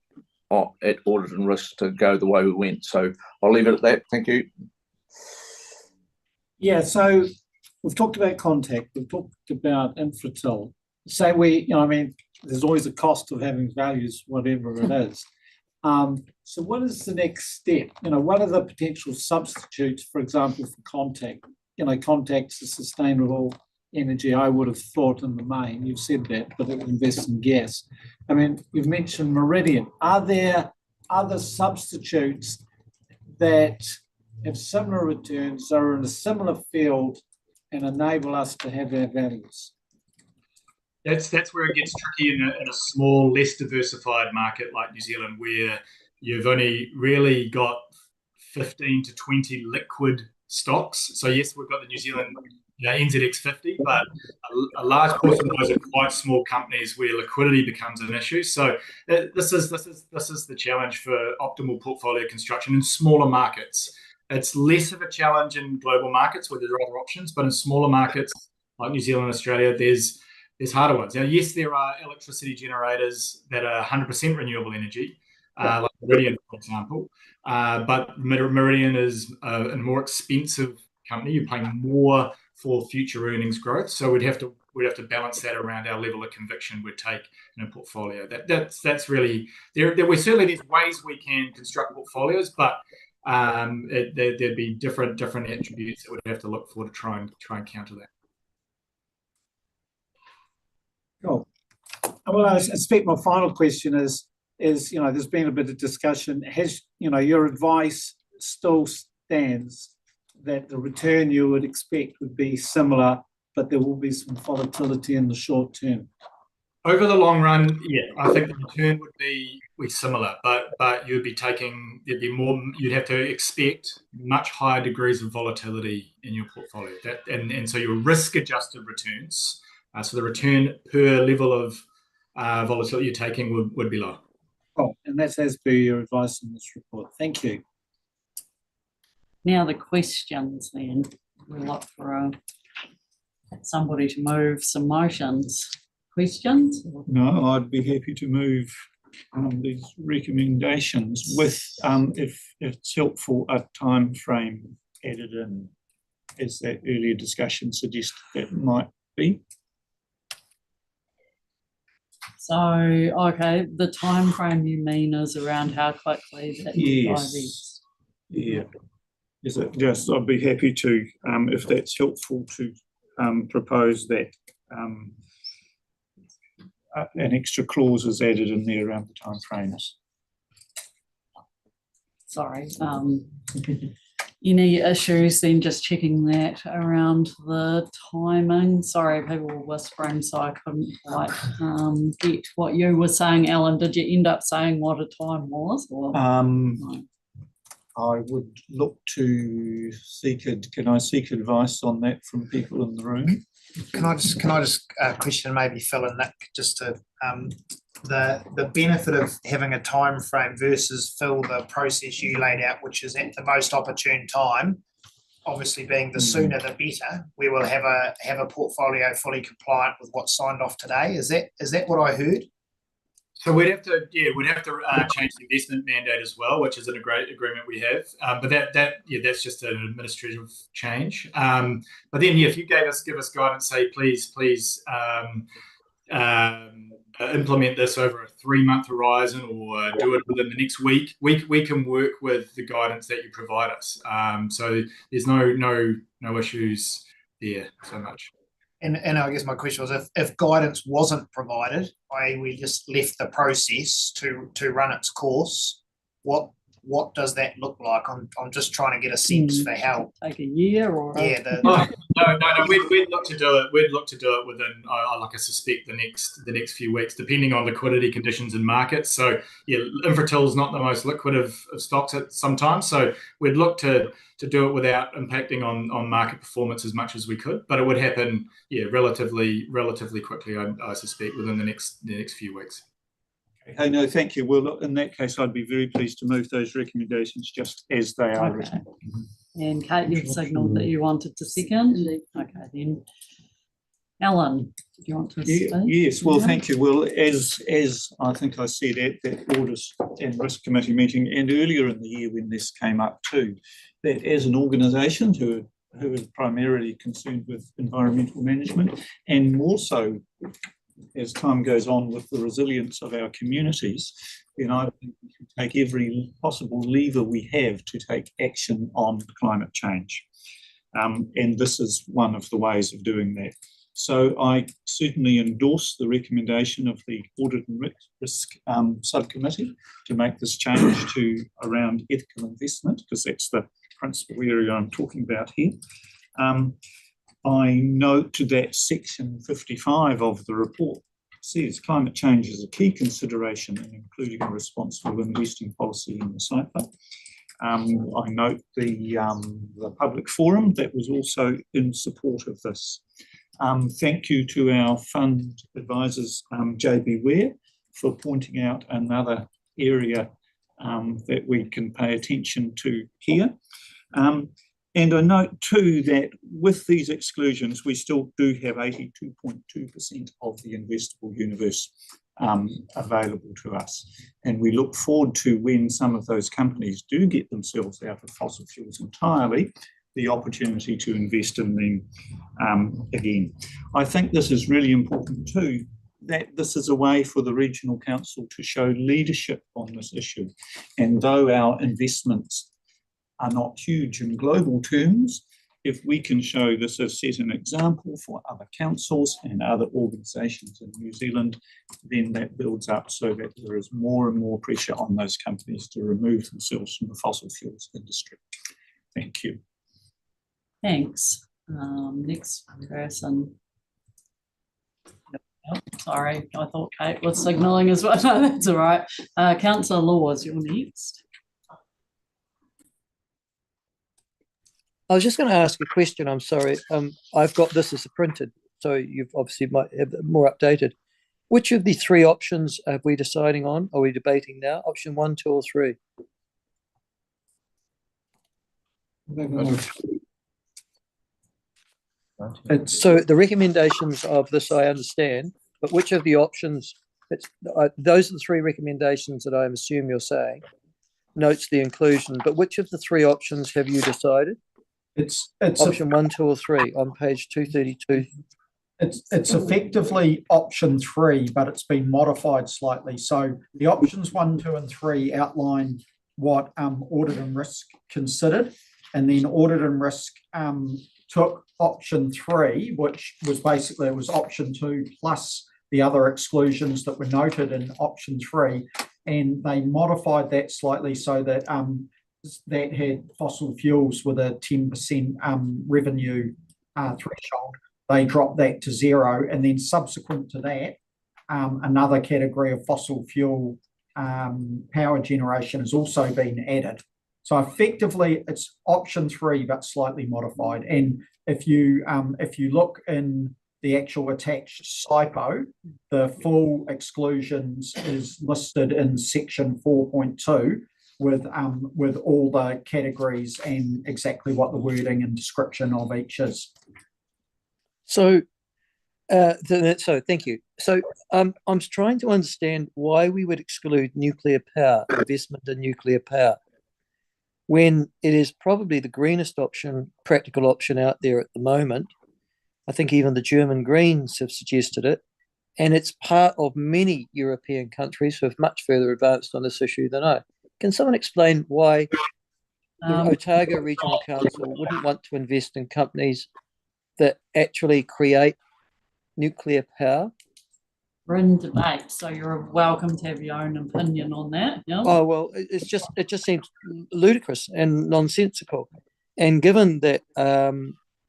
Audit and Risk to go the way we went. So I'll leave it at that. Thank you. Yeah, so we've talked about Contact, we've talked about Infratil. Say there's always a cost of having values, whatever it is. So what is the next step? What are the potential substitutes, for example, for Contact? Contact's a sustainable energy, I would have thought in the main, you've said that, but it would invest in gas. I mean, you've mentioned Meridian. Are there other substitutes that have similar returns, are in a similar field and enable us to have our values? That's where it gets tricky in a small, less diversified market like New Zealand, where you've only really got 15 to 20 liquid stocks. So yes, we've got the New Zealand NZX 50, but a large portion of those are quite small companies where liquidity becomes an issue. So this is the challenge for optimal portfolio construction in smaller markets. It's less of a challenge in global markets where there are other options, but in smaller markets like New Zealand and Australia, there's harder ones. Now, yes, there are electricity generators that are 100% renewable energy, like Meridian, for example. But Meridian is a more expensive company. You're paying more for future earnings growth. So we'd have to balance that around our level of conviction we'd take in a portfolio. That's really there. There's ways we can construct portfolios, but there'd be different attributes that we'd have to look for to try and counter that. Cool. Well, I suspect my final question is there's been a bit of discussion. Has your advice still stands that the return you would expect would be similar, but there will be some volatility in the short term? Over the long run, yeah, I think the return would be similar, but you'd have to expect much higher degrees of volatility in your portfolio. And so your risk-adjusted returns, so the return per level of volatility you're taking would be lower. Oh, and that's as per your advice in this report. Thank you. Now the questions then. We'll look for somebody to move some motions. Questions? No, I'd be happy to move these recommendations with, if it's helpful, a time frame added in, as that earlier discussion suggested that might be. So, okay, the time frame you mean is around how quickly that Yes. Yeah. Is it just, I'd be happy to, if that's helpful, to propose that an extra clause is added in there around the time frames. Sorry. Any issues then just checking that around the timing? Sorry, people were whispering, so I couldn't quite get what you were saying, Alan. Did you end up saying what a time was? Or? No. I would look to can I seek advice on that from people in the room? Can I just question maybe Phil and Nick just to the benefit of having a time frame versus Phil, the process you laid out, which is at the most opportune time, obviously being the sooner the better, we will have a portfolio fully compliant with what's signed off today. Is that what I heard? So we'd have to change the investment mandate as well, which is a great agreement we have. But that's just an administrative change. But then, if you give us guidance, say please implement this over a 3-month horizon, or do it within the next week, we can work with the guidance that you provide us. So there's no issues there so much. And I guess my question was, if guidance wasn't provided, i.e. we just left the process to run its course, what does that look like? I'm just trying to get a sense for how. Take a year or no. We'd look to do it. We'd look to do it within, like I suspect, the next few weeks, depending on liquidity conditions in markets. So yeah, Infratil is not the most liquid of stocks at sometimes. So we'd look to do it without impacting on market performance as much as we could. But it would happen, relatively quickly, I suspect, within the next few weeks. Okay, no, thank you. Well, in that case, I'd be very pleased to move those recommendations just as they are written. And Kate, you've signalled that you wanted to second. Okay, then. Alan, do you want to speak? Yes, well, thank you. Well, as I think I said at that Audit and Risk Committee meeting and earlier in the year when this came up too, that as an organisation who is primarily concerned with environmental management, and more so as time goes on with the resilience of our communities, then I think we should take every possible lever we have to take action on climate change. And this is one of the ways of doing that. So I certainly endorse the recommendation of the Audit and Risk Subcommittee to make this change to around ethical investment, because that's the principal area I'm talking about here. I note that section 55 of the report says climate change is a key consideration in including a responsible investing policy in the CIPA. I note the public forum that was also in support of this. Thank you to our fund advisors, JB Ware, for pointing out another area that we can pay attention to here. And I note too that with these exclusions, we still do have 82.2% of the investable universe available to us. And we look forward to when some of those companies do get themselves out of fossil fuels entirely, the opportunity to invest in them again. I think this is really important too, that this is a way for the regional council to show leadership on this issue. And though our investments are not huge in global terms, if we can show this as set an example for other councils and other organisations in New Zealand, then that builds up so that there is more and more pressure on those companies to remove themselves from the fossil fuels industry. Thank you. Thanks. Next person. Oh, sorry, I thought Kate was signalling as well. No, that's all right. Councillor Laws, you're next. I was just going to ask a question. I'm sorry. I've got this as a printed, so you've obviously might have it more updated. Which of the three options are we deciding on? Are we debating now? Option 1, 2, or 3? So the recommendations of this I understand, but which of the options? Those are the three recommendations that I assume you're saying. Notes the inclusion, but which of the three options have you decided? It's option 1, 2, or 3 on page 232. It's effectively option 3, but it's been modified slightly. So the options 1, 2, and 3 outline what audit and risk considered, and then audit and risk took option 3, which was basically it was option 2 plus the other exclusions that were noted in option 3, and they modified that slightly so that that had fossil fuels with a 10% revenue threshold. They dropped that to 0, and then subsequent to that, another category of fossil fuel power generation has also been added. So effectively, it's option 3, but slightly modified. And if you look in the actual attached SIPO, the full exclusions is listed in section 4.2 with all the categories and exactly what the wording and description of each is. So, thank you. So I'm trying to understand why we would exclude nuclear power, investment in nuclear power, when it is probably the greenest option, practical option out there at the moment. I think even the German Greens have suggested it, and it's part of many European countries who have much further advanced on this issue than I. Can someone explain why the Otago Regional Council wouldn't want to invest in companies that actually create nuclear power? We're in debate, so you're welcome to have your own opinion on that. Yeah? Oh well, it just seems ludicrous and nonsensical. And given that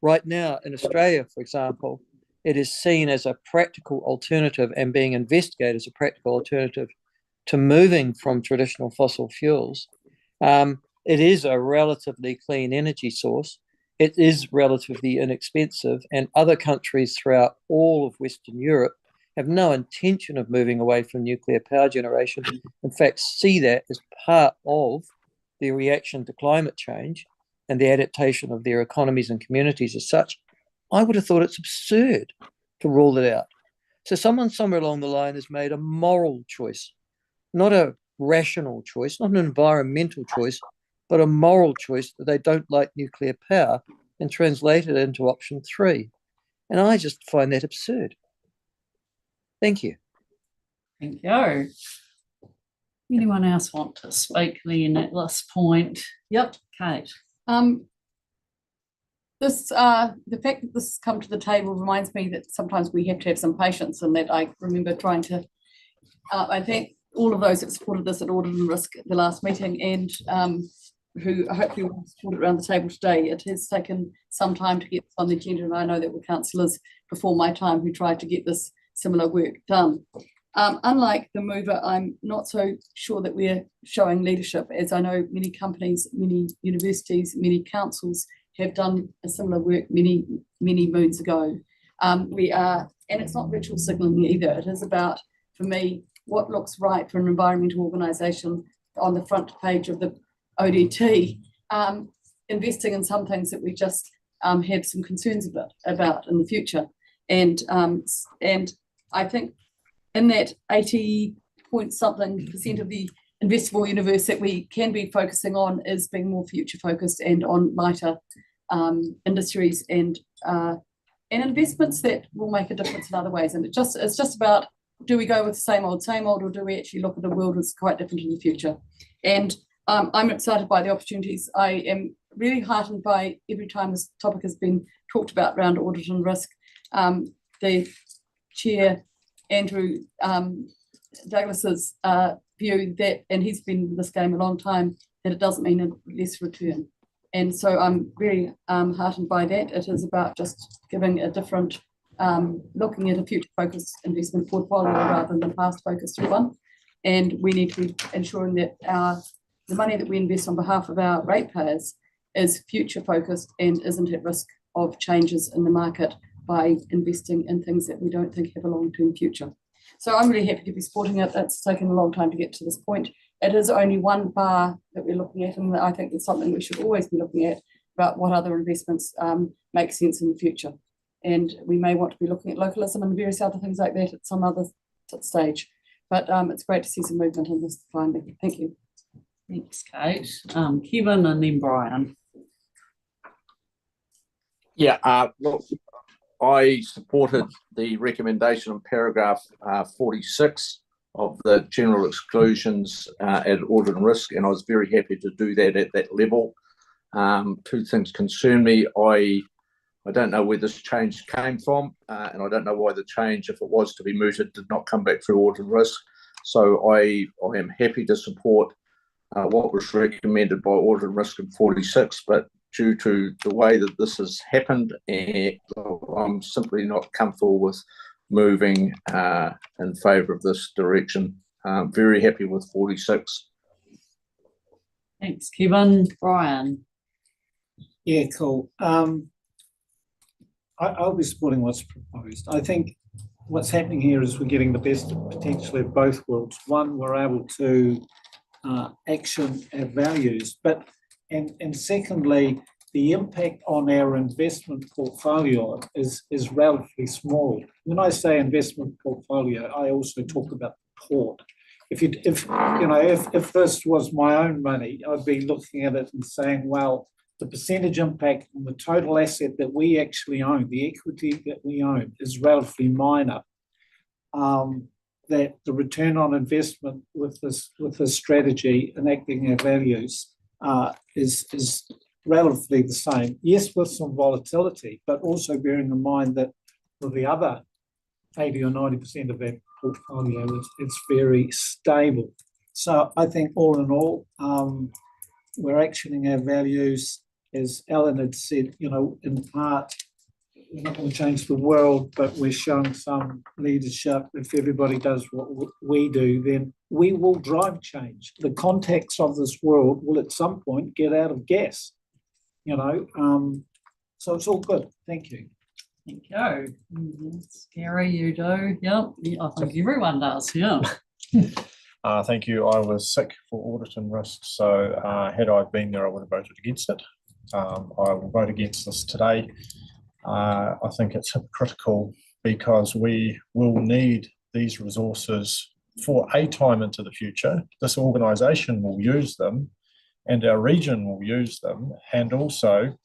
right now in Australia, for example, it is seen as a practical alternative and being investigated as a practical alternative to moving from traditional fossil fuels, it is a relatively clean energy source. It is relatively inexpensive, and other countries throughout all of Western Europe have no intention of moving away from nuclear power generation. In fact, see that as part of their reaction to climate change and the adaptation of their economies and communities as such. I would have thought it's absurd to rule it out. So someone somewhere along the line has made a moral choice, not a rational choice, not an environmental choice, but a moral choice that they don't like nuclear power and translate it into option 3. And I just find that absurd. Thank you. Thank you. Anyone else want to speak then at this point? Yep, Kate. This, the fact that this has come to the table reminds me that sometimes we have to have some patience, and that I remember trying to, I thank all of those that supported this at Audit and Risk at the last meeting, and who hopefully will support it around the table today. It has taken some time to get this on the agenda, and I know there were councillors before my time who tried to get this similar work done. Unlike the mover, I'm not so sure that we're showing leadership, as I know many companies, many universities, many councils have done a similar work many moons ago. We are, and it's not virtual signalling either. It is about, for me, what looks right for an environmental organisation on the front page of the ODT, investing in some things that we just have some concerns about in the future. And I think in that 80-point-something% of the investable universe that we can be focusing on is being more future focused and on lighter industries and investments that will make a difference in other ways. And it's just about, do we go with the same old, or do we actually look at a world that's quite different in the future? And I'm excited by the opportunities. I am really heartened by every time this topic has been talked about around audit and risk. The chair, Andrew Douglas's view that, and he's been in this game a long time, that it doesn't mean a less return. And so I'm very heartened by that. It is about just giving a different, looking at a future focused investment portfolio rather than a past focused one. And we need to be ensuring that the money that we invest on behalf of our ratepayers is future focused and isn't at risk of changes in the market by investing in things that we don't think have a long-term future. So I'm really happy to be supporting it. It's taken a long time to get to this point. It is only one bar that we're looking at, and I think it's something we should always be looking at about what other investments make sense in the future. And we may want to be looking at localism and various other things like that at some other stage. But it's great to see some movement in this finding. Thank you. Thanks, Kate. Kevin and then Brian. Yeah, look, I supported the recommendation on paragraph 46 of the general exclusions at audit and risk, and I was very happy to do that at that level. Two things concern me. I don't know where this change came from, and I don't know why the change, if it was to be mooted, did not come back through audit and risk. So I am happy to support what was recommended by audit and risk in 46, but due to the way that this has happened, I'm simply not comfortable with moving in favour of this direction. Very happy with 46. Thanks, Kevin. Brian. Yeah, cool. I'll be supporting what's proposed. I think what's happening here is we're getting the best potentially of both worlds. One, we're able to action our values, but and secondly, the impact on our investment portfolio is relatively small. When I say investment portfolio, I also talk about the port. If this was my own money, I'd be looking at it and saying, well, the percentage impact on the total asset that we actually own, the equity that we own, is relatively minor. That the return on investment with this strategy and acting our values is relatively the same. Yes, with some volatility, but also bearing in mind that for the other 80 or 90% of our portfolio, it's very stable. So I think all in all, we're actioning our values, as Alan had said, in part, we're not going to change the world, but we're showing some leadership. If everybody does what we do, then we will drive change. The context of this world will at some point get out of gas, so it's all good. Thank you. Thank you. Scary, you do. Yep. I think everyone does. Yeah. Thank you. I was sick for audit and risk, so had I been there, I would have voted against it. I will vote against this today. I think it's hypocritical because we will need these resources for a time into the future. This organisation will use them and our region will use them. And also,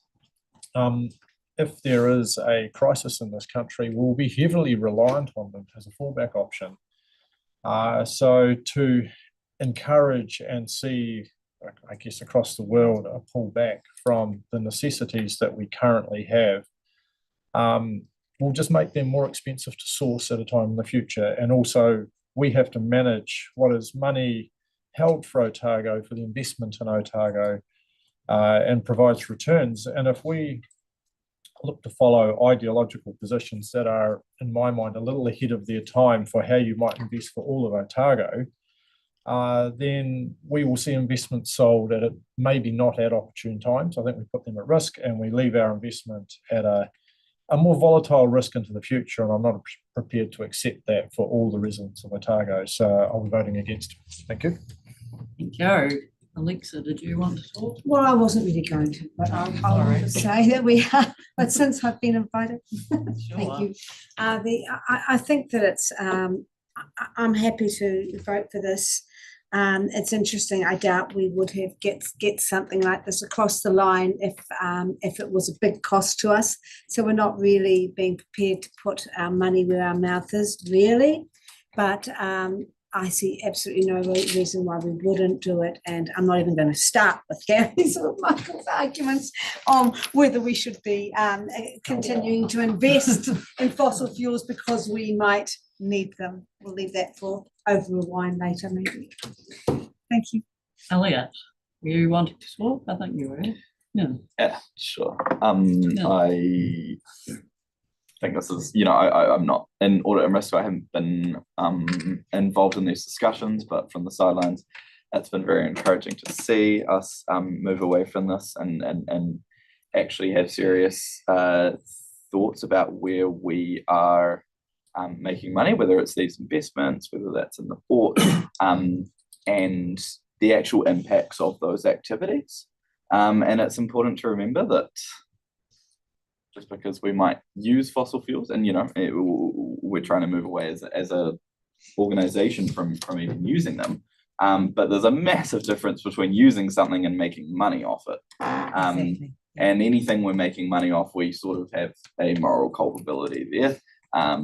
if there is a crisis in this country, we'll be heavily reliant on them as a fallback option. So to encourage and see I guess, across the world are pulled back from the necessities that we currently have, will just make them more expensive to source at a time in the future. And also, we have to manage what is money held for Otago, for the investment in Otago, and provides returns. And if we look to follow ideological positions that are, in my mind, a little ahead of their time for how you might invest for all of Otago, then we will see investments sold at maybe not at opportune times. I think we put them at risk and we leave our investment at a more volatile risk into the future. And I'm not prepared to accept that for all the residents of Otago. So I'll be voting against. Thank you. Thank you. Alexa, did you want to talk? Well, I wasn't really going to, but I'll just say that we are, but since I've been invited, thank you. I think that it's, I'm happy to vote for this. It's interesting. I doubt we would have get something like this across the line if it was a big cost to us. So we're not really being prepared to put our money where our mouth is, really. But I see absolutely no reason why we wouldn't do it. And I'm not even going to start with Gary's or Michael's arguments on whether we should be continuing to invest in fossil fuels because we might need them. We'll leave that for over a wine later, maybe. Thank you. Elliot, you wanted to talk? I think you were. Yeah, sure. I think this is, I'm not in audit and risk, so I haven't been involved in these discussions, but from the sidelines, it's been very encouraging to see us move away from this and actually have serious thoughts about where we are making money, whether it's these investments, whether that's in the port, and the actual impacts of those activities. And it's important to remember that just because we might use fossil fuels, and we're trying to move away as a organization from even using them, but there's a massive difference between using something and making money off it. Exactly. And anything we're making money off, we sort of have a moral culpability there. I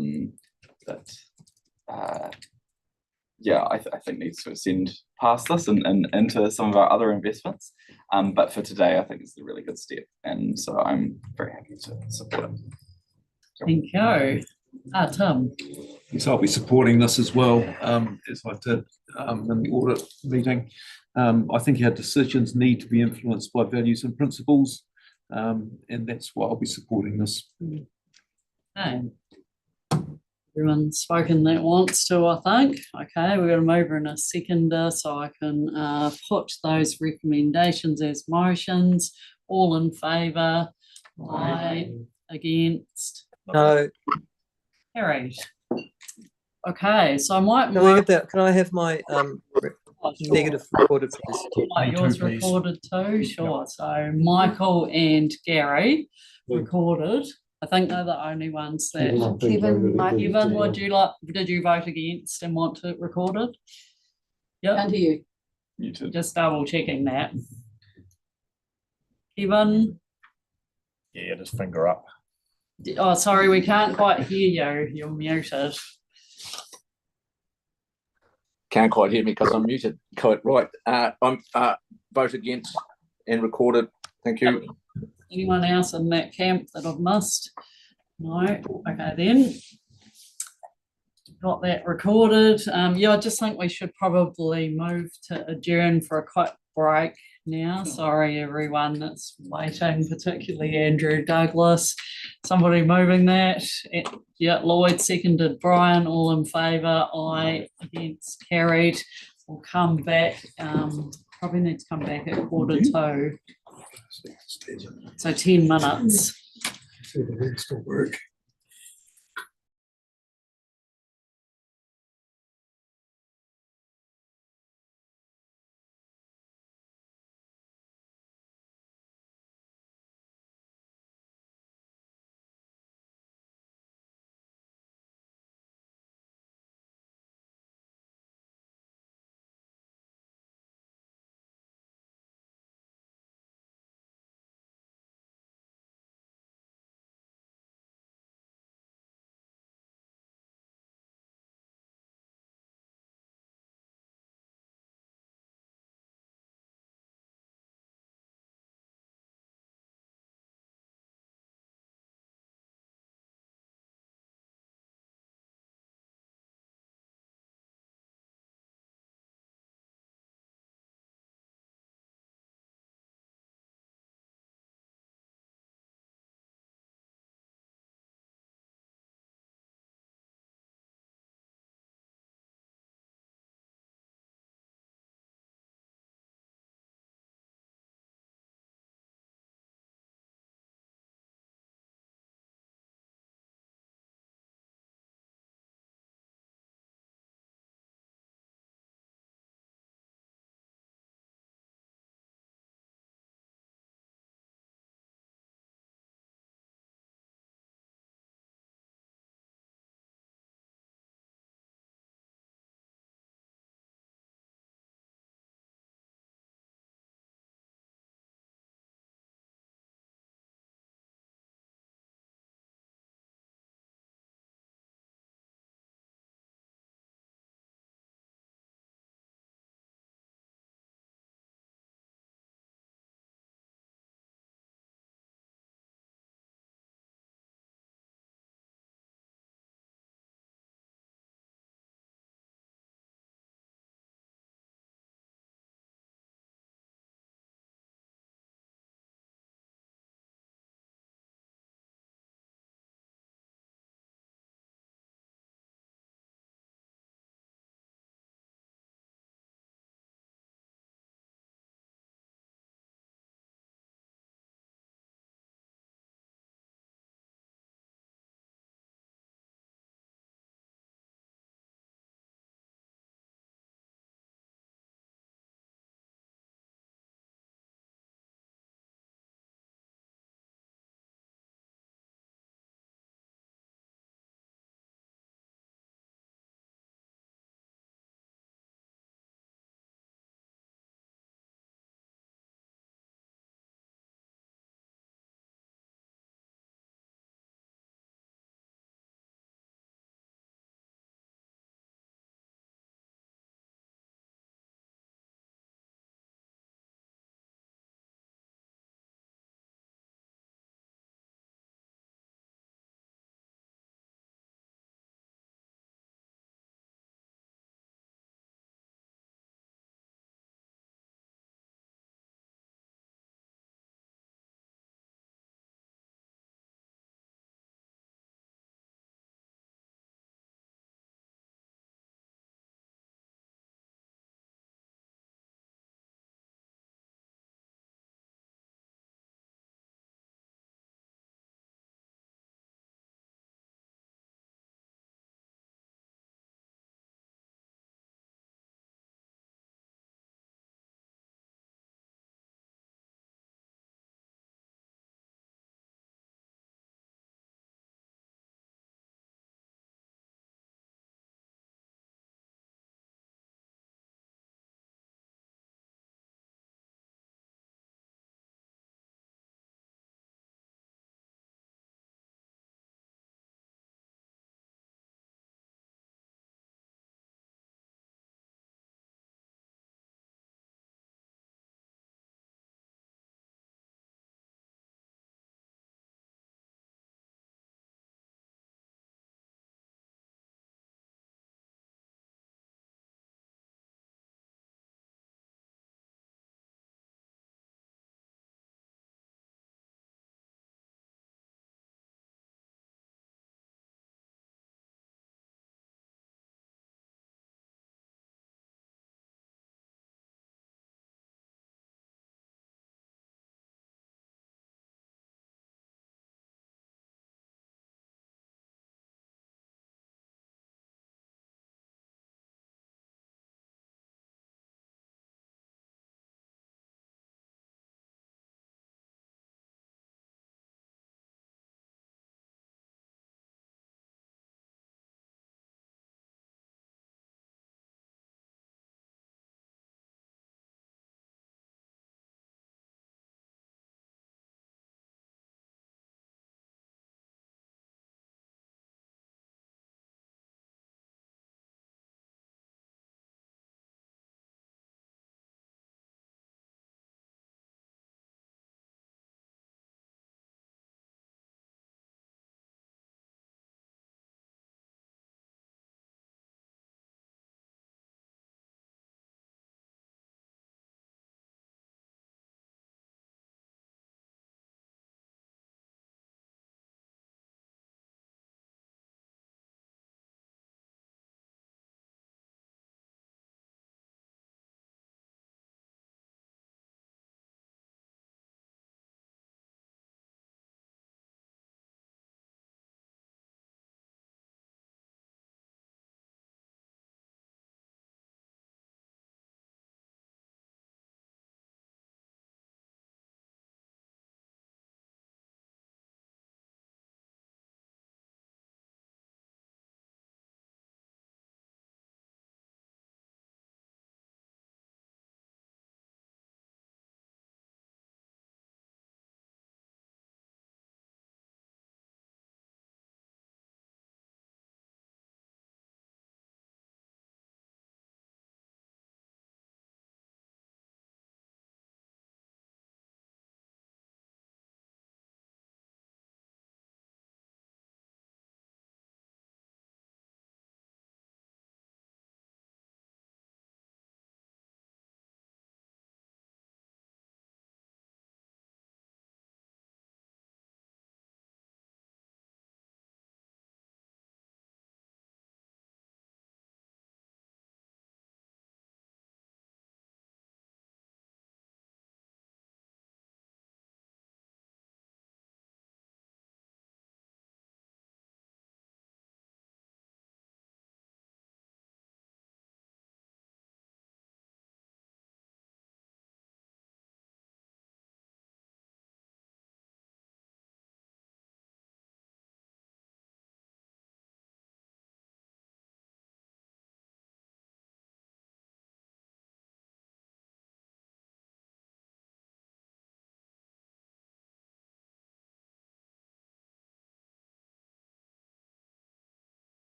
think needs to ascend past this and into some of our other investments. But for today, I think it's a really good step. And so I'm very happy to support it. Thank you. Tim. Yes, I'll be supporting this as well, as I did in the audit meeting. I think our decisions need to be influenced by values and principles, and that's why I'll be supporting this. Okay. Everyone's spoken that wants to, I think. Okay, we're going to move in a second so I can put those recommendations as motions. All in favour? Aye. Against? No. Carried. Okay, so I might. Can I have my negative recorded, please? Like yours recorded too, sure. So Michael and Gary recorded. I think they're the only ones that. Kevin, did you vote against and want it recorded? Yep. Can't hear you. You too. Just double checking that. Kevin? Yeah, just finger up. Oh, sorry, we can't quite hear you. You're muted. Can't quite hear me because I'm muted. Quite right. I'm vote against and recorded. Thank you. Anyone else in that camp that I've missed? No. Okay, then. Got that recorded. I just think we should probably move to adjourn for a quick break now. Sorry, everyone that's waiting, particularly Andrew Douglas. Somebody moving that. Yeah, Lloyd seconded. Brian, all in favour. Aye. Against? Carried. We'll come back. Probably need to come back at 1:45. So 10 minutes. Still work.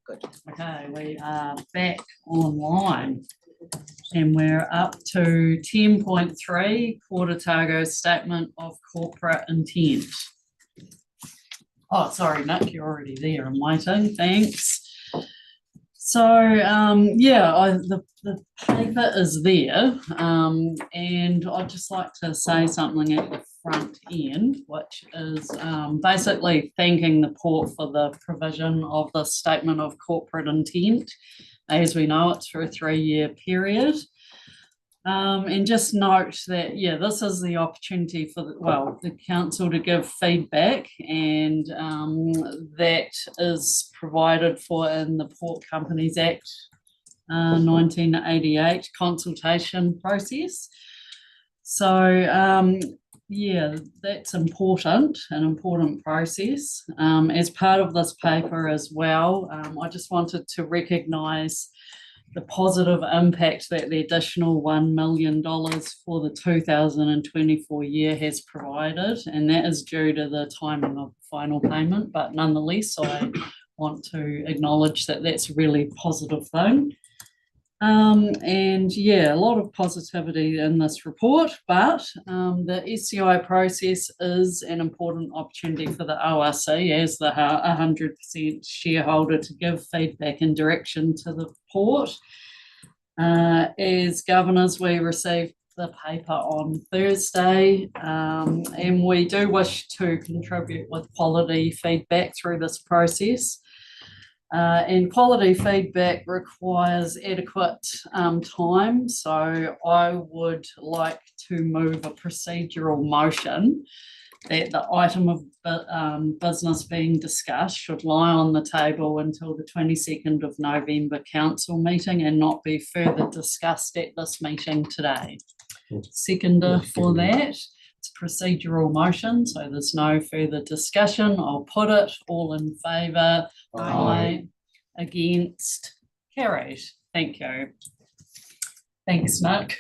Good. Okay, we are back online. And we're up to 10.3, Port Otago Statement of Corporate Intent. Oh, sorry, Nick, you're already there. I'm waiting. Thanks. So, the paper is there, and I'd just like to say something at the front end, which is basically thanking the port for the provision of the Statement of Corporate Intent. As we know, it's for a 3-year period. And just note that, this is the opportunity for the council to give feedback, and that is provided for in the Port Companies Act 1988 consultation process. So, that's important, an important process. As part of this paper as well, I just wanted to recognise the positive impact that the additional $1 million for the 2024 year has provided, and that is due to the timing of final payment. But nonetheless, I want to acknowledge that that's a really positive thing. A lot of positivity in this report, but the SCI process is an important opportunity for the ORC as the 100% shareholder to give feedback and direction to the port. As governors, we received the paper on Thursday, and we do wish to contribute with quality feedback through this process. And quality feedback requires adequate time, so I would like to move a procedural motion that the item of business being discussed should lie on the table until the 22nd of November council meeting and not be further discussed at this meeting today. Seconder for that. It's a procedural motion, so there's no further discussion. I'll put it. All in favour? Aye. Against? Carried. Thank you. Thanks, Nick.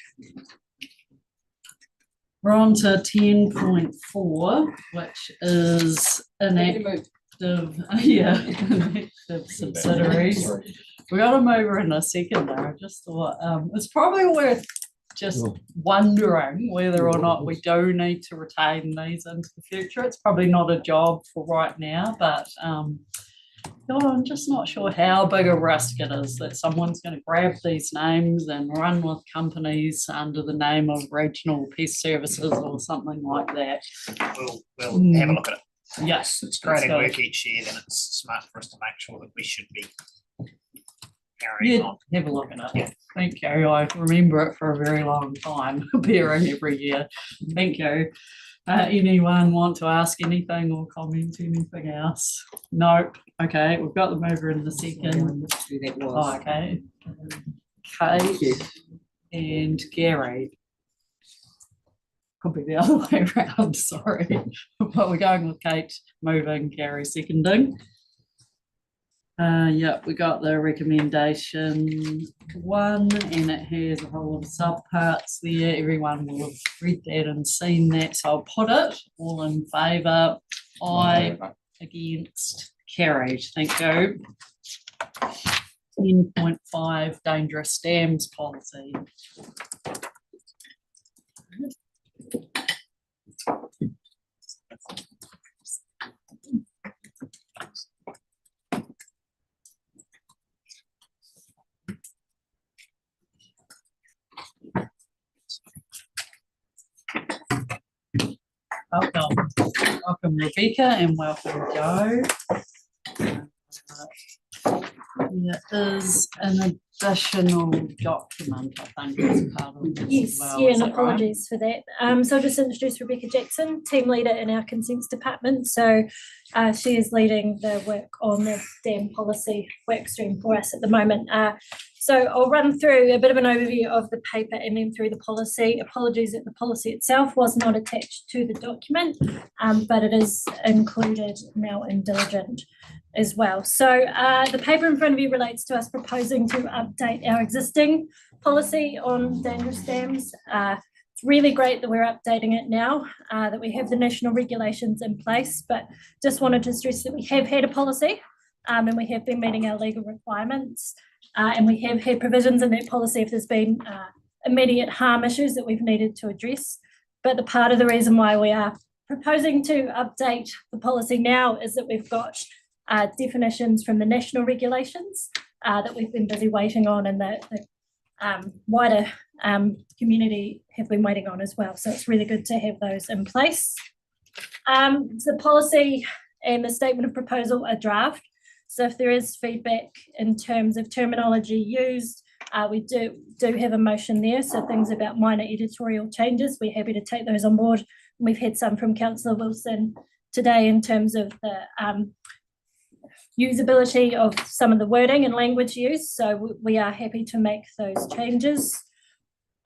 We're on to 10.4, which is inactive subsidiaries. We got to move her in a second there. I just thought it's probably worth just wondering whether or not we do need to retain these into the future. It's probably not a job for right now, but I'm just not sure how big a risk it is that someone's going to grab these names and run with companies under the name of Regional Pest Services or something like that. We'll have a look at it. Yes, it's creating work each year, then it's smart for us to make sure that we should be carrying on. Have a look at it. Yeah. Thank you. I remember it for a very long time, appearing every year. Thank you. Anyone want to ask anything or comment anything else? Nope. Okay, we've got the mover in the second. Oh, okay. Kate and Gary. Could be the other way around, sorry. But we're going with Kate moving, Gary seconding. We got the recommendation 1, and it has a whole lot of subparts there. Everyone will have read that and seen that, so I'll put it. All in favour? Aye. Against? Carried. Thank you. 10.5, dangerous dams policy. Welcome Rebecca, and welcome Joe. There is an additional document, I think, as part of this. Yes, as well. yeah, Is and that right? apologies for that. So I'll just introduce Rebecca Jackson, team leader in our consents department. So she is leading the work on the dam policy work stream for us at the moment. So I'll run through a bit of an overview of the paper and then through the policy. Apologies that the policy itself was not attached to the document, but it is included now in Diligent as well. So the paper in front of you relates to us proposing to update our existing policy on dangerous dams. It's really great that we're updating it now, that we have the national regulations in place, but just wanted to stress that we have had a policy and we have been meeting our legal requirements. And we have had provisions in that policy if there's been immediate harm issues that we've needed to address. But the part of the reason why we are proposing to update the policy now is that we've got definitions from the national regulations that we've been busy waiting on, and the wider community have been waiting on as well. So it's really good to have those in place. The policy and the statement of proposal are draft. So if there is feedback in terms of terminology used, we do have a motion there. So things about minor editorial changes, we're happy to take those on board. We've had some from Councillor Wilson today in terms of the usability of some of the wording and language used. So we are happy to make those changes.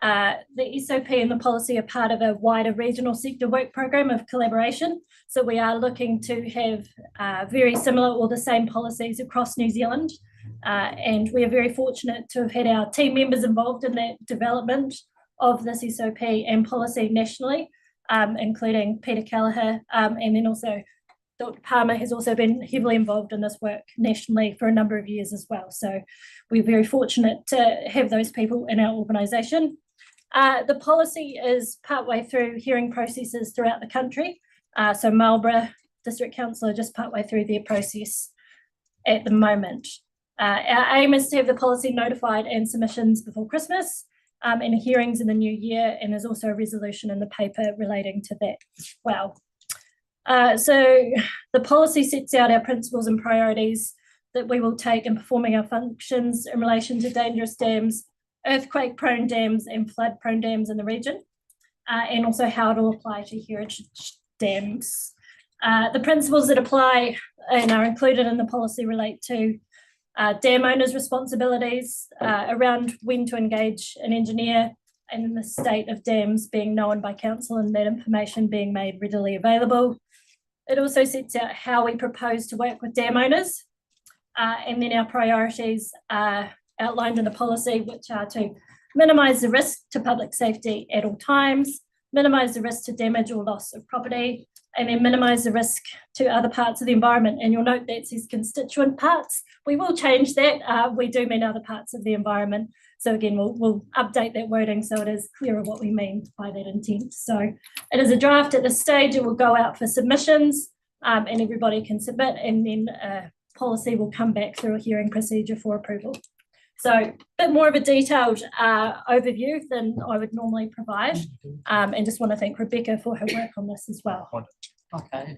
The SOP and the policy are part of a wider regional sector work program of collaboration. So we are looking to have very similar or the same policies across New Zealand. And we are very fortunate to have had our team members involved in that development of this SOP and policy nationally, including Peter Callagher, and then also Dr. Palmer has also been heavily involved in this work nationally for a number of years as well. So we're very fortunate to have those people in our organisation. The policy is partway through hearing processes throughout the country. So Marlborough District Council are just partway through their process at the moment. Our aim is to have the policy notified and submissions before Christmas, and hearings in the new year, and there's also a resolution in the paper relating to that as well. So the policy sets out our principles and priorities that we will take in performing our functions in relation to dangerous dams, earthquake-prone dams and flood-prone dams in the region, and also how it will apply to heritage dams. The principles that apply and are included in the policy relate to dam owners' responsibilities around when to engage an engineer, and the state of dams being known by council and that information being made readily available. It also sets out how we propose to work with dam owners, and then our priorities are outlined in the policy, which are to minimise the risk to public safety at all times, minimise the risk to damage or loss of property, and then minimise the risk to other parts of the environment. And you'll note that says constituent parts. We will change that. We do mean other parts of the environment. So again, we'll update that wording so it is clearer what we mean by that intent. So it is a draft at this stage. It will go out for submissions, and everybody can submit, and then policy will come back through a hearing procedure for approval. So a bit more of a detailed overview than I would normally provide, and just want to thank Rebecca for her work on this as well. Okay.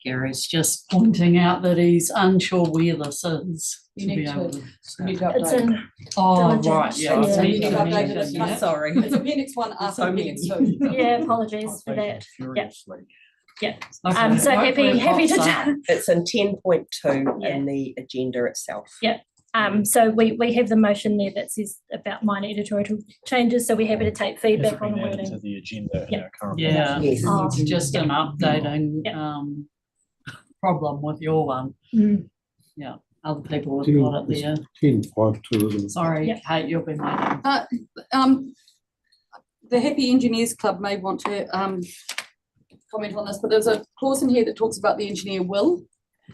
Gary's just pointing out that he's unsure where this is. You need to It's in Oh, diligence. right, yeah. So you need to Yeah. update it. Yeah. Sorry. It's appendix 1 after appendix 2. Yeah, apologies for that. Yeah. Yeah. Okay. So Hopefully happy it to. pops up. It's in 10.2 Yeah. in the agenda itself. Yeah. So we have the motion there that says about minor editorial changes. So we're happy to take feedback on the wording. To the agenda in Yeah. our current. Yeah, Yes. it's just an updating problem with your one. Mm. Yeah, other people have got it there. 10.5.2, isn't it? Sorry, Yeah. Kate, you've been waiting. The Happy Engineers Club may want to comment on this, but there's a clause in here that talks about the engineer will.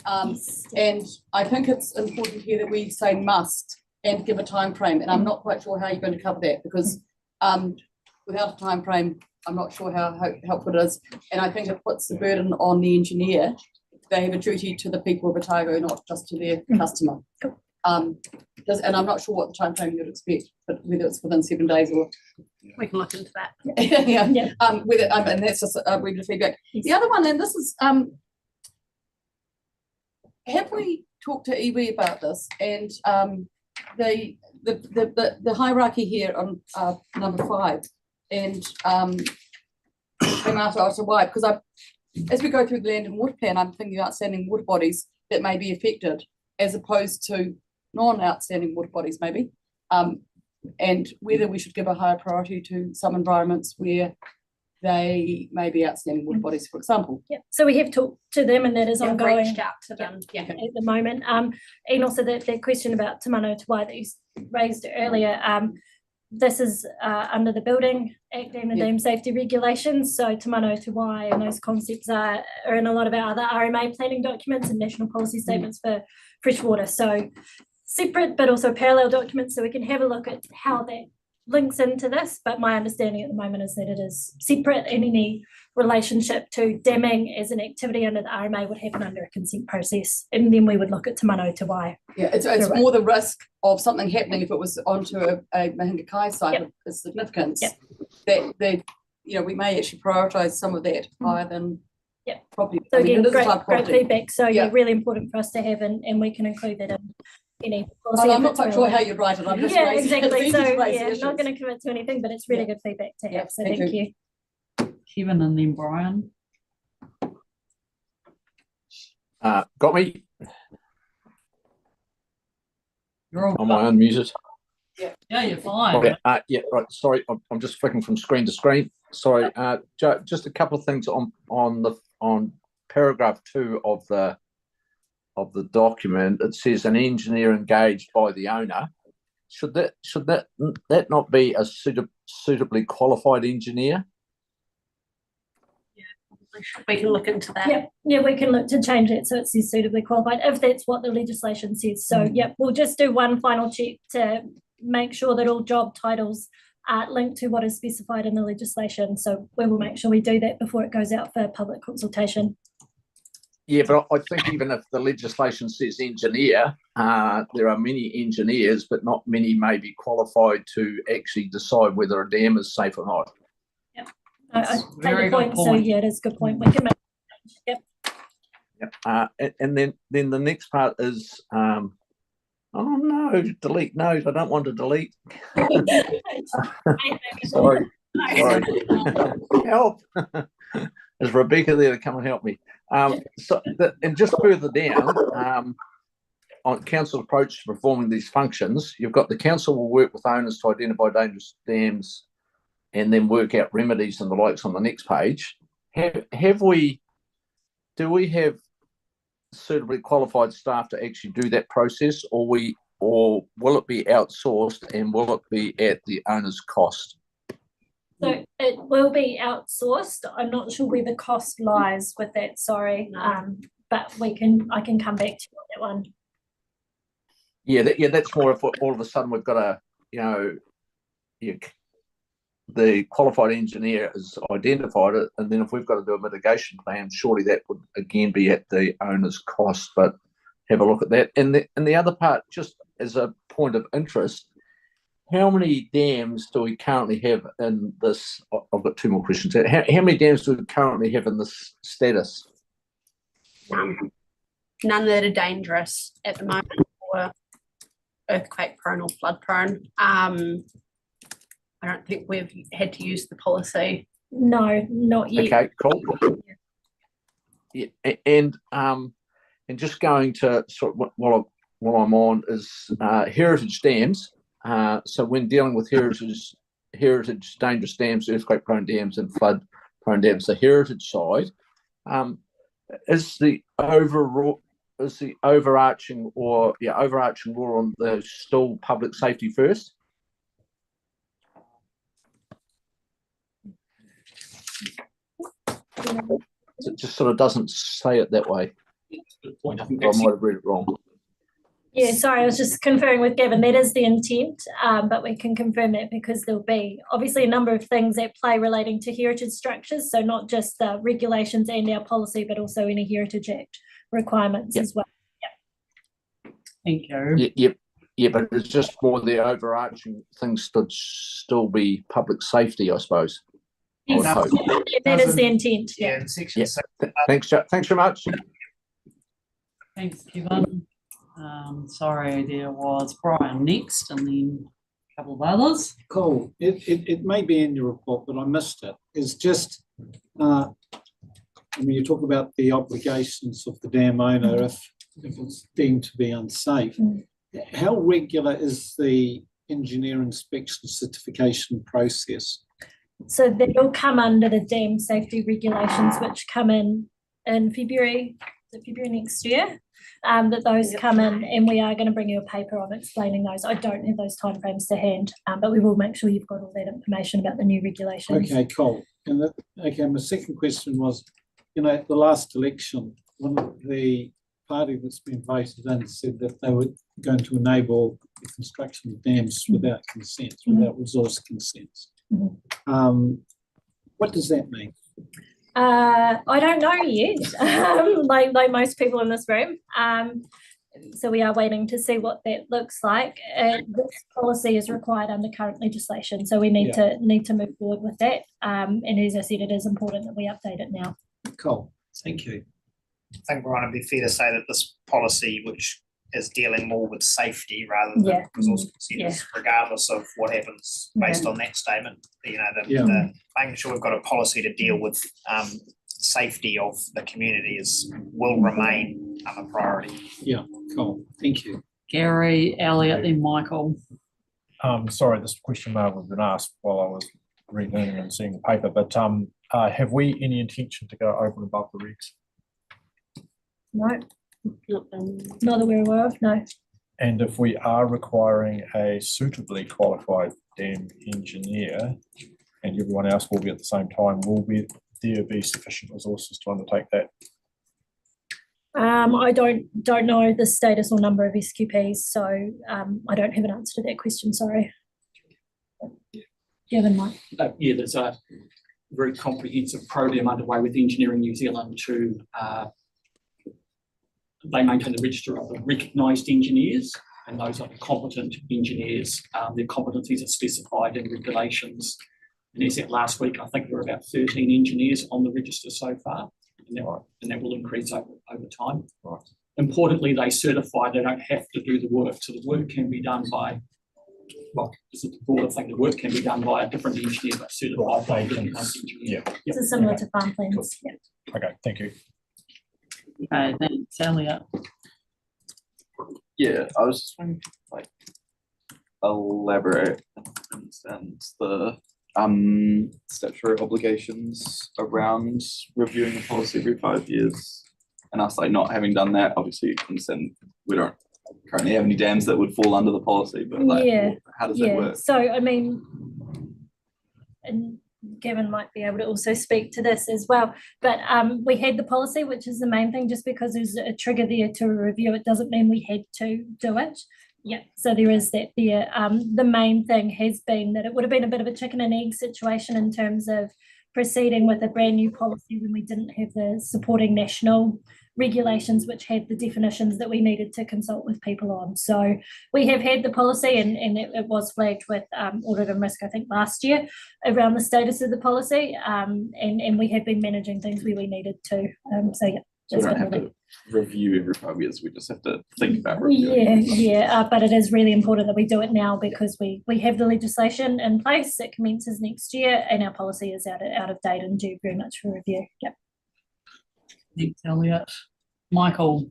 And I think it's important here that we say must and give a time frame. And I'm not quite sure how you're going to cover that, because without a time frame, I'm not sure how helpful it is. And I think it puts the burden on the engineer. They have a duty to the people of Otago, not just to their customer. And I'm not sure what the time frame you'd expect, but whether it's within 7 days or We can look into that. yeah. Yeah. Whether and that's just regular feedback. The other one, and this is have we talked to iwi about this, and the hierarchy here on number 5, and came after why, because as we go through the land and water plan, I'm thinking outstanding water bodies that may be affected as opposed to non-outstanding water bodies maybe, and whether we should give a higher priority to some environments where they may be outstanding water bodies, for example. Yeah, so we have talked to them, and that is ongoing. Reached out to them. Yeah, at the moment. And also that question about Te Mano Te Wai that you raised earlier. this is under the Building Act and the Dam Safety Regulations. So Te Mano Te Wai and those concepts are in a lot of our other RMA planning documents and national policy statements for freshwater. So separate but also parallel documents, so we can have a look at how that links into this. But my understanding at the moment is that it is separate, and any relationship to damming as an activity under the RMA would happen under a consent process, and then we would look at Te Mano Te Wai. Yeah, it's more the risk of something happening if it was onto a Mahinga Kai site of significance. That we may actually prioritise some of that higher than property. So again, it is a great, type of great property. feedback. So really important for us to have, and we can include that in any policy. Well, I'm not quite sure how you'd write it. I'm just raising it. exactly. It's So easy to raise issues. not going to commit to anything, but it's really good feedback to have. So thank you. Kevin and then Brian. Got me? You're all Am I unmuted? Yeah, you're fine. Okay, yeah, right. Sorry, I'm just flicking from screen to screen. Sorry, just a couple of things on paragraph 2 of the document. It says an engineer engaged by the owner. Should that not be a suitably qualified engineer? We can look into that. Yeah, we can look to change it so it says suitably qualified if that's what the legislation says. So we'll just do one final check to make sure that all job titles are linked to what is specified in the legislation. So we will make sure we do that before it goes out for public consultation. Yeah, but I think even if the legislation says engineer, there are many engineers, but not many may be qualified to actually decide whether a dam is safe or not. I take the point. So yeah, it is a good point. We can make and then the next part is oh no, delete. No, I don't want to delete. Sorry. Help. Is Rebecca there to come and help me? And just further down, on council approach to performing these functions, you've got the council will work with owners to identify dangerous dams and then work out remedies and the likes on the next page. Do we have suitably qualified staff to actually do that process, or will it be outsourced and will it be at the owner's cost? So it will be outsourced. I'm not sure where the cost lies with that, sorry. But I can come back to you on that one. Yeah, that's more if all of a sudden we've got the qualified engineer has identified it, and then if we've got to do a mitigation plan, surely that would again be at the owner's cost. But have a look at that. And the other part, just as a point of interest, how many dams do we currently have in this? I've got 2 more questions. How many dams do we currently have in this status? None that are dangerous at the moment or earthquake prone or flood prone. I don't think we've had to use the policy. No, not yet. Okay, cool. Yeah, and just going to sort of while I'm on is heritage dams. So when dealing with heritage dangerous dams, earthquake prone dams, and flood prone dams, the heritage side, is the overarching law on the still public safety first? It just sort of doesn't say it that way. I might have read it wrong. Yeah, sorry, I was just conferring with Gavin. That is the intent, but we can confirm that because there'll be obviously a number of things at play relating to heritage structures. So not just the regulations and our policy, but also any Heritage Act requirements as well. Thank you. Yeah, but it's just more the overarching things should still be public safety, I suppose. Yes, that is the intent. Yeah, section 6. Thanks very much. Thanks, Kevin. Sorry, there was Brian next, and then a couple of others. Cool. It may be in your report, but I missed it. It's just, you talk about the obligations of the dam owner if it's deemed to be unsafe. How regular is the engineer inspection certification process? So they'll come under the dam safety regulations, which come in February February next year, that those come in, and we are going to bring you a paper on explaining those. I don't have those timeframes to hand, but we will make sure you've got all that information about the new regulations. Okay, cool. And my second question was, at the last election, one of the party that's been voted in said that they were going to enable the construction of dams without consent, without resource consent. What does that mean? I don't know yet, like most people in this room. So we are waiting to see what that looks like. This policy is required under current legislation, so we need to move forward with that. And as I said, it is important that we update it now. Cool. Thank you. I think, Brian, it'd be fair to say that this policy, which is dealing more with safety rather than resource consent, regardless of what happens based on that statement, the making sure we've got a policy to deal with safety of the community will remain a priority. Yeah, cool. Thank you. Gary, Elliot, then Michael. Sorry, this question may have been asked while I was reading and seeing the paper, but have we any intention to go over and above the regs? No, not that we're aware of, no. And if we are requiring a suitably qualified dam engineer and everyone else will be at the same time, will there be sufficient resources to undertake that? I don't know the status or number of SQPs, so I don't have an answer to that question, sorry. Kevin, Mike. Yeah, there's a very comprehensive program underway with Engineering New Zealand to they maintain the register of the recognised engineers, and those are the competent engineers. Their competencies are specified in regulations. And as at last week, I think there were about 13 engineers on the register so far, and that will increase over time. Right. Importantly, they certify they don't have to do the work, so the work can be done by, well, this is the broader thing, the work can be done by a different engineer, but certified by a different engineer. This is similar to farm plans. Cool. Yeah. Okay, thank you. Okay, thanks, Elliot. Yeah, I was just trying to elaborate and understand the statutory obligations around reviewing the policy every 5 years, and us not having done that. Obviously, you can understand we don't currently have any dams that would fall under the policy, but how does that work? So I mean, and Kevin might be able to also speak to this as well, but we had the policy, which is the main thing. Just because there's a trigger there to review it doesn't mean we had to do it. Yeah, so there is that there. The main thing has been that it would have been a bit of a chicken and egg situation in terms of proceeding with a brand new policy when we didn't have the supporting national regulations which had the definitions that we needed to consult with people on. So we have had the policy, and it was flagged with Audit and Risk, I think, last year around the status of the policy, and we have been managing things where we needed to. So yeah. So we don't have to review every 5 years, we just have to think about reviewing. But it is really important that we do it now because we have the legislation in place. It commences next year, and our policy is out of date and due very much for review. Yep. Thanks, Elliot. Michael.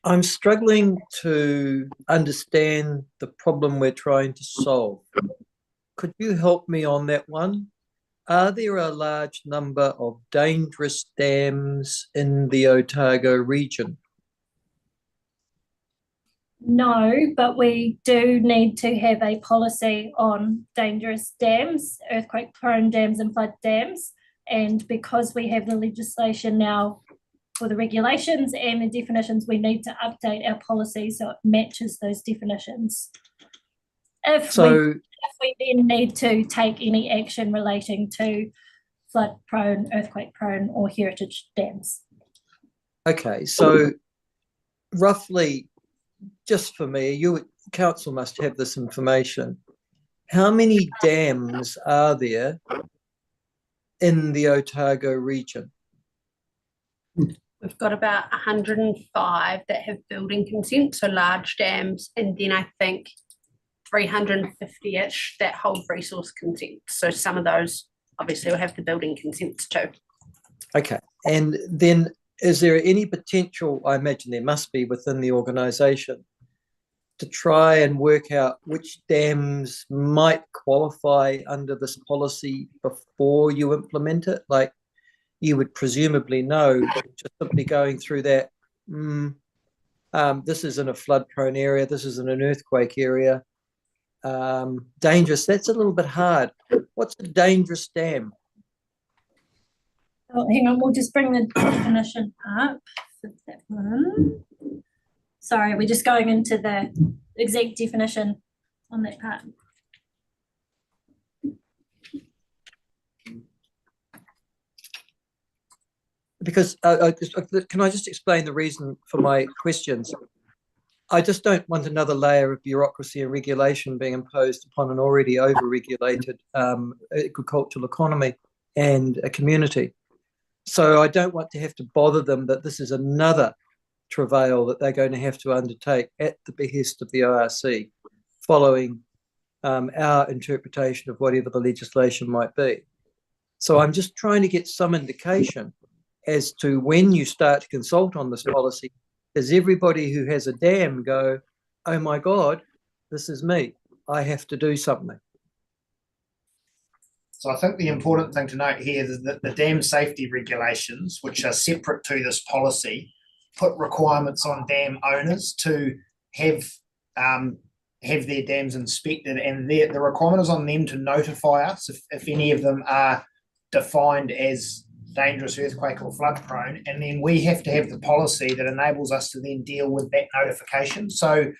I'm struggling to understand the problem we're trying to solve. Could you help me on that one? Are there a large number of dangerous dams in the Otago region? No, but we do need to have a policy on dangerous dams, earthquake-prone dams and flood dams. And because we have the legislation now for the regulations and the definitions, we need to update our policy so it matches those definitions. If we then need to take any action relating to flood-prone, earthquake-prone or heritage dams. Okay, so roughly, just for me, you council must have this information. How many dams are there in the Otago region? We've got about 105 that have building consent, so large dams, and then I think 350-ish that hold resource consent. So some of those obviously will have the building consents too. Okay, and then is there any potential, I imagine there must be within the organisation, to try and work out which dams might qualify under this policy before you implement it? Like, you would presumably know just simply going through that. This is in a flood-prone area. This is in an earthquake area. Dangerous. That's a little bit hard. What's a dangerous dam? Oh, hang on, we'll just bring the definition up. That one. Sorry, we're just going into the exact definition on that part. Because can I just explain the reason for my questions? I just don't want another layer of bureaucracy and regulation being imposed upon an already over-regulated agricultural economy and a community. So I don't want to have to bother them that this is another travail that they're going to have to undertake at the behest of the ORC, following our interpretation of whatever the legislation might be. So I'm just trying to get some indication as to when you start to consult on this policy, does everybody who has a dam go, oh my God, this is me, I have to do something? So I think the important thing to note here is that the dam safety regulations, which are separate to this policy, put requirements on dam owners to have their dams inspected, and the requirement is on them to notify us if any of them are defined as dangerous, earthquake or flood prone, and then we have to have the policy that enables us to then deal with that notification. So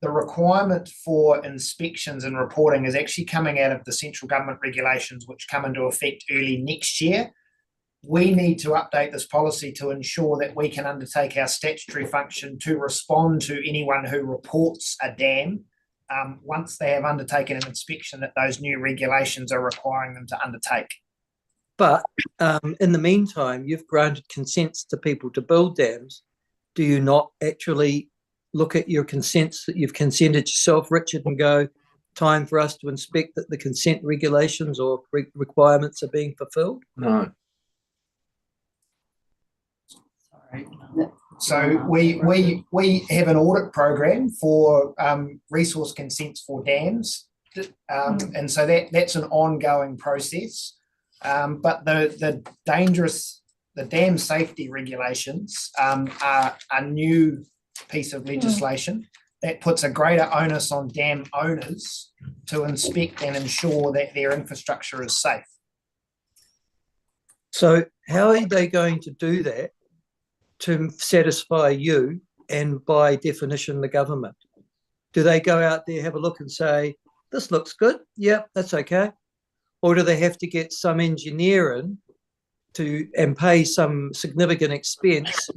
the requirement for inspections and reporting is actually coming out of the central government regulations, which come into effect early next year. We need to update this policy to ensure that we can undertake our statutory function to respond to anyone who reports a dam once they have undertaken an inspection that those new regulations are requiring them to undertake. But in the meantime, you've granted consents to people to build dams. Do you not actually look at your consents that you've consented yourself, Richard, and go, time for us to inspect that the consent regulations or requirements are being fulfilled? No. So we have an audit program for resource consents for dams, and so that's an ongoing process. But the dam safety regulations are a new piece of legislation that puts a greater onus on dam owners to inspect and ensure that their infrastructure is safe. So how are they going to do that to satisfy you and by definition the government? Do they go out there, have a look and say, this looks good, yeah, that's okay? Or do they have to get some engineer in and pay some significant expense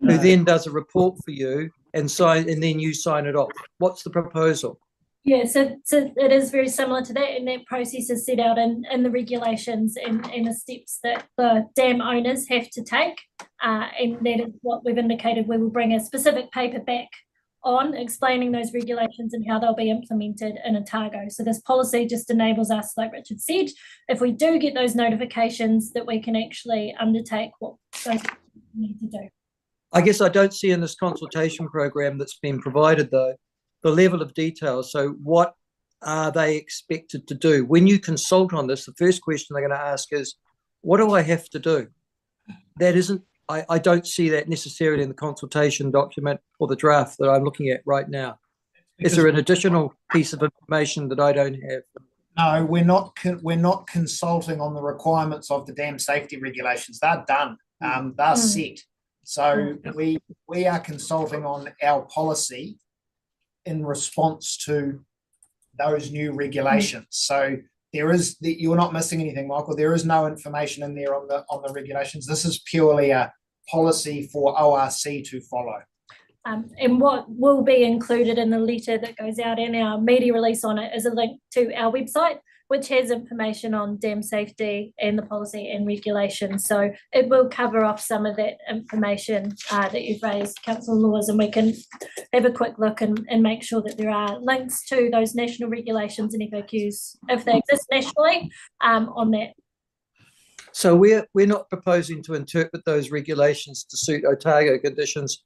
who then does a report for you and then you sign it off? What's the proposal? Yeah, so it is very similar to that, and that process is set out in the regulations and the steps that the dam owners have to take, and that is what we've indicated. We will bring a specific paper back on explaining those regulations and how they'll be implemented in Otago. So this policy just enables us, like Richard said, if we do get those notifications, that we can actually undertake what those need to do. I guess I don't see in this consultation program that's been provided, though, the level of detail. So what are they expected to do? When you consult on this, the first question they're going to ask is, what do I have to do? That isn't, I don't see that necessarily in the consultation document or the draft that I'm looking at right now. Is there an additional piece of information that I don't have? No, we're not consulting on the requirements of the dam safety regulations. They're done. They're set. So we are consulting on our policy in response to those new regulations. So you're not missing anything, Michael. There is no information in there on the regulations. This is purely a policy for ORC to follow. And what will be included in the letter that goes out in our media release on it is a link to our website, which has information on dam safety and the policy and regulations. So it will cover off some of that information that you've raised, Councillor Laws, and we can have a quick look and make sure that there are links to those national regulations and FAQs, if they exist nationally, on that. So we're not proposing to interpret those regulations to suit Otago conditions.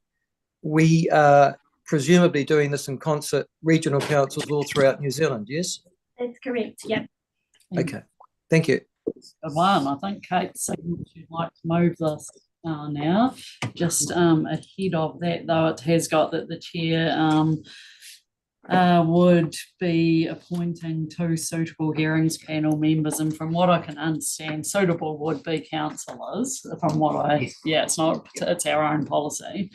We are presumably doing this in concert, regional councils all throughout New Zealand, yes? That's correct, yeah. Okay, thank you. Good one. I think Kate's saying she'd like to move this now. Just ahead of that, though, it has got that the chair would be appointing 2 suitable hearings panel members, and from what I can understand, suitable would be councillors. From what it's not, it's our own policy.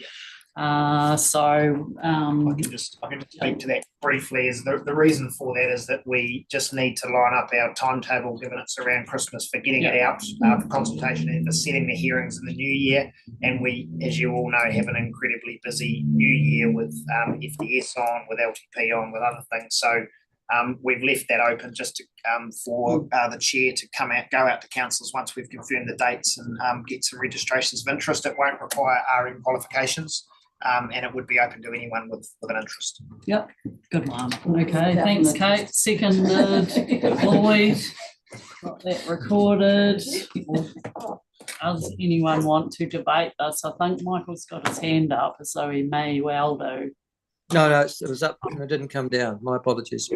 I can just speak to that briefly. Is the reason for that is that we just need to line up our timetable, given it's around Christmas, for getting it out for consultation and for setting the hearings in the new year. And we, as you all know, have an incredibly busy new year with FDS on, with LTP on, with other things. So we've left that open just to, for the chair to go out to councils once we've confirmed the dates and get some registrations of interest. It won't require RM qualifications. And it would be open to anyone with an interest. Yep, good one. Okay, thanks, Kate. Seconded, Lloyd. Got that recorded. Does anyone want to debate this? I think Michael's got his hand up, so he may well do. No, it was up and it didn't come down. My apologies.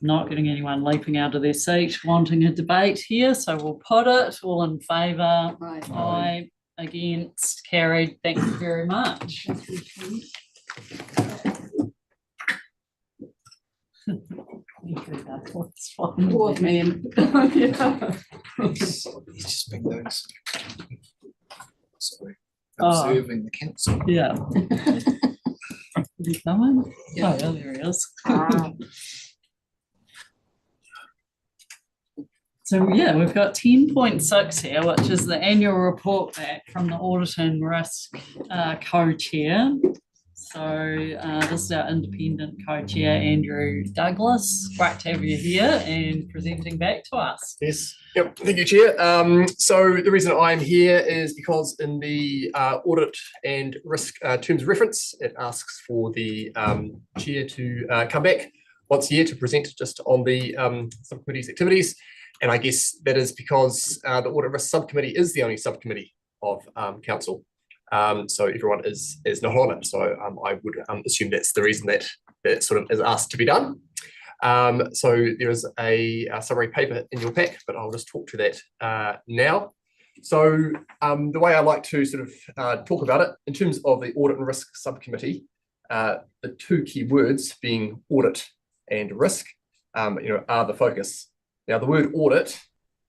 Not getting anyone leaping out of their seat wanting a debate here, so we'll put it. All in favour? Aye. Against, carried. Thank you very much. Poor man. He's just been doing observing the council. Yeah. Is he coming? Yeah. Oh, there he is. So yeah, we've got 10.6 here, which is the annual report back from the Audit and Risk co-chair. So this is our independent co-chair, Andrew Douglas. Great to have you here and presenting back to us. Yes, yep, thank you, Chair. So the reason I'm here is because in the audit and risk terms of reference, it asks for the Chair to come back once a year to present just on the subcommittee's activities. And I guess that is because the Audit Risk Subcommittee is the only subcommittee of Council. So everyone is not on it. So I would assume that's the reason that sort of is asked to be done. So there is a summary paper in your pack, but I'll just talk to that now. So the way I like to sort of talk about it, in terms of the Audit and Risk Subcommittee, the 2 key words being audit and risk, are the focus. Now, the word audit,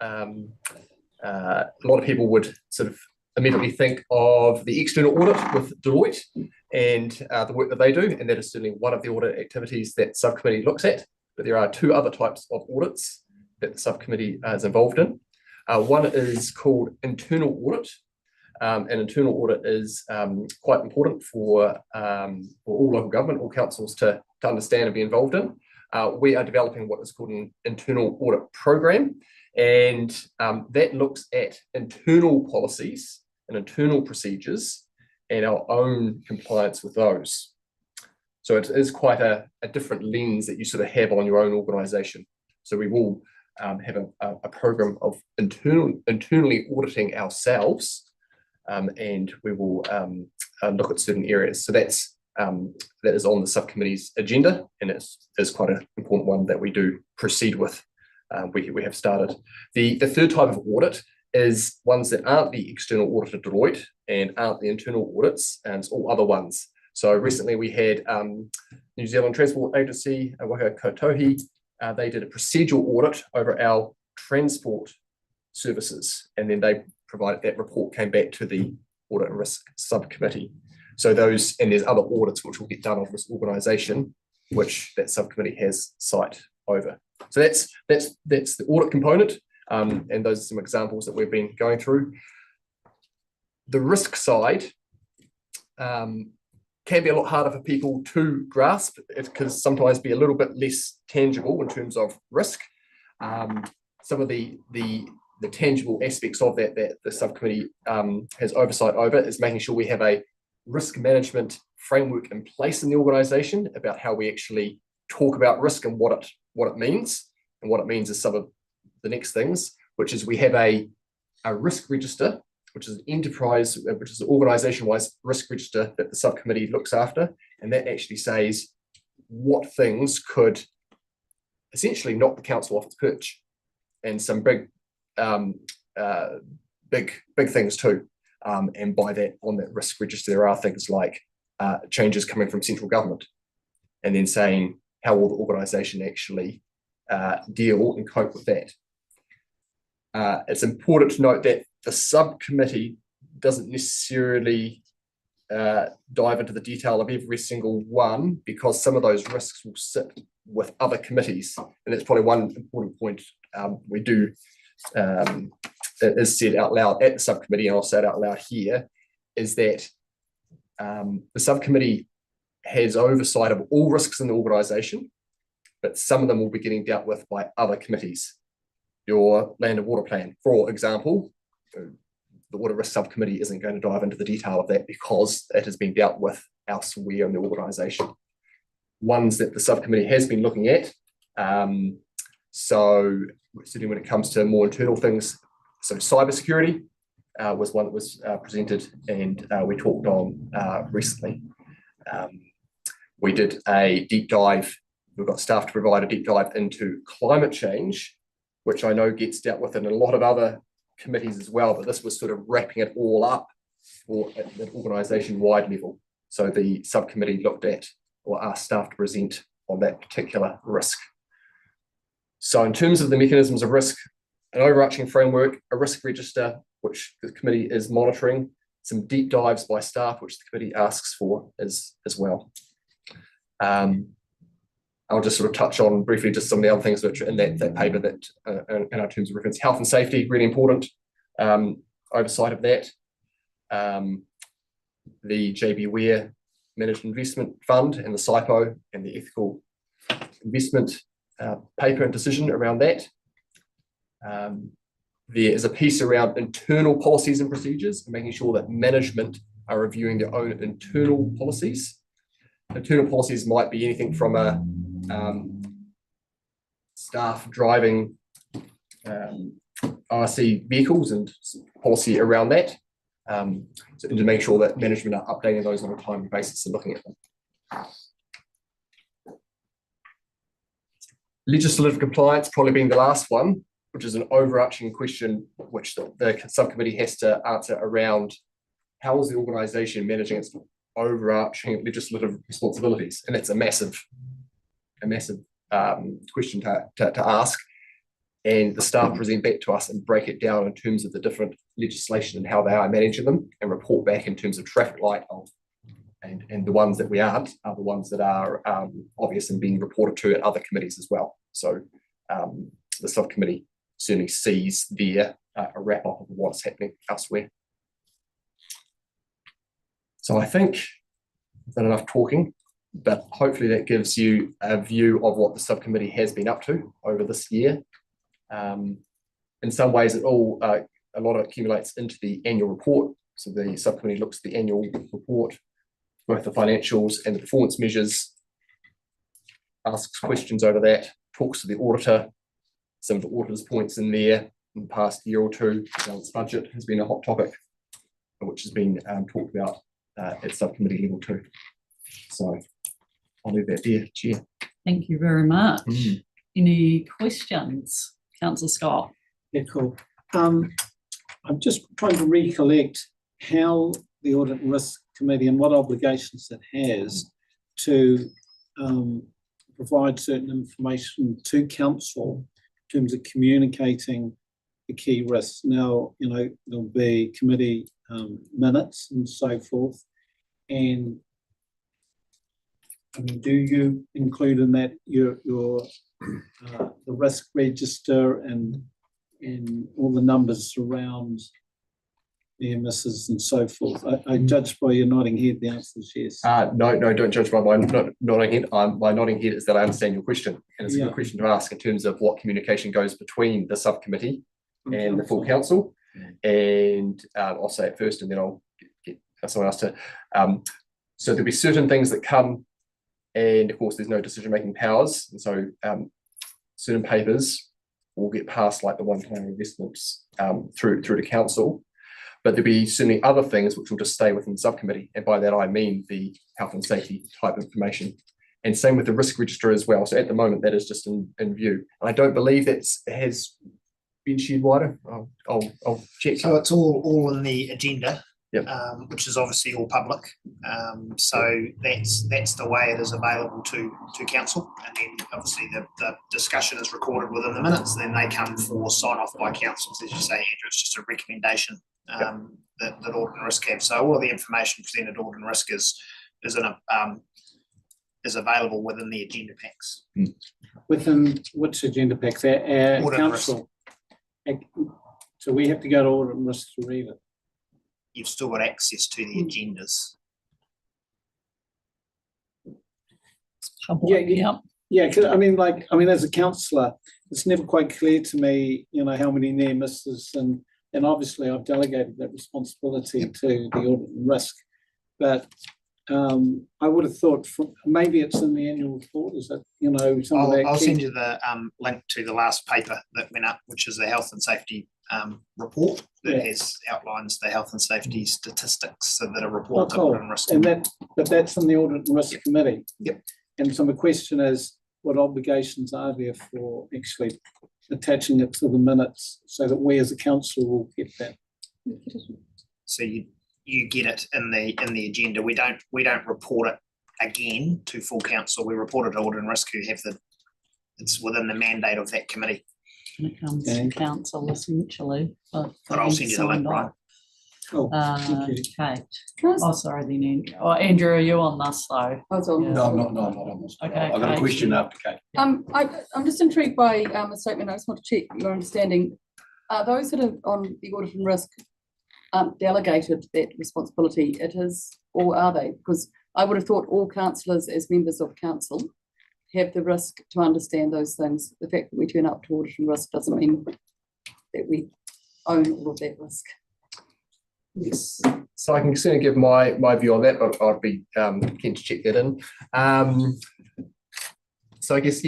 a lot of people would sort of immediately think of the external audit with Deloitte and the work that they do, and that is certainly one of the audit activities that subcommittee looks at. But there are 2 other types of audits that the subcommittee is involved in. One is called internal audit. And internal audit is quite important for all local government, all councils to understand and be involved in. We are developing what is called an internal audit program, and that looks at internal policies and internal procedures and our own compliance with those. So it is quite a different lens that you sort of have on your own organisation. So we will have a program of internally auditing ourselves, and we will look at certain areas. So that is on the subcommittee's agenda, and it's quite an important one that we do proceed with. We have started. The 3rd type of audit is ones that aren't the external auditor Deloitte and aren't the internal audits, and it's all other ones. So recently we had New Zealand Transport Agency, Waka Kotohi, they did a procedural audit over our transport services, and then they provided that report, came back to the Audit and Risk Subcommittee. So those, and there's other audits which will get done of this organisation, which that subcommittee has sight over. So that's the audit component, and those are some examples that we've been going through. The risk side can be a lot harder for people to grasp. It can sometimes be a little bit less tangible in terms of risk. Some of the tangible aspects of that the subcommittee has oversight over is making sure we have a risk management framework in place in the organisation about how we actually talk about risk and what it means. And what it means is some of the next things, which is we have a risk register, which is an enterprise, which is an organisation-wise risk register that the subcommittee looks after, and that actually says what things could essentially knock the council off its perch. and some big things too. And by that, on that risk register, there are things like changes coming from central government, and then saying how will the organisation actually deal and cope with that. It's important to note that the subcommittee doesn't necessarily dive into the detail of every single one, because some of those risks will sit with other committees. And that's probably one important point we do that is said out loud at the subcommittee, and I'll say it out loud here, is that the subcommittee has oversight of all risks in the organisation, but some of them will be getting dealt with by other committees. Your land and water plan, for example, the water risk subcommittee isn't going to dive into the detail of that because it has been dealt with elsewhere in the organisation. Ones that the subcommittee has been looking at, so certainly when it comes to more internal things, so cybersecurity was one that was presented and we talked on recently. We did a deep dive. We've got staff to provide a deep dive into climate change, which I know gets dealt with in a lot of other committees as well, but this was sort of wrapping it all up for at the organisation-wide level. So the subcommittee looked at or asked staff to present on that particular risk. So in terms of the mechanisms of risk, an overarching framework, a risk register, which the committee is monitoring, some deep dives by staff, which the committee asks for as well. I'll just sort of touch on briefly just some of the other things which are in that paper that in our terms of reference. Health and safety, really important, oversight of that. The JB Ware Managed Investment Fund and the SIPO and the ethical investment paper and decision around that. There is a piece around internal policies and procedures and making sure that management are reviewing their own internal policies. Internal policies might be anything from a staff driving RC vehicles and policy around that, so to make sure that management are updating those on a timely basis and looking at them. Legislative compliance probably being the last one, which is an overarching question which the subcommittee has to answer around how is the organisation managing its overarching legislative responsibilities, and it's a massive question to ask, and the staff present back to us and break it down in terms of the different legislation and how they are managing them, and report back in terms of traffic light and the ones that we aren't are the ones that are obvious and being reported to at other committees as well. So the subcommittee certainly sees there a wrap up of what's happening elsewhere. So I think I've done enough talking, but hopefully that gives you a view of what the subcommittee has been up to over this year. In some ways, a lot accumulates into the annual report. So the subcommittee looks at the annual report, both the financials and the performance measures, asks questions over that, talks to the auditor. Some of the auditor's points in there in the past year or two. The balanced budget has been a hot topic, which has been talked about at subcommittee level too. So I'll leave that there, Chair. Thank you very much. Any questions, Councillor Scott? Yeah, cool. I'm just trying to recollect how the Audit and Risk Committee and what obligations it has to provide certain information to council in terms of communicating the key risks. Now, you know, there'll be committee minutes and so forth. And I mean, do you include in that your the risk register and all the numbers around near misses and so forth? I judge by your nodding head the answer is yes. No, don't judge by my nodding head. My nodding head is that I understand your question, and it's a good question to ask in terms of what communication goes between the subcommittee and the full council. And I'll say it first, and then I'll get someone else to. So there'll be certain things that come, and of course there's no decision-making powers, and so certain papers will get passed, like the one-time investments, through to council. But there'll be certainly other things which will just stay within the subcommittee, and by that I mean the health and safety type information. And same with the risk register as well. So at the moment that is just in view. And I don't believe that has been shared wider. I'll check. So it's all in the agenda. Yep. Which is obviously all public. So that's the way it is available to council. And then obviously the discussion is recorded within the minutes, and then they come for sign off by council. As you say, Andrew, it's just a recommendation that Audit and Risk have. So all of the information presented to Audit and Risk is available within the agenda packs. Within which agenda packs? Our Audit and council. So we have to go to Audit and Risk to read it. You've still got access to the agendas. Yeah. Cause I mean, as a councillor, it's never quite clear to me, how many near misses, and obviously I've delegated that responsibility to the Audit and Risk, but I would have thought maybe it's in the annual report. Is that some of that? I'll send you the link to the last paper that went up, which is the health and safety report that outlines the health and safety statistics, so that a report to Audit and Risk. But that's in the Audit and Risk Committee. Yep. And so my question is, what obligations are there for actually attaching it to the minutes so that we as a council will get that? So you get it in the agenda. We don't report it again to full council. We report it to Audit and Risk, who have it's within the mandate of that committee. When it comes to council, essentially. But I'll send you the link, Brian. Cool. Okay. Oh, sorry, then Andrew. Oh, Andrew, are you on this though? I was on. Yeah. No, I'm not on this. Okay, I've got a Kate. question after Kate. I'm just intrigued by a statement. I just want to check your understanding. Those that are on the Audit and Risk delegated that responsibility, or are they? Because I would have thought all councillors as members of council have the risk to understand those things. The fact that we turn up to Audit and Risk doesn't mean that we own all of that risk. Yes. So I can certainly give my view on that, but I'd be keen to check that in. So I guess,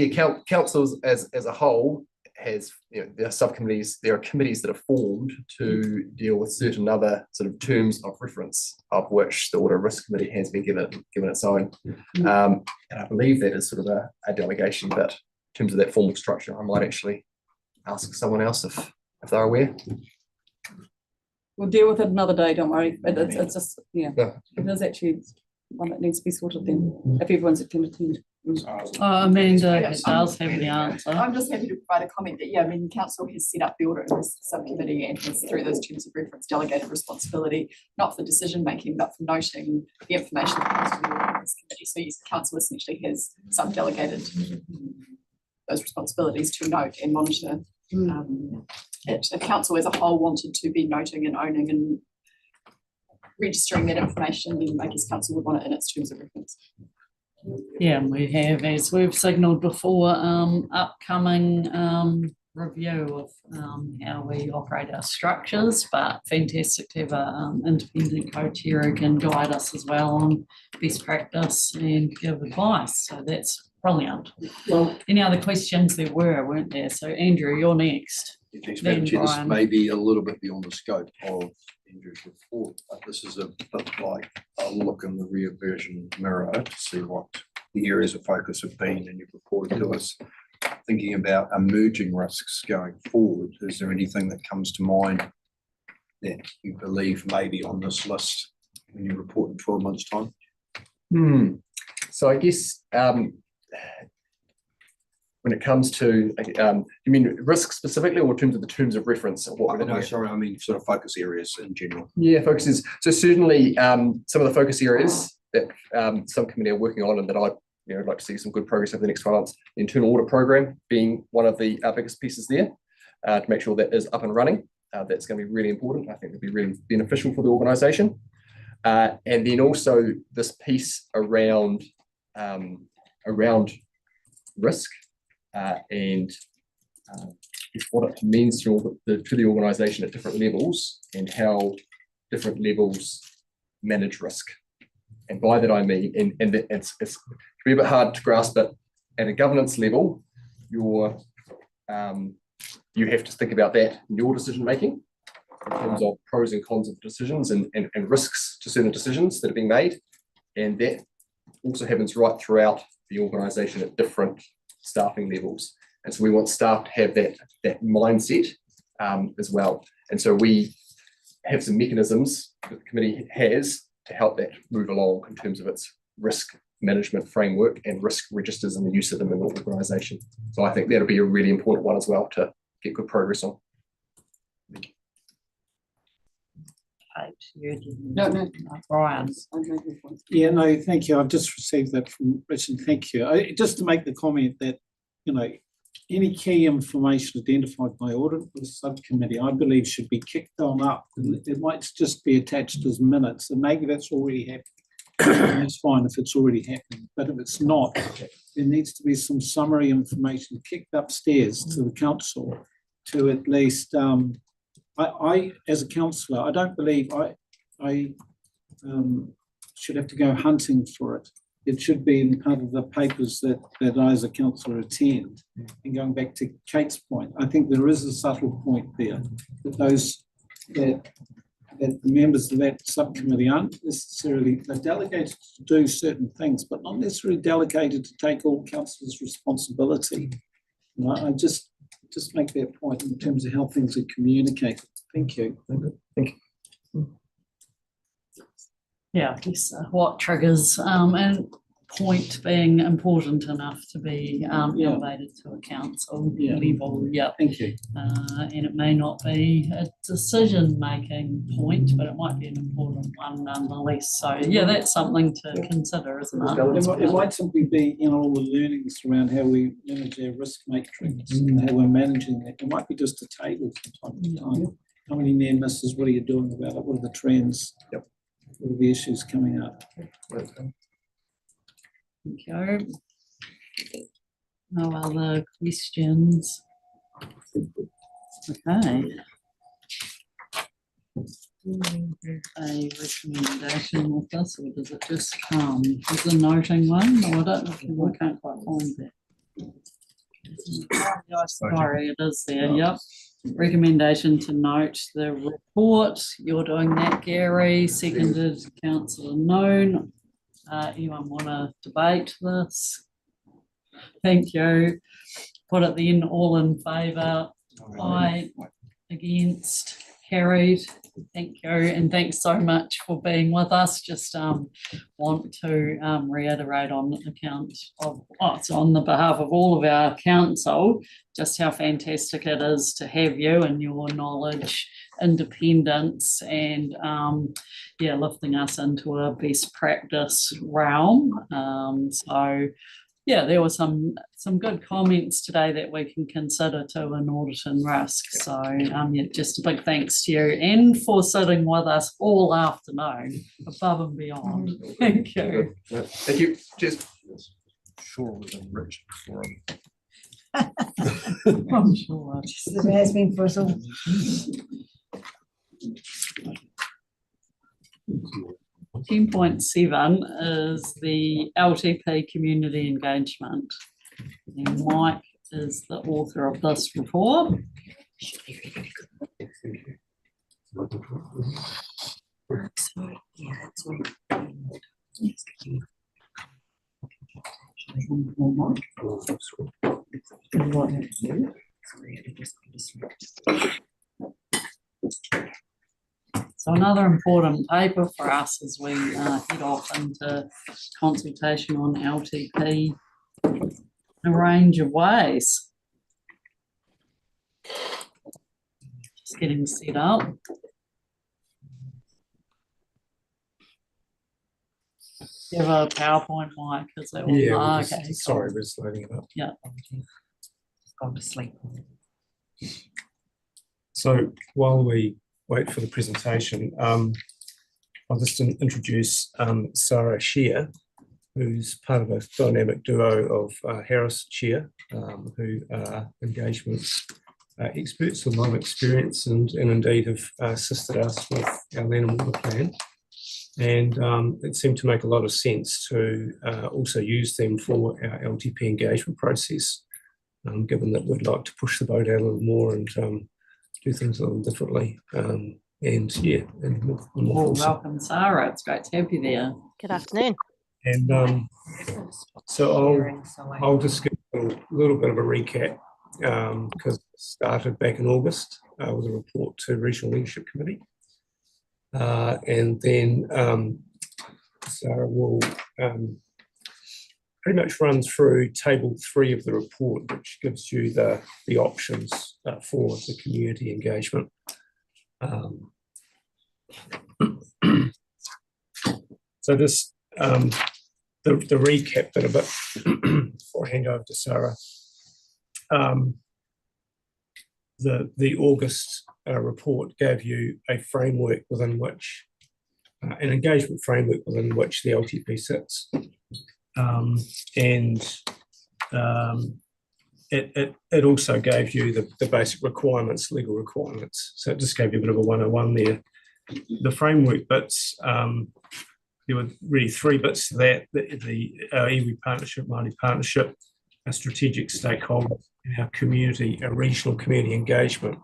councils as a whole has, there are subcommittees, there are committees that are formed to deal with certain other sort of terms of reference, of which the Audit and Risk Committee has been given its own. And I believe that is sort of a delegation, but in terms of that formal structure, I might actually ask someone else if they're aware. We'll deal with it another day, don't worry. It's just, it is actually one that needs to be sorted then, if everyone's can attend. Amanda does have the answer. I'm just happy to provide a comment that, council has set up the Audit and Risk Subcommittee and has, through those terms of reference, delegated responsibility, not for decision making, but for noting the information that comes to the Audit and Risk Committee. So yes, the council essentially has sub-delegated those responsibilities to note and monitor it. If council as a whole wanted to be noting and owning and registering that information, then I guess council would want it in its terms of reference. Yeah, and we have, as we've signalled before, upcoming review of how we operate our structures, but fantastic to have an independent co-chair who can guide us as well on best practice and give advice. So that's brilliant. Well, any other questions? There weren't there? So Andrew, you're next. Thanks, Then Madam Chair. This Brian. may be a little bit beyond the scope of Andrew's report, but this is a bit like a look in the rear version mirror to see what the areas of focus have been, and you've reported to us. Thinking about emerging risks going forward, is there anything that comes to mind that you believe may be on this list when you report in 12 months' time? So I guess when it comes to, you mean risk specifically, or in terms of the terms of reference? I mean sort of focus areas in general. Yeah, focuses. So certainly some of the focus areas that some committee are working on, and that I'd like to see some good progress over the next 12 months. The internal audit program being one of the biggest pieces there, to make sure that is up and running. That's going to be really important. I think it'll be really beneficial for the organisation. And then also this piece around risk and what it means to the organisation at different levels, and how different levels manage risk. And by that I mean, and it's can be a bit hard to grasp, but at a governance level, you have to think about that in your decision making in terms of pros and cons of decisions and risks to certain decisions that are being made. And that also happens right throughout the organisation at different staffing levels. And so we want staff to have that mindset as well. And so we have some mechanisms that the committee has to help that move along in terms of its risk management framework and risk registers and the use of them in the organisation. So I think that'll be a really important one as well to get good progress on. No, Brian. Yeah, no, thank you. I've just received that from Richard. Thank you. Just to make the comment that, any key information identified by audit for the subcommittee, I believe should be kicked on up. It might just be attached as minutes, and maybe that's already happening. That's fine if it's already happening, but if it's not, there needs to be some summary information kicked upstairs to the council to at least, I as a councillor, I don't believe I should have to go hunting for it. It should be in part of the papers that I as a councillor attend. And going back to Kate's point, I think there is a subtle point there that the members of that subcommittee aren't necessarily, they're delegated to do certain things, but not necessarily delegated to take all councillors' responsibility. I just make that point in terms of how things are communicated. Thank you. Thank you. Yeah, I guess what triggers and point being important enough to be elevated to a council level. Yeah, thank you. And it may not be a decision-making point, but it might be an important one nonetheless. So yeah, that's something to consider, isn't it? It might simply be all the learnings around how we manage our risk matrix and how we're managing it. It might be just a table from time to time. How many near misses? What are you doing about it? What are the trends? Yep. What are the issues coming up? Thank you. No other questions? Okay. A recommendation with this, or does it just come? Is a noting one? No, I can't quite find that. Sorry, it is there. Yep. Recommendation to note the report. You're doing that, Gary. Seconded, Councillor Noon. Anyone want to debate this? Thank you. Put it then, all in favour. Aye. Against. Carried. Thank you, and thanks so much for being with us. Just want to reiterate on account of, it's on the behalf of all of our council, just how fantastic it is to have you and your knowledge, independence, and lifting us into a best practice realm. So yeah, there were some good comments today that we can consider to in audit and risk. So just a big thanks to you and for sitting with us all afternoon, above and beyond. Thank you. Thank you. Cheers. Sure, it was enriched for him. I'm sure. It has been for us all. 10.7 is the LTP community engagement. And Mike is the author of this report. So another important paper for us as we head off into consultation on LTP in a range of ways. Just getting set up. Do you have a PowerPoint, Mike? Is that Yeah, okay, sorry, we're just loading it up. Yeah. Gone to sleep. So while we wait for the presentation, I'll just introduce Sarah Shear, who's part of a dynamic duo of Harris Shear, who are engagement experts with a lot of experience and indeed have assisted us with our land and water plan. And it seemed to make a lot of sense to also use them for our LTP engagement process, given that we'd like to push the boat out a little more and do things a little differently. And more welcome, Sarah. It's great to have you there. Good afternoon. And so I'll just give a little bit of a recap because started back in August with a report to Regional Leadership Committee. And then Sarah will pretty much run through table 3 of the report, which gives you the options for the community engagement. So this, the recap bit of it, before I hand over to Sarah. The August report gave you a framework within which, an engagement framework within which the LTP sits. It also gave you the basic requirements, legal requirements. So it just gave you a bit of a 101 there. The framework bits, there were really 3 bits to that: our iwi partnership, Māori partnership, our strategic stakeholders, and our regional community engagement.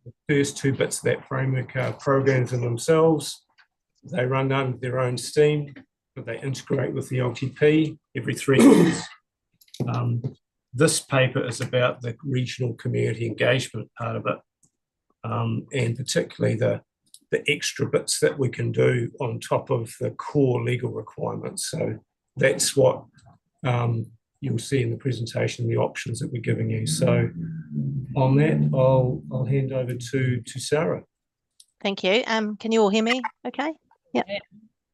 The first 2 bits of that framework are programs in themselves. They run under their own steam, but they integrate with the LTP every 3 years. This paper is about the regional community engagement part of it, and particularly the extra bits that we can do on top of the core legal requirements. So that's what you'll see in the presentation, the options that we're giving you. So on that, I'll hand over to Sarah. Thank you. Can you all hear me okay? Yep. Yeah.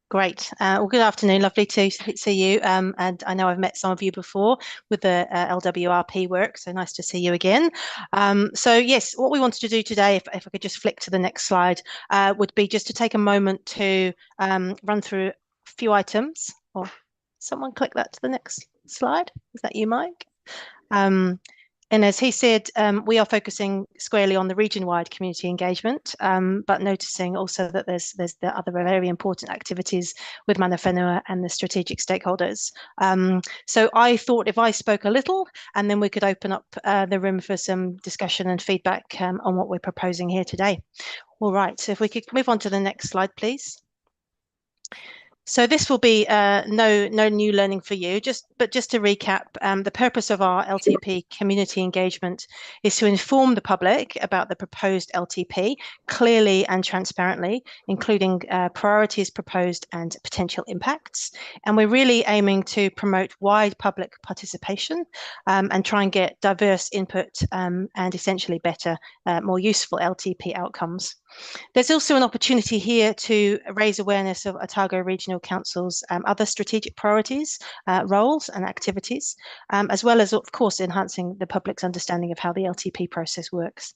Great. Well, good afternoon. Lovely to see you. And I know I've met some of you before with the LWRP work, so nice to see you again. So yes, what we wanted to do today, if I could just flick to the next slide, would be just to take a moment to run through a few items. Or someone click that to the next slide. Is that you, Mike? And as he said, we are focusing squarely on the region-wide community engagement, but noticing also that there's the other very important activities with mana whenua and the strategic stakeholders. So I thought if I spoke a little, and then we could open up the room for some discussion and feedback on what we're proposing here today. All right, so if we could move on to the next slide, please. So this will be no new learning for you, but just to recap, the purpose of our LTP community engagement is to inform the public about the proposed LTP clearly and transparently, including priorities proposed and potential impacts. And we're really aiming to promote wide public participation and try and get diverse input and essentially better, more useful LTP outcomes. There's also an opportunity here to raise awareness of Otago Regional Council's other strategic priorities, roles and activities, as well as, of course, enhancing the public's understanding of how the LTP process works.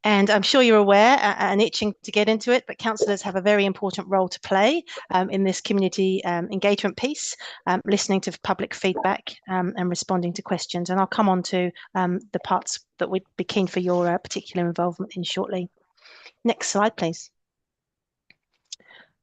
And I'm sure you're aware and itching to get into it, but councillors have a very important role to play in this community engagement piece, listening to public feedback and responding to questions. And I'll come on to the parts that we'd be keen for your particular involvement in shortly. Next slide, please.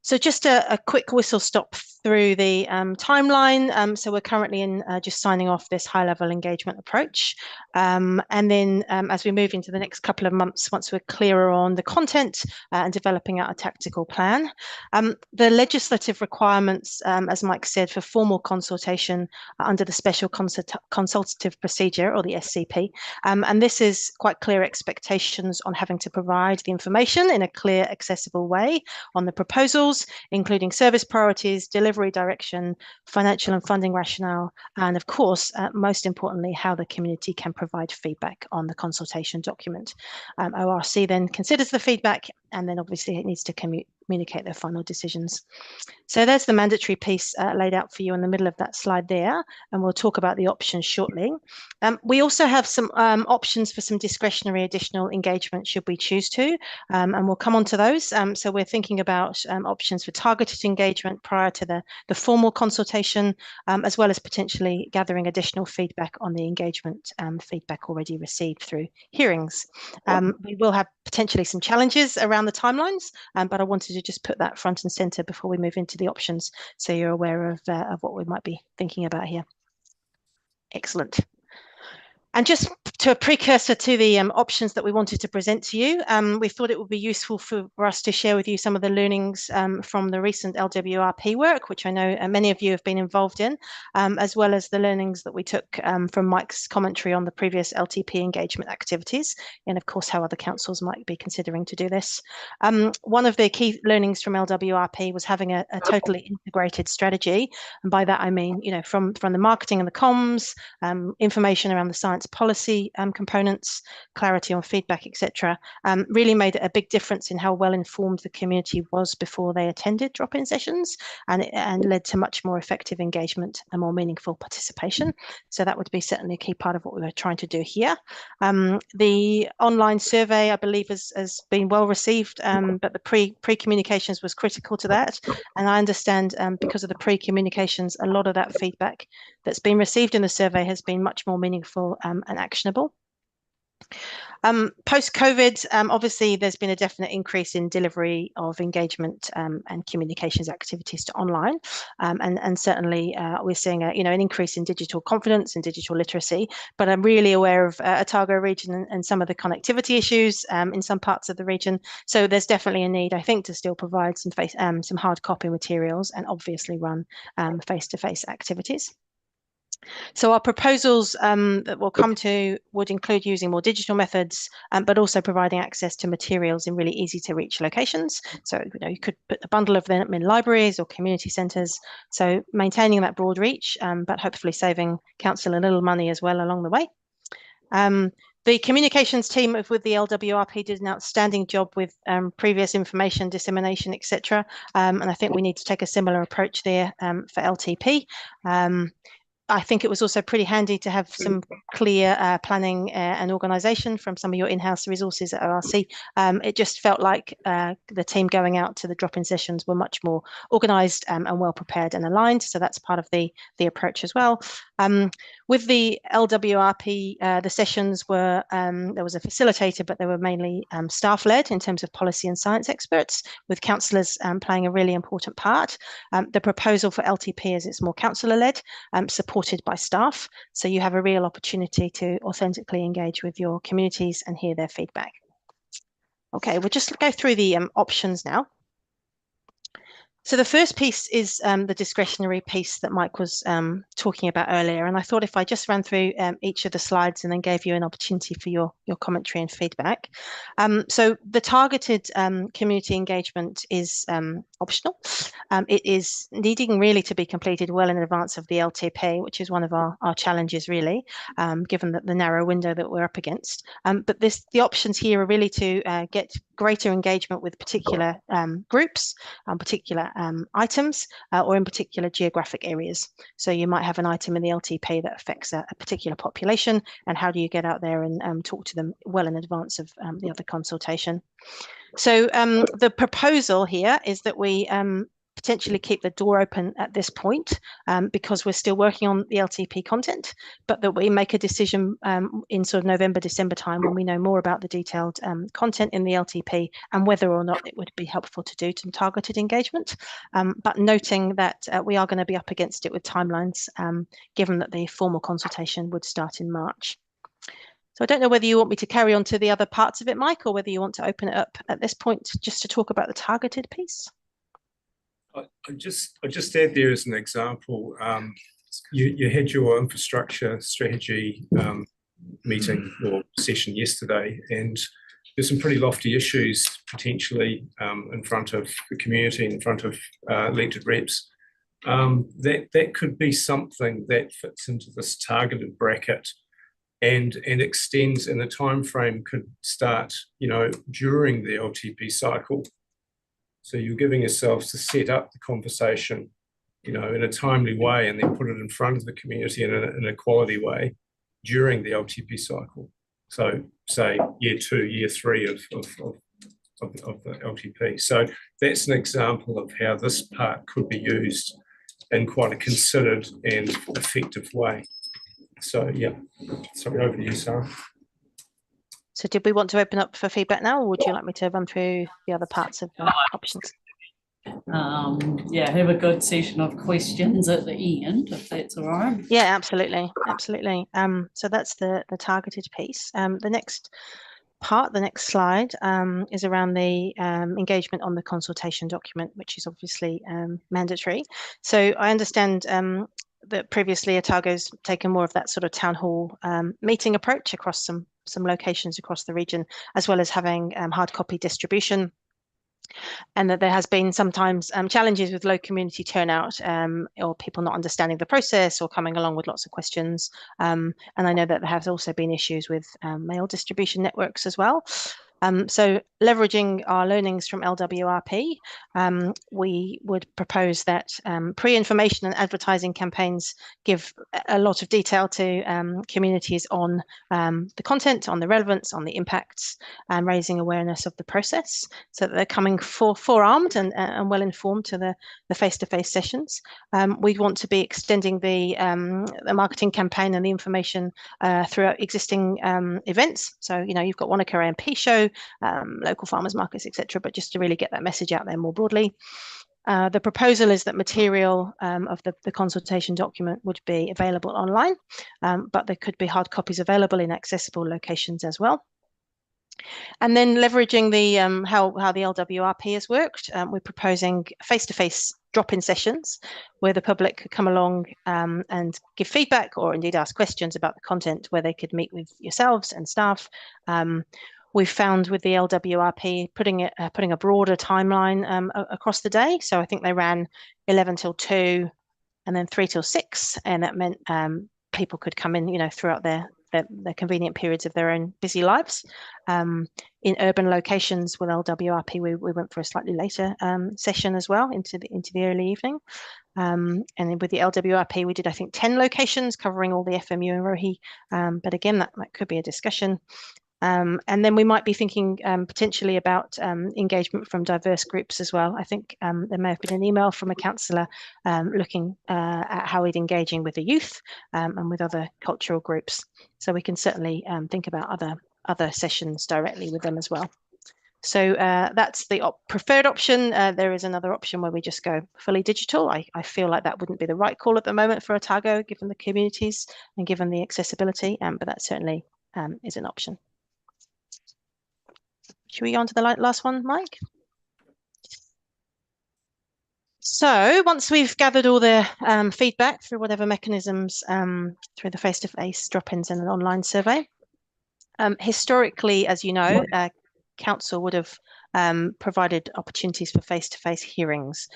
So just a quick whistle stop through the timeline. So we're currently in just signing off this high-level engagement approach. And then as we move into the next couple of months, once we're clearer on the content and developing out a tactical plan, the legislative requirements, as Mike said, for formal consultation under the Special Consultative Procedure, or the SCP. And this is quite clear expectations on having to provide the information in a clear, accessible way on the proposals, including service priorities, delivery direction, financial and funding rationale, and of course, most importantly, how the community can provide feedback on the consultation document. ORC then considers the feedback, and then obviously it needs to communicate their final decisions. So there's the mandatory piece laid out for you in the middle of that slide there, and we'll talk about the options shortly. We also have some options for some discretionary additional engagement should we choose to, and we'll come on to those. So we're thinking about options for targeted engagement prior to the formal consultation, as well as potentially gathering additional feedback on the engagement feedback already received through hearings. We will have potentially some challenges around the timelines, but I wanted to just put that front and centre before we move into the options, so you're aware of what we might be thinking about here. Excellent. And just to a precursor to the options that we wanted to present to you, we thought it would be useful for us to share with you some of the learnings from the recent LWRP work, which I know many of you have been involved in, as well as the learnings that we took from Mike's commentary on the previous LTP engagement activities, and of course how other councils might be considering to do this. One of the key learnings from LWRP was having a totally integrated strategy, and by that I mean, you know, from the marketing and the comms, information around the science policy components, clarity on feedback, etc., really made a big difference in how well informed the community was before they attended drop-in sessions, and led to much more effective engagement and more meaningful participation. So that would be certainly a key part of what we were trying to do here. The online survey, I believe, has been well received, but the pre-communications was critical to that. And I understand because of the pre-communications, a lot of that feedback that's been received in the survey has been much more meaningful and actionable. Post-COVID, obviously, there's been a definite increase in delivery of engagement and communications activities to online, and certainly we're seeing an increase in digital confidence and digital literacy. But I'm really aware of Otago region and some of the connectivity issues in some parts of the region. So there's definitely a need, I think, to still provide some hard copy materials and obviously run face-to-face activities. So our proposals that we'll come to would include using more digital methods, but also providing access to materials in really easy to reach locations. So you could put a bundle of them in libraries or community centres. So maintaining that broad reach, but hopefully saving council a little money as well along the way. The communications team with the LWRP did an outstanding job with previous information dissemination, etc. And I think we need to take a similar approach there for LTP. I think it was also pretty handy to have some clear planning and organisation from some of your in-house resources at ORC. It just felt like the team going out to the drop-in sessions were much more organised and well prepared and aligned. So that's part of the approach as well. With the LWRP, the sessions were, there was a facilitator, but they were mainly staff-led in terms of policy and science experts, with councillors playing a really important part. The proposal for LTP is it's more councillor-led, supported by staff. So you have a real opportunity to authentically engage with your communities and hear their feedback. Okay, we'll just go through the options now. So the first piece is the discretionary piece that Mike was talking about earlier. And I thought if I just ran through each of the slides and then gave you an opportunity for your commentary and feedback. So the targeted community engagement is optional. It is needing really to be completed well in advance of the LTP, which is one of our challenges really, given that the narrow window that we're up against. But the options here are really to get greater engagement with particular groups, particular items, or in particular geographic areas. So you might have an item in the LTP that affects a particular population, and how do you get out there and talk to them well in advance of the other consultation. So the proposal here is that we potentially keep the door open at this point because we're still working on the LTP content, but that we make a decision in sort of November, December time when we know more about the detailed content in the LTP and whether or not it would be helpful to do some targeted engagement, but noting that we are going to be up against it with timelines, given that the formal consultation would start in March. So I don't know whether you want me to carry on to the other parts of it, Mike, or whether you want to open it up at this point just to talk about the targeted piece. I just add there as an example, you had your infrastructure strategy meeting or session yesterday, and there's some pretty lofty issues potentially in front of the community, in front of elected reps. That could be something that fits into this targeted bracket and extends, and the time frame could start, during the LTP cycle. So you're giving yourselves to set up the conversation, in a timely way, and then put it in front of the community in a quality way during the LTP cycle. So say year 2, year 3 of the LTP. So that's an example of how this part could be used in quite a considered and effective way. So yeah, sorry, over to you, Sarah. So did we want to open up for feedback now, or would you like me to run through the other parts of the options? yeah, have a good session of questions at the end, if that's all right. Yeah, absolutely, absolutely. So that's the targeted piece. The next part, the next slide, is around the engagement on the consultation document, which is obviously mandatory. So I understand that previously Otago's taken more of that sort of town hall meeting approach across some locations across the region, as well as having hard copy distribution, and that there has been sometimes challenges with low community turnout, or people not understanding the process or coming along with lots of questions. And I know that there has also been issues with mail distribution networks as well. So leveraging our learnings from LWRP, we would propose that pre-information and advertising campaigns give a lot of detail to communities on the content, on the relevance, on the impacts, and raising awareness of the process, so that they're coming forearmed and well informed to the face-to-face sessions. We want to be extending the marketing campaign and the information throughout existing events. So, you've got Wanaka AMP show, local farmers markets, etc., but just to really get that message out there more broadly. The proposal is that material of the consultation document would be available online, but there could be hard copies available in accessible locations as well. And then leveraging the how the LWRP has worked, we're proposing face-to-face drop-in sessions where the public could come along and give feedback, or indeed ask questions about the content, where they could meet with yourselves and staff. We've found with the LWRP putting a broader timeline across the day. So I think they ran 11 till 2 and then 3 till 6, and that meant people could come in, throughout their convenient periods of their own busy lives. In urban locations with LWRP, we went for a slightly later session as well, into the early evening. And with the LWRP, we did, I think, 10 locations covering all the FMU and ROHI. But again, that could be a discussion. And then we might be thinking potentially about engagement from diverse groups as well. I think there may have been an email from a councillor looking at how we'd engaging with the youth and with other cultural groups. So we can certainly think about other sessions directly with them as well. So that's the preferred option. There is another option where we just go fully digital. I feel like that wouldn't be the right call at the moment for Otago, given the communities and given the accessibility, but that certainly is an option. Should we go on to the last one, Mike? So once we've gathered all the feedback through whatever mechanisms, through the face-to-face drop-ins and an online survey, historically, as you know, council would have provided opportunities for face-to-face hearings.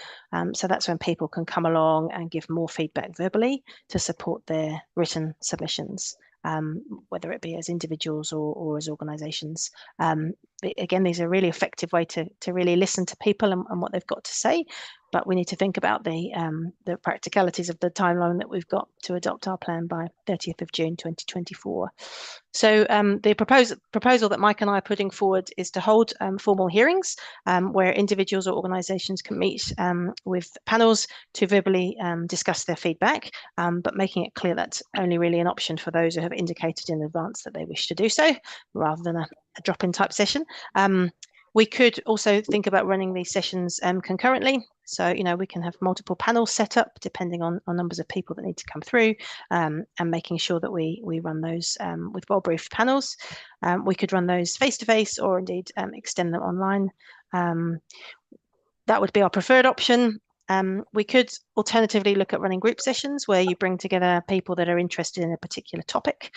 So that's when people can come along and give more feedback verbally to support their written submissions, whether it be as individuals or as organisations. Again, these are a really effective way to really listen to people and what they've got to say, but we need to think about the practicalities of the timeline that we've got to adopt our plan by 30th of June 2024. So the proposal that Mike and I are putting forward is to hold formal hearings where individuals or organisations can meet with panels to verbally discuss their feedback, but making it clear that's only really an option for those who have indicated in advance that they wish to do so, rather than a drop-in type session. We could also think about running these sessions concurrently. So, we can have multiple panels set up depending on numbers of people that need to come through, and making sure that we run those with well-briefed panels. We could run those face-to-face or indeed extend them online. That would be our preferred option. We could alternatively look at running group sessions where you bring together people that are interested in a particular topic,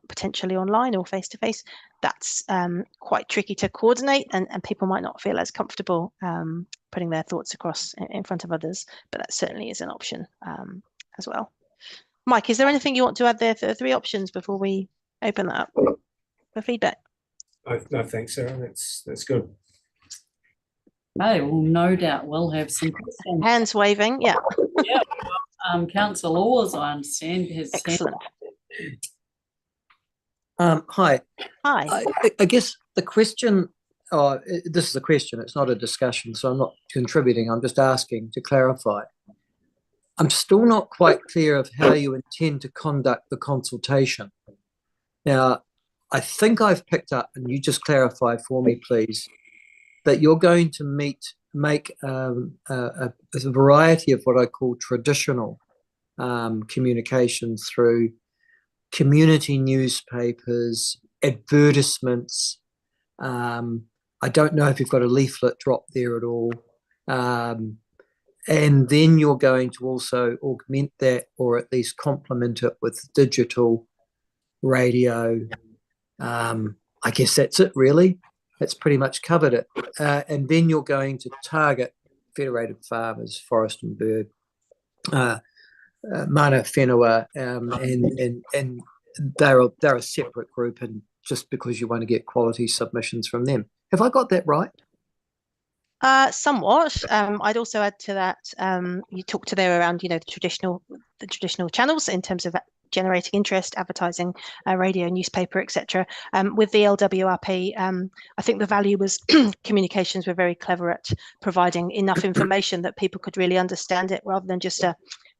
potentially online or face-to-face. That's quite tricky to coordinate, and people might not feel as comfortable putting their thoughts across in front of others, but that certainly is an option as well. Mike, is there anything you want to add there? There are 3 options before we open that up for feedback. No, thanks, Sarah. That's good. Okay, well, no doubt we'll have some questions. Hands waving, yeah. Yeah, Councillor Laws, I understand, has excellent. Hi. Hi. I guess the question, this is a question, it's not a discussion, so I'm not contributing, I'm just asking to clarify. I'm still not quite clear of how you intend to conduct the consultation. Now, I think I've picked up, and you just clarify for me, please, that you're going to meet make a variety of what I call traditional communications through community newspapers, advertisements. I don't know if you've got a leaflet drop there at all. And then you're going to also augment that, or at least complement it with digital radio. I guess that's it, really. That's pretty much covered it. And then you're going to target federated farmers, forest and bird, mana whenua, and they're a separate group, and just because you want to get quality submissions from them. Have I got that right? Somewhat. I'd also add to that, you talked there around, the traditional channels in terms of generating interest, advertising, radio, newspaper, etc. With the LWRP, I think the value was communications were very clever at providing enough information that people could really understand it, rather than just a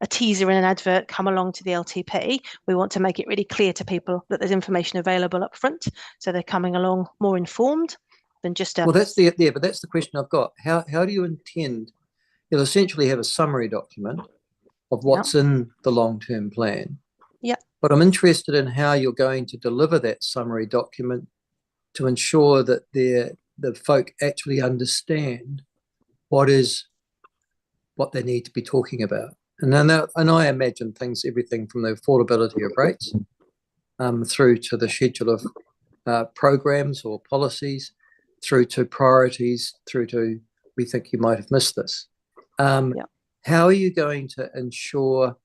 teaser in an advert, come along to the LTP. We want to make it really clear to people that there's information available up front, so they're coming along more informed than just a... Well, that's but that's the question I've got. How do you intend? You'll essentially have a summary document of what's in the long-term plan. Yeah. But I'm interested in how you're going to deliver that summary document to ensure that the folk actually understand what they need to be talking about. And I imagine everything from the affordability of rates through to the schedule of programs or policies, through to priorities, through to we think you might have missed this. How are you going to ensure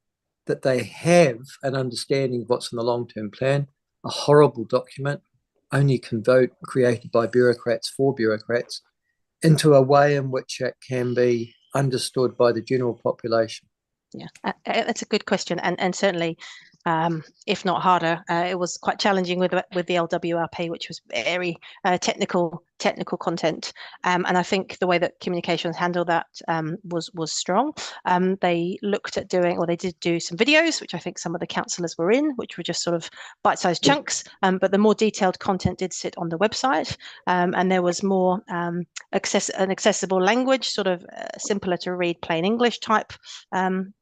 that they have an understanding of what's in the long-term plan, a horrible document, only created by bureaucrats for bureaucrats, into a way in which it can be understood by the general population? Yeah, that's a good question, and certainly, if not harder, it was quite challenging with the LWRP, which was very technical content, and I think the way that communications handled that was strong. They looked at they did do some videos, which I think some of the councillors were in, which were just sort of bite-sized chunks, but the more detailed content did sit on the website, and there was more an accessible language, sort of simpler to read, plain English type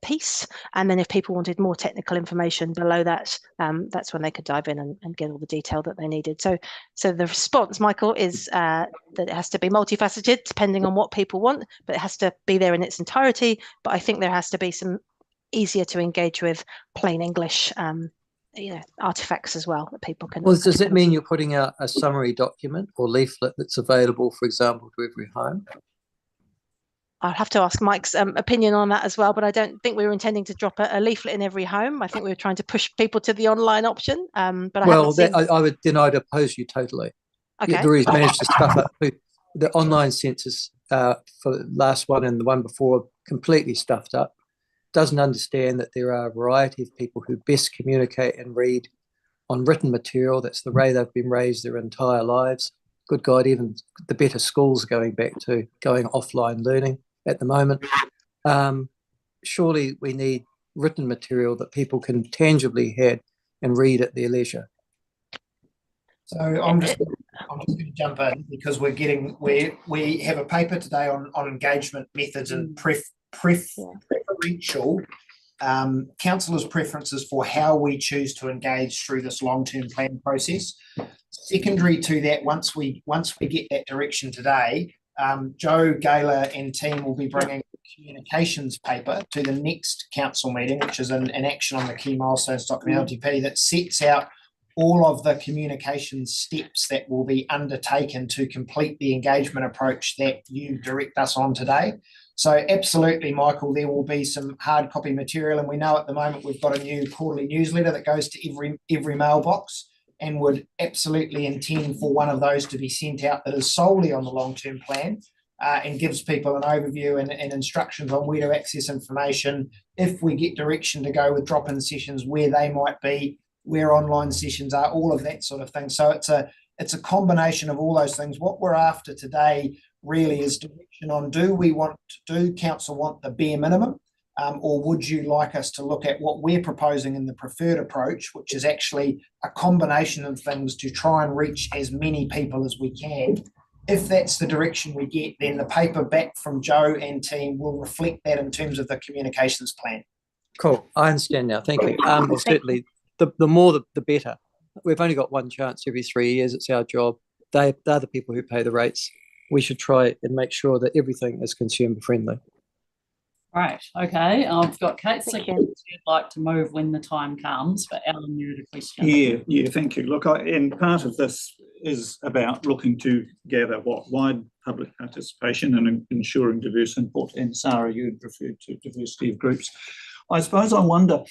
piece. And then if people wanted more technical information below that, that's when they could dive in and get all the detail that they needed. So the response, Michael, is that it has to be multifaceted depending on what people want, but it has to be there in its entirety. But I think there has to be some easier to engage with plain English artifacts as well that people can. Well, does that mean you're putting out a summary document or leaflet that's available, for example, to every home? I'll have to ask Mike's opinion on that as well, but I don't think we were intending to drop a leaflet in every home. I think we were trying to push people to the online option. But I'd oppose you totally. Okay. The reason managed to stuff up the online census for the last one and the one before, completely stuffed up. Doesn't understand that there are a variety of people who best communicate and read on written material. That's the way they've been raised their entire lives. Good God, even the better schools are going back to going offline learning at the moment. Surely we need written material that people can tangibly hear and read at their leisure. So I'm just going to jump in because we have a paper today on engagement methods and preferential councillors' preferences for how we choose to engage through this long-term plan process. Secondary to that, once we get that direction today, Joe Gaylor and team will be bringing a communications paper to the next council meeting, which is an action on the key milestones document LTP that sets out all of the communication steps that will be undertaken to complete the engagement approach that you direct us on today. So absolutely, Michael, there will be some hard copy material, and we know at the moment we've got a new quarterly newsletter that goes to every mailbox, and would absolutely intend for one of those to be sent out that is solely on the long-term plan and gives people an overview and instructions on where to access information, if we get direction to go with drop-in sessions, where they might be, where online sessions are, all of that sort of thing. So it's a combination of all those things. What we're after today really is direction on, do council want the bare minimum, or would you like us to look at what we're proposing in the preferred approach, which is actually a combination of things to try and reach as many people as we can if that's the direction we get, then the paper back from Joe and team will reflect that in terms of the communications plan. Cool. I understand now. Thank you. Well, certainly the more the better. We've only got one chance every 3 years. It's our job. They're the people who pay the rates. We should try and make sure that everything is consumer friendly. Right. Okay. I've got Kate Sickles who'd like to move when the time comes, but Alan, you had a question. Yeah, thank you. Look, and part of this is about looking to gather wide public participation and ensuring diverse input. And Sarah, you had referred to diversity of groups. I suppose I wonder,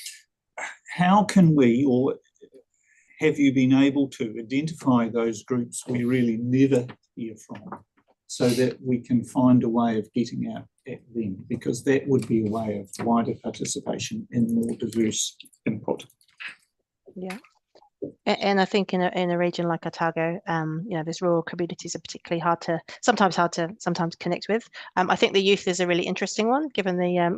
how can we, or have you been able to identify those groups we really never hear from, so that we can find a way of getting out at them, because that would be a way of wider participation and more diverse input. Yeah. And I think in a region like Otago, these rural communities are particularly sometimes hard to connect with. I think the youth is a really interesting one, given the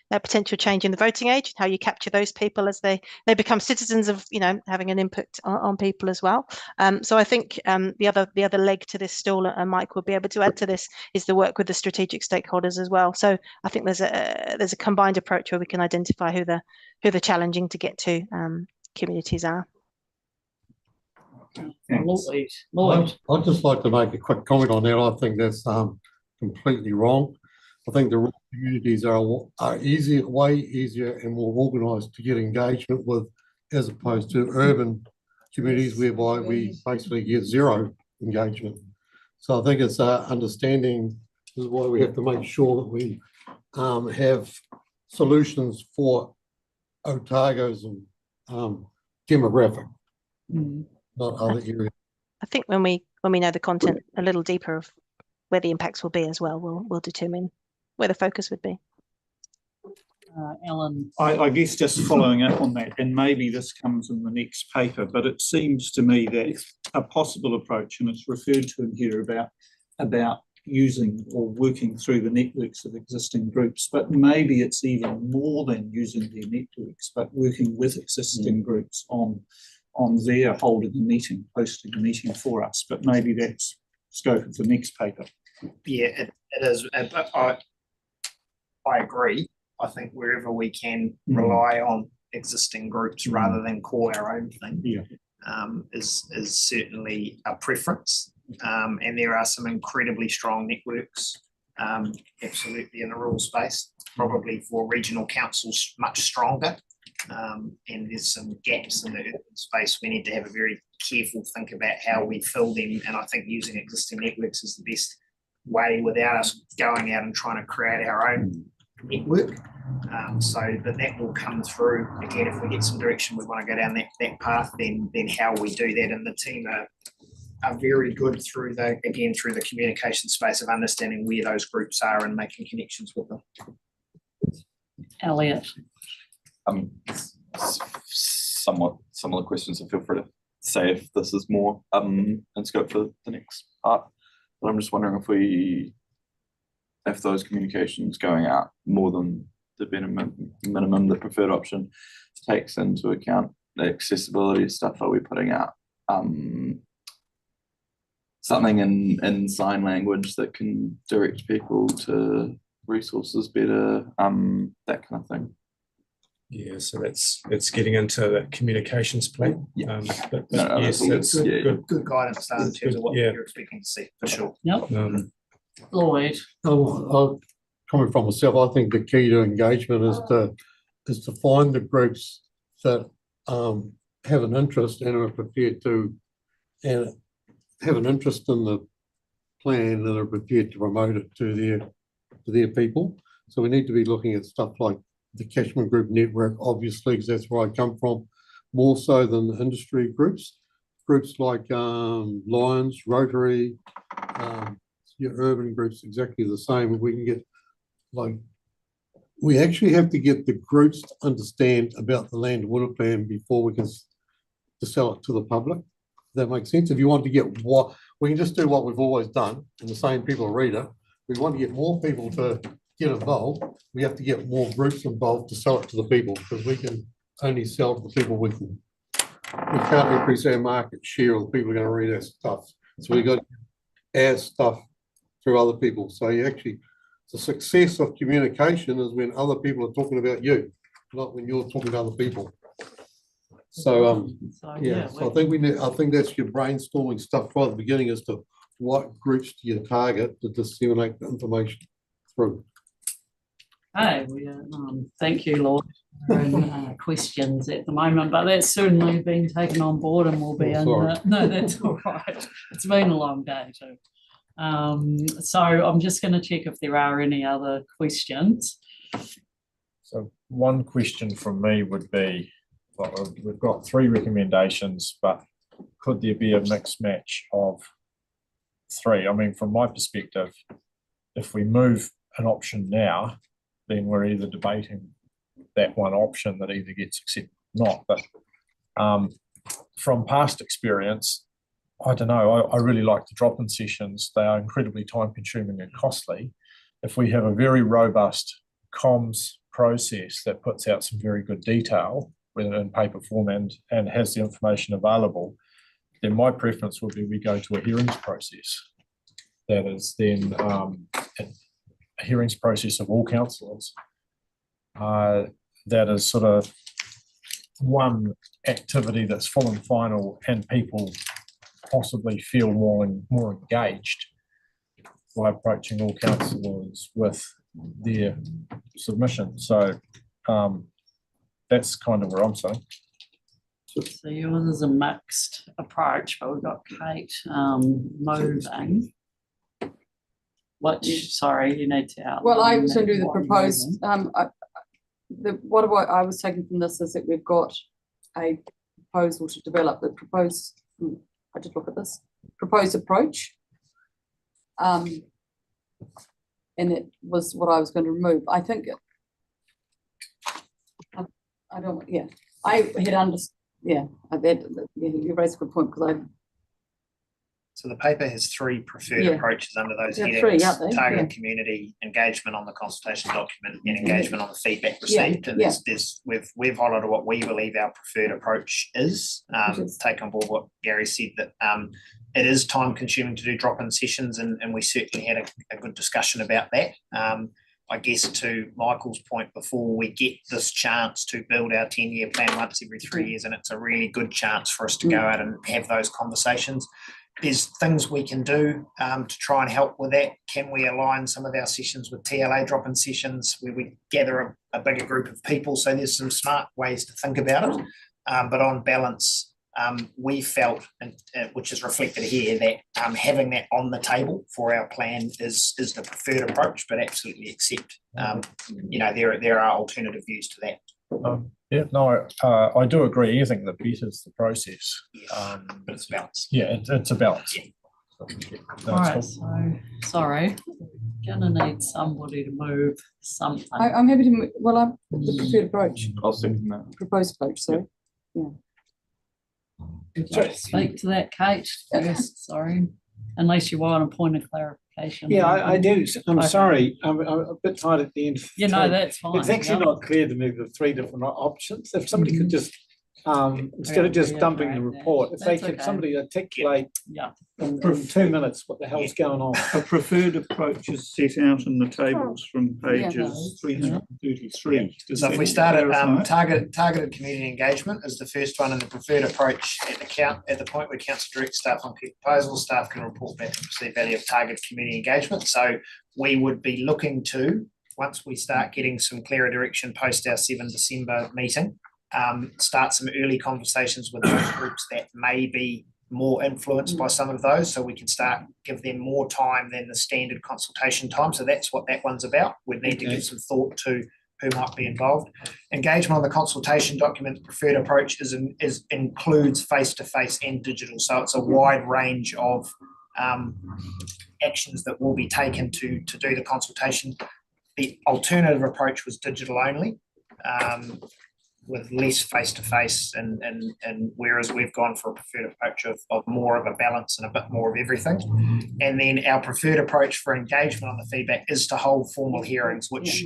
potential change in the voting age, how you capture those people as they become citizens of having an input on people as well. So I think the other leg to this stool, and Mike will be able to add to this, is the work with the strategic stakeholders as well. So I think there's a combined approach where we can identify who the challenging to get to communities are. I'd just like to make a quick comment on that. I think that's completely wrong. I think the rural communities are way easier and more organised to get engagement with, as opposed to urban communities whereby we basically get zero engagement. So I think it's understanding. This is why we have to make sure that we have solutions for Otago's demographic. Not other areas. I think when we know the content a little deeper of where the impacts will be as well, we'll determine where the focus would be. Alan, I guess just following up on that, and maybe this comes in the next paper, but it seems to me that a possible approach, and it's referred to in here about using or working through the networks of existing groups, but maybe it's even more than using their networks, but working with existing groups on their holding a meeting, hosting a meeting for us. But maybe that's scope of the next paper. Yeah, it is. I agree. I think wherever we can rely on existing groups rather than call our own thing is certainly a preference. And there are some incredibly strong networks, absolutely, in the rural space, probably for regional councils much stronger. And there's some gaps in the urban space. We need to have a very careful think about how we fill them. And I think using existing networks is the best way without us going out and trying to create our own network. But that will come through. Again, if we get some direction, we want to go down that path, then how we do that. And the team are very good through the communication space of understanding where those groups are and making connections with them. Elliot. Somewhat similar questions, so feel free to say if this is more in scope for the next part. But I'm just wondering if those communications going out more than the minimum, the preferred option takes into account the accessibility stuff. Are we putting out something in sign language that can direct people to resources better, that kind of thing? Yeah, so that's getting into the communications plan. But yes, that's good guidance in terms of what you're expecting to see, for sure. Yep. Lloyd. Coming from myself, I think the key to engagement is to find the groups that have an interest and are prepared to, and have an interest in the plan and are prepared to promote it to their people. So we need to be looking at stuff like the catchment group network, obviously, because that's where I come from, more so than the industry groups. Groups like Lions, Rotary, your urban groups, exactly the same. If we can get, we actually have to get the groups to understand about the land and water plan before we can sell it to the public. Does that make sense? If you want to get we can just do what we've always done, and the same people read it. We want to get more people to get involved. We have to get more groups involved to sell it to the people, because we can only sell to the people we can't increase our market share, or the people are going to read our stuff. So we got add stuff through other people. So you actually, the success of communication is when other people are talking about you, not when you're talking to other people. So yeah, so I think that's your brainstorming stuff right at the beginning as to what groups do you target to disseminate the information through. Hey, thank you, Lord, for questions at the moment, but that's certainly been taken on board and will be no, that's all right. It's been a long day too. So I'm just going to check if there are any other questions. So one question from me would be, we've got 3 recommendations, but could there be a mixed match of 3? I mean, from my perspective, if we move an option now, then we're either debating that one option that either gets accepted or not. But from past experience, I don't know, I really like the drop-in sessions. They are incredibly time-consuming and costly. If we have a very robust comms process that puts out some very good detail, whether in paper form and has the information available, then my preference would be we go to a hearings process. That is then a hearings process of all councillors. That is sort of one activity that's full and final, and people possibly feel more engaged by approaching all councillors with their submission. So that's kind of where I'm saying. So yours is a mixed approach, but we've got Kate moving. Sorry, you need to outline. Well, I was going to do the proposed, what I was taking from this is that we've got a proposal to develop the proposed, I did look at this, proposed approach. And it was what I was going to remove. I think, I don't, yeah, I had understood, yeah, you raised a good point because I. So the paper has 3 preferred approaches under those headings: 3, targeted community, engagement on the consultation document, and engagement on the feedback received. And we've highlighted what we believe our preferred approach is. Take on board what Gary said, that it is time consuming to do drop-in sessions, and we certainly had a good discussion about that. I guess to Michael's point before, we get this chance to build our 10-year plan once every 3 years, and it's a really good chance for us to go out and have those conversations. There's things we can do to try and help with that. Can we align some of our sessions with TLA drop-in sessions where we gather a bigger group of people? So there's some smart ways to think about it. But on balance, we felt, which is reflected here, that having that on the table for our plan is the preferred approach, but absolutely accept, there are alternative views to that. I do agree. I think the betters the process. But it's a balance. Yeah, it's a balance. All right, so sorry, gonna need somebody to move something. I'm happy to move, I'm the preferred approach. I'll second that. Proposed approach, sorry. Yeah. Speak to that, Kate. Yes, sorry, unless you want a point of clarification. Yeah, I do. I'm sorry. I'm a bit tired at the end. That's fine. It's actually not clear to me the 3 different options. If somebody could just, instead of just dumping the report, if they could, somebody articulate in 2 minutes what the hell's going on. A preferred approach is set out in the tables from pages 333. So if we start at targeted community engagement is the first one, and the preferred approach at the point where council directs staff on key proposals, staff can report back the perceived value of targeted community engagement. So we would be looking to, once we start getting some clearer direction post our 7 December meeting, start some early conversations with those groups that may be more influenced by some of those, so we can give them more time than the standard consultation time. So that's what that one's about. We'd need to give some thought to who might be involved. Engagement on the consultation document, the preferred approach includes face-to-face and digital. So it's a wide range of actions that will be taken to do the consultation. The alternative approach was digital only, with less face-to-face, and whereas we've gone for a preferred approach of more of a balance and a bit more of everything. And then our preferred approach for engagement on the feedback is to hold formal hearings, which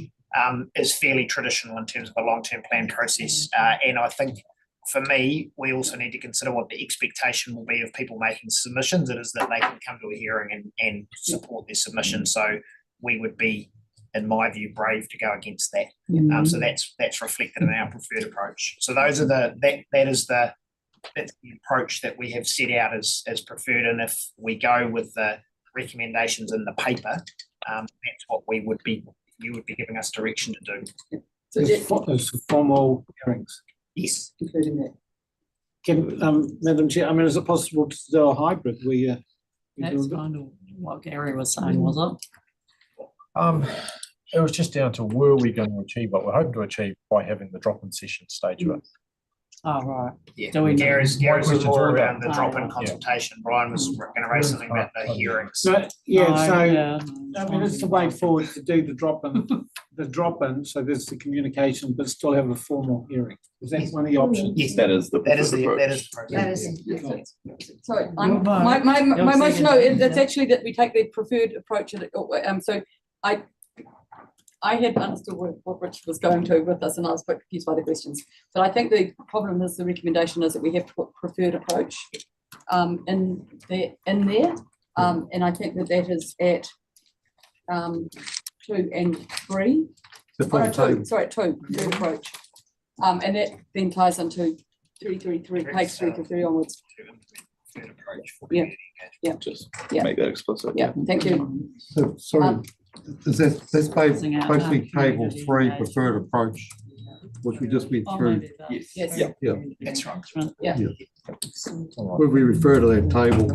is fairly traditional in terms of a long-term plan process. And I think for me, we also need to consider what the expectation will be of people making submissions. It is that they can come to a hearing and support their submission. So we would be, in my view, brave to go against that. So that's reflected in our preferred approach. So those are that's the approach that we have set out as preferred. And if we go with the recommendations in the paper, that's what you would be giving us direction to do. So there's formal hearings. Yes, including that. Can, Madam Chair, I mean, is it possible to do a hybrid? That's kind of what Gary was saying, was it? It was just down to were we going to achieve what we're hoping to achieve by having the drop-in session stage of it. Oh, right. Yeah, Do we know? Gary's was more around the Oh, drop-in yeah. consultation. Brian was going to raise something about the hearings. So, Oh, yeah. I mean, it's the way forward to do the drop-in, so there's the communication, but still have a formal hearing. Is that one of the options? Yes, that is the that is Sorry, my motion, no, it's actually that we take the preferred approach. So I had understood what Rich was going to with us, and I was quite confused by the questions. But I think the problem is the recommendation is that we have to put preferred approach in there. And I think that is at 2 and 3. Two, preferred approach. And that then ties into 333, page 333 onwards. Yeah. Just Yeah. make that explicit. Yeah, thank you. So, sorry, is that's basically table 3 preferred approach, which we just went through. Yes. Yeah. That's right. Yeah. Where we refer to that table.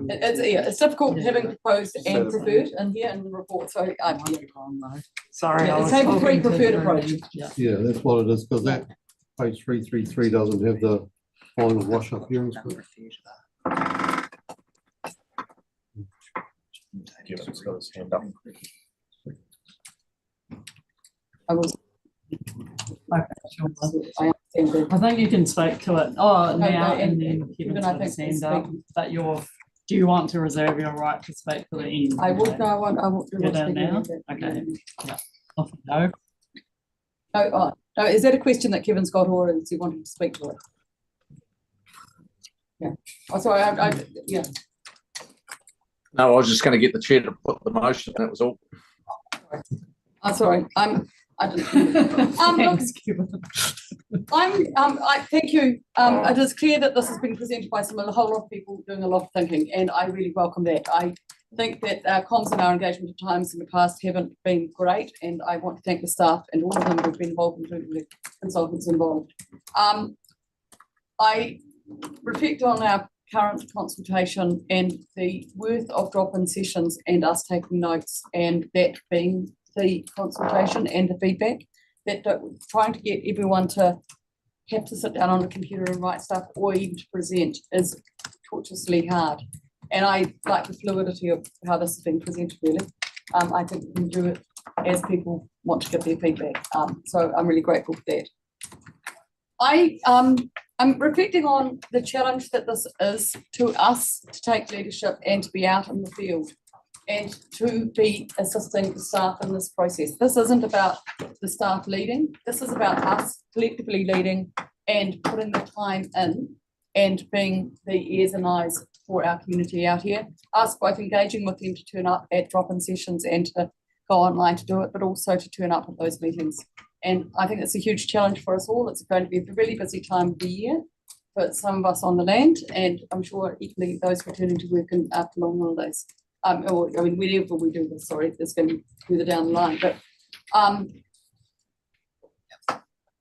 It's difficult having proposed and preferred in here in the report. So Sorry, I it's was table 3 talking to preferred the- approach. Yeah, that's what it is, because that page 333 doesn't have the final wash-up hearings. Kevin's got his hand up. I was. Okay, sure. I understand that. I think you can speak to it. Oh, now and then even Kevin's I got his think hand up. But do you want to reserve your right to speak to the end? I would. No, I want. You're down now. Okay. Yeah. Off you go. No, is that a question that Kevin's got, or is he wanting to speak to it? Yeah. Oh, sorry. Yeah. No, I was just going to get the chair to put the motion. That was all. Sorry. I didn't. Thanks, Kevin. I thank you. It is clear that this has been presented by a whole lot of people doing a lot of thinking, and I really welcome that. I think that our comms and our engagement at times in the past haven't been great, and I want to thank the staff and all of them who've been involved, including the consultants involved. I reflect on our current consultation and the worth of drop-in sessions and us taking notes, and that being the consultation and the feedback, that trying to get everyone to have to sit down on a computer and write stuff or even to present is tortuously hard. And I like the fluidity of how this has been presented, really. I think we can do it as people want to give their feedback. So I'm really grateful for that. I'm reflecting on the challenge that this is to us to take leadership and to be out in the field and to be assisting the staff in this process. This isn't about the staff leading. This is about us collectively leading and putting the time in and being the ears and eyes for our community out here. Us both engaging with them to turn up at drop-in sessions and to go online to do it, but also to turn up at those meetings. And I think it's a huge challenge for us all. It's going to be a really busy time of the year for some of us on the land, and I'm sure equally those returning to work after long holidays. Or, I mean, whenever we do this, sorry, there's going to be further down the line. But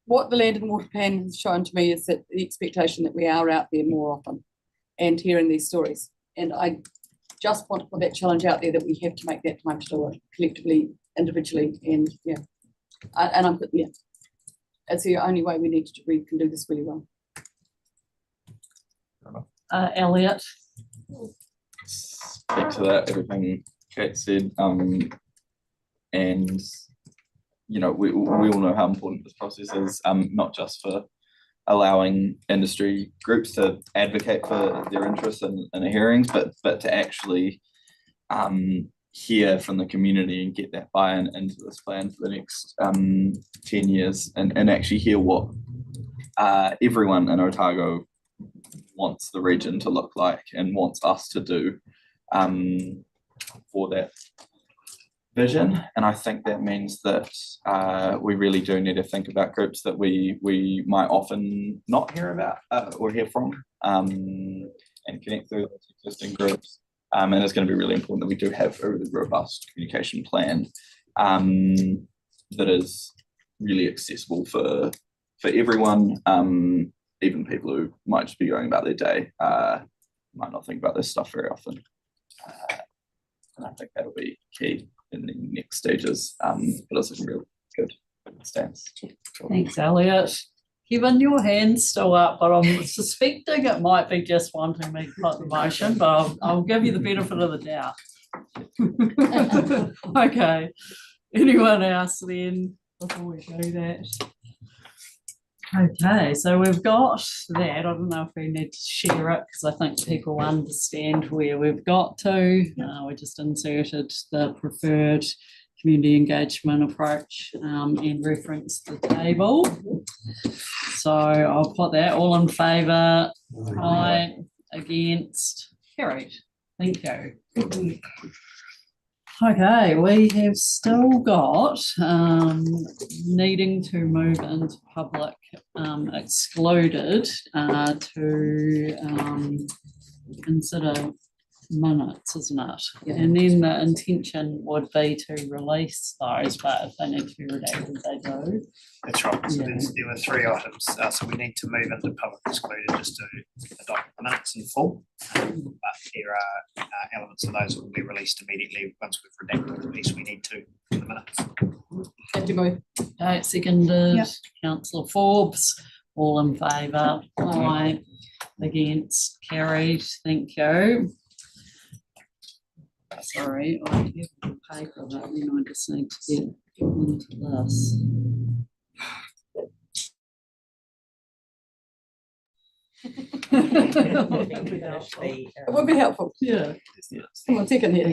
what the Land and Water Plan has shown to me is that the expectation that we are out there more often and hearing these stories. And I just want to put that challenge out there that we have to make that time to do it collectively, individually, and yeah. It's the only way we can do this really well. Elliot. Back to that, everything Kate said, and you know, we all know how important this process is, not just for allowing industry groups to advocate for their interests in the hearings, but to actually hear from the community and get that buy-in into this plan for the next 10 years and actually hear what everyone in Otago wants the region to look like and wants us to do for that vision. And I think that means that we really do need to think about groups that we might often not hear about or hear from, and connect through those existing groups. And it's going to be really important that we do have a really robust communication plan that is really accessible for everyone, even people who might just be going about their day, might not think about this stuff very often. And I think that'll be key in the next stages, but it's a really good stance. Thanks, Elliot. Kevin, your hand's still up, but I'm suspecting it might be just wanting me to put the motion, but I'll give you the benefit of the doubt. Okay. Anyone else then before we do that? Okay, so we've got that. I don't know if we need to share it because I think people understand where we've got to. We just inserted the preferred community engagement approach and reference the table. So I'll put that all in favour. Aye, against, carried. Thank you. Okay, we have still got needing to move into public excluded to consider minutes, isn't it? Yeah. And then the intention would be to release those, but if they need to be redacted, they do. That's right. So Yeah. there were 3 items. So we need to move into public excluded just to adopt the minutes in full. But there are elements of those that will be released immediately once we've redacted the piece we need to for the minutes. Have to move. Okay, seconded. Yep. Councillor Forbes, all in favour. Aye. Against, carried. Thank you. Sorry, I have the paper, but then I just need to get into this. It would be helpful. Yeah. Come on, take it here.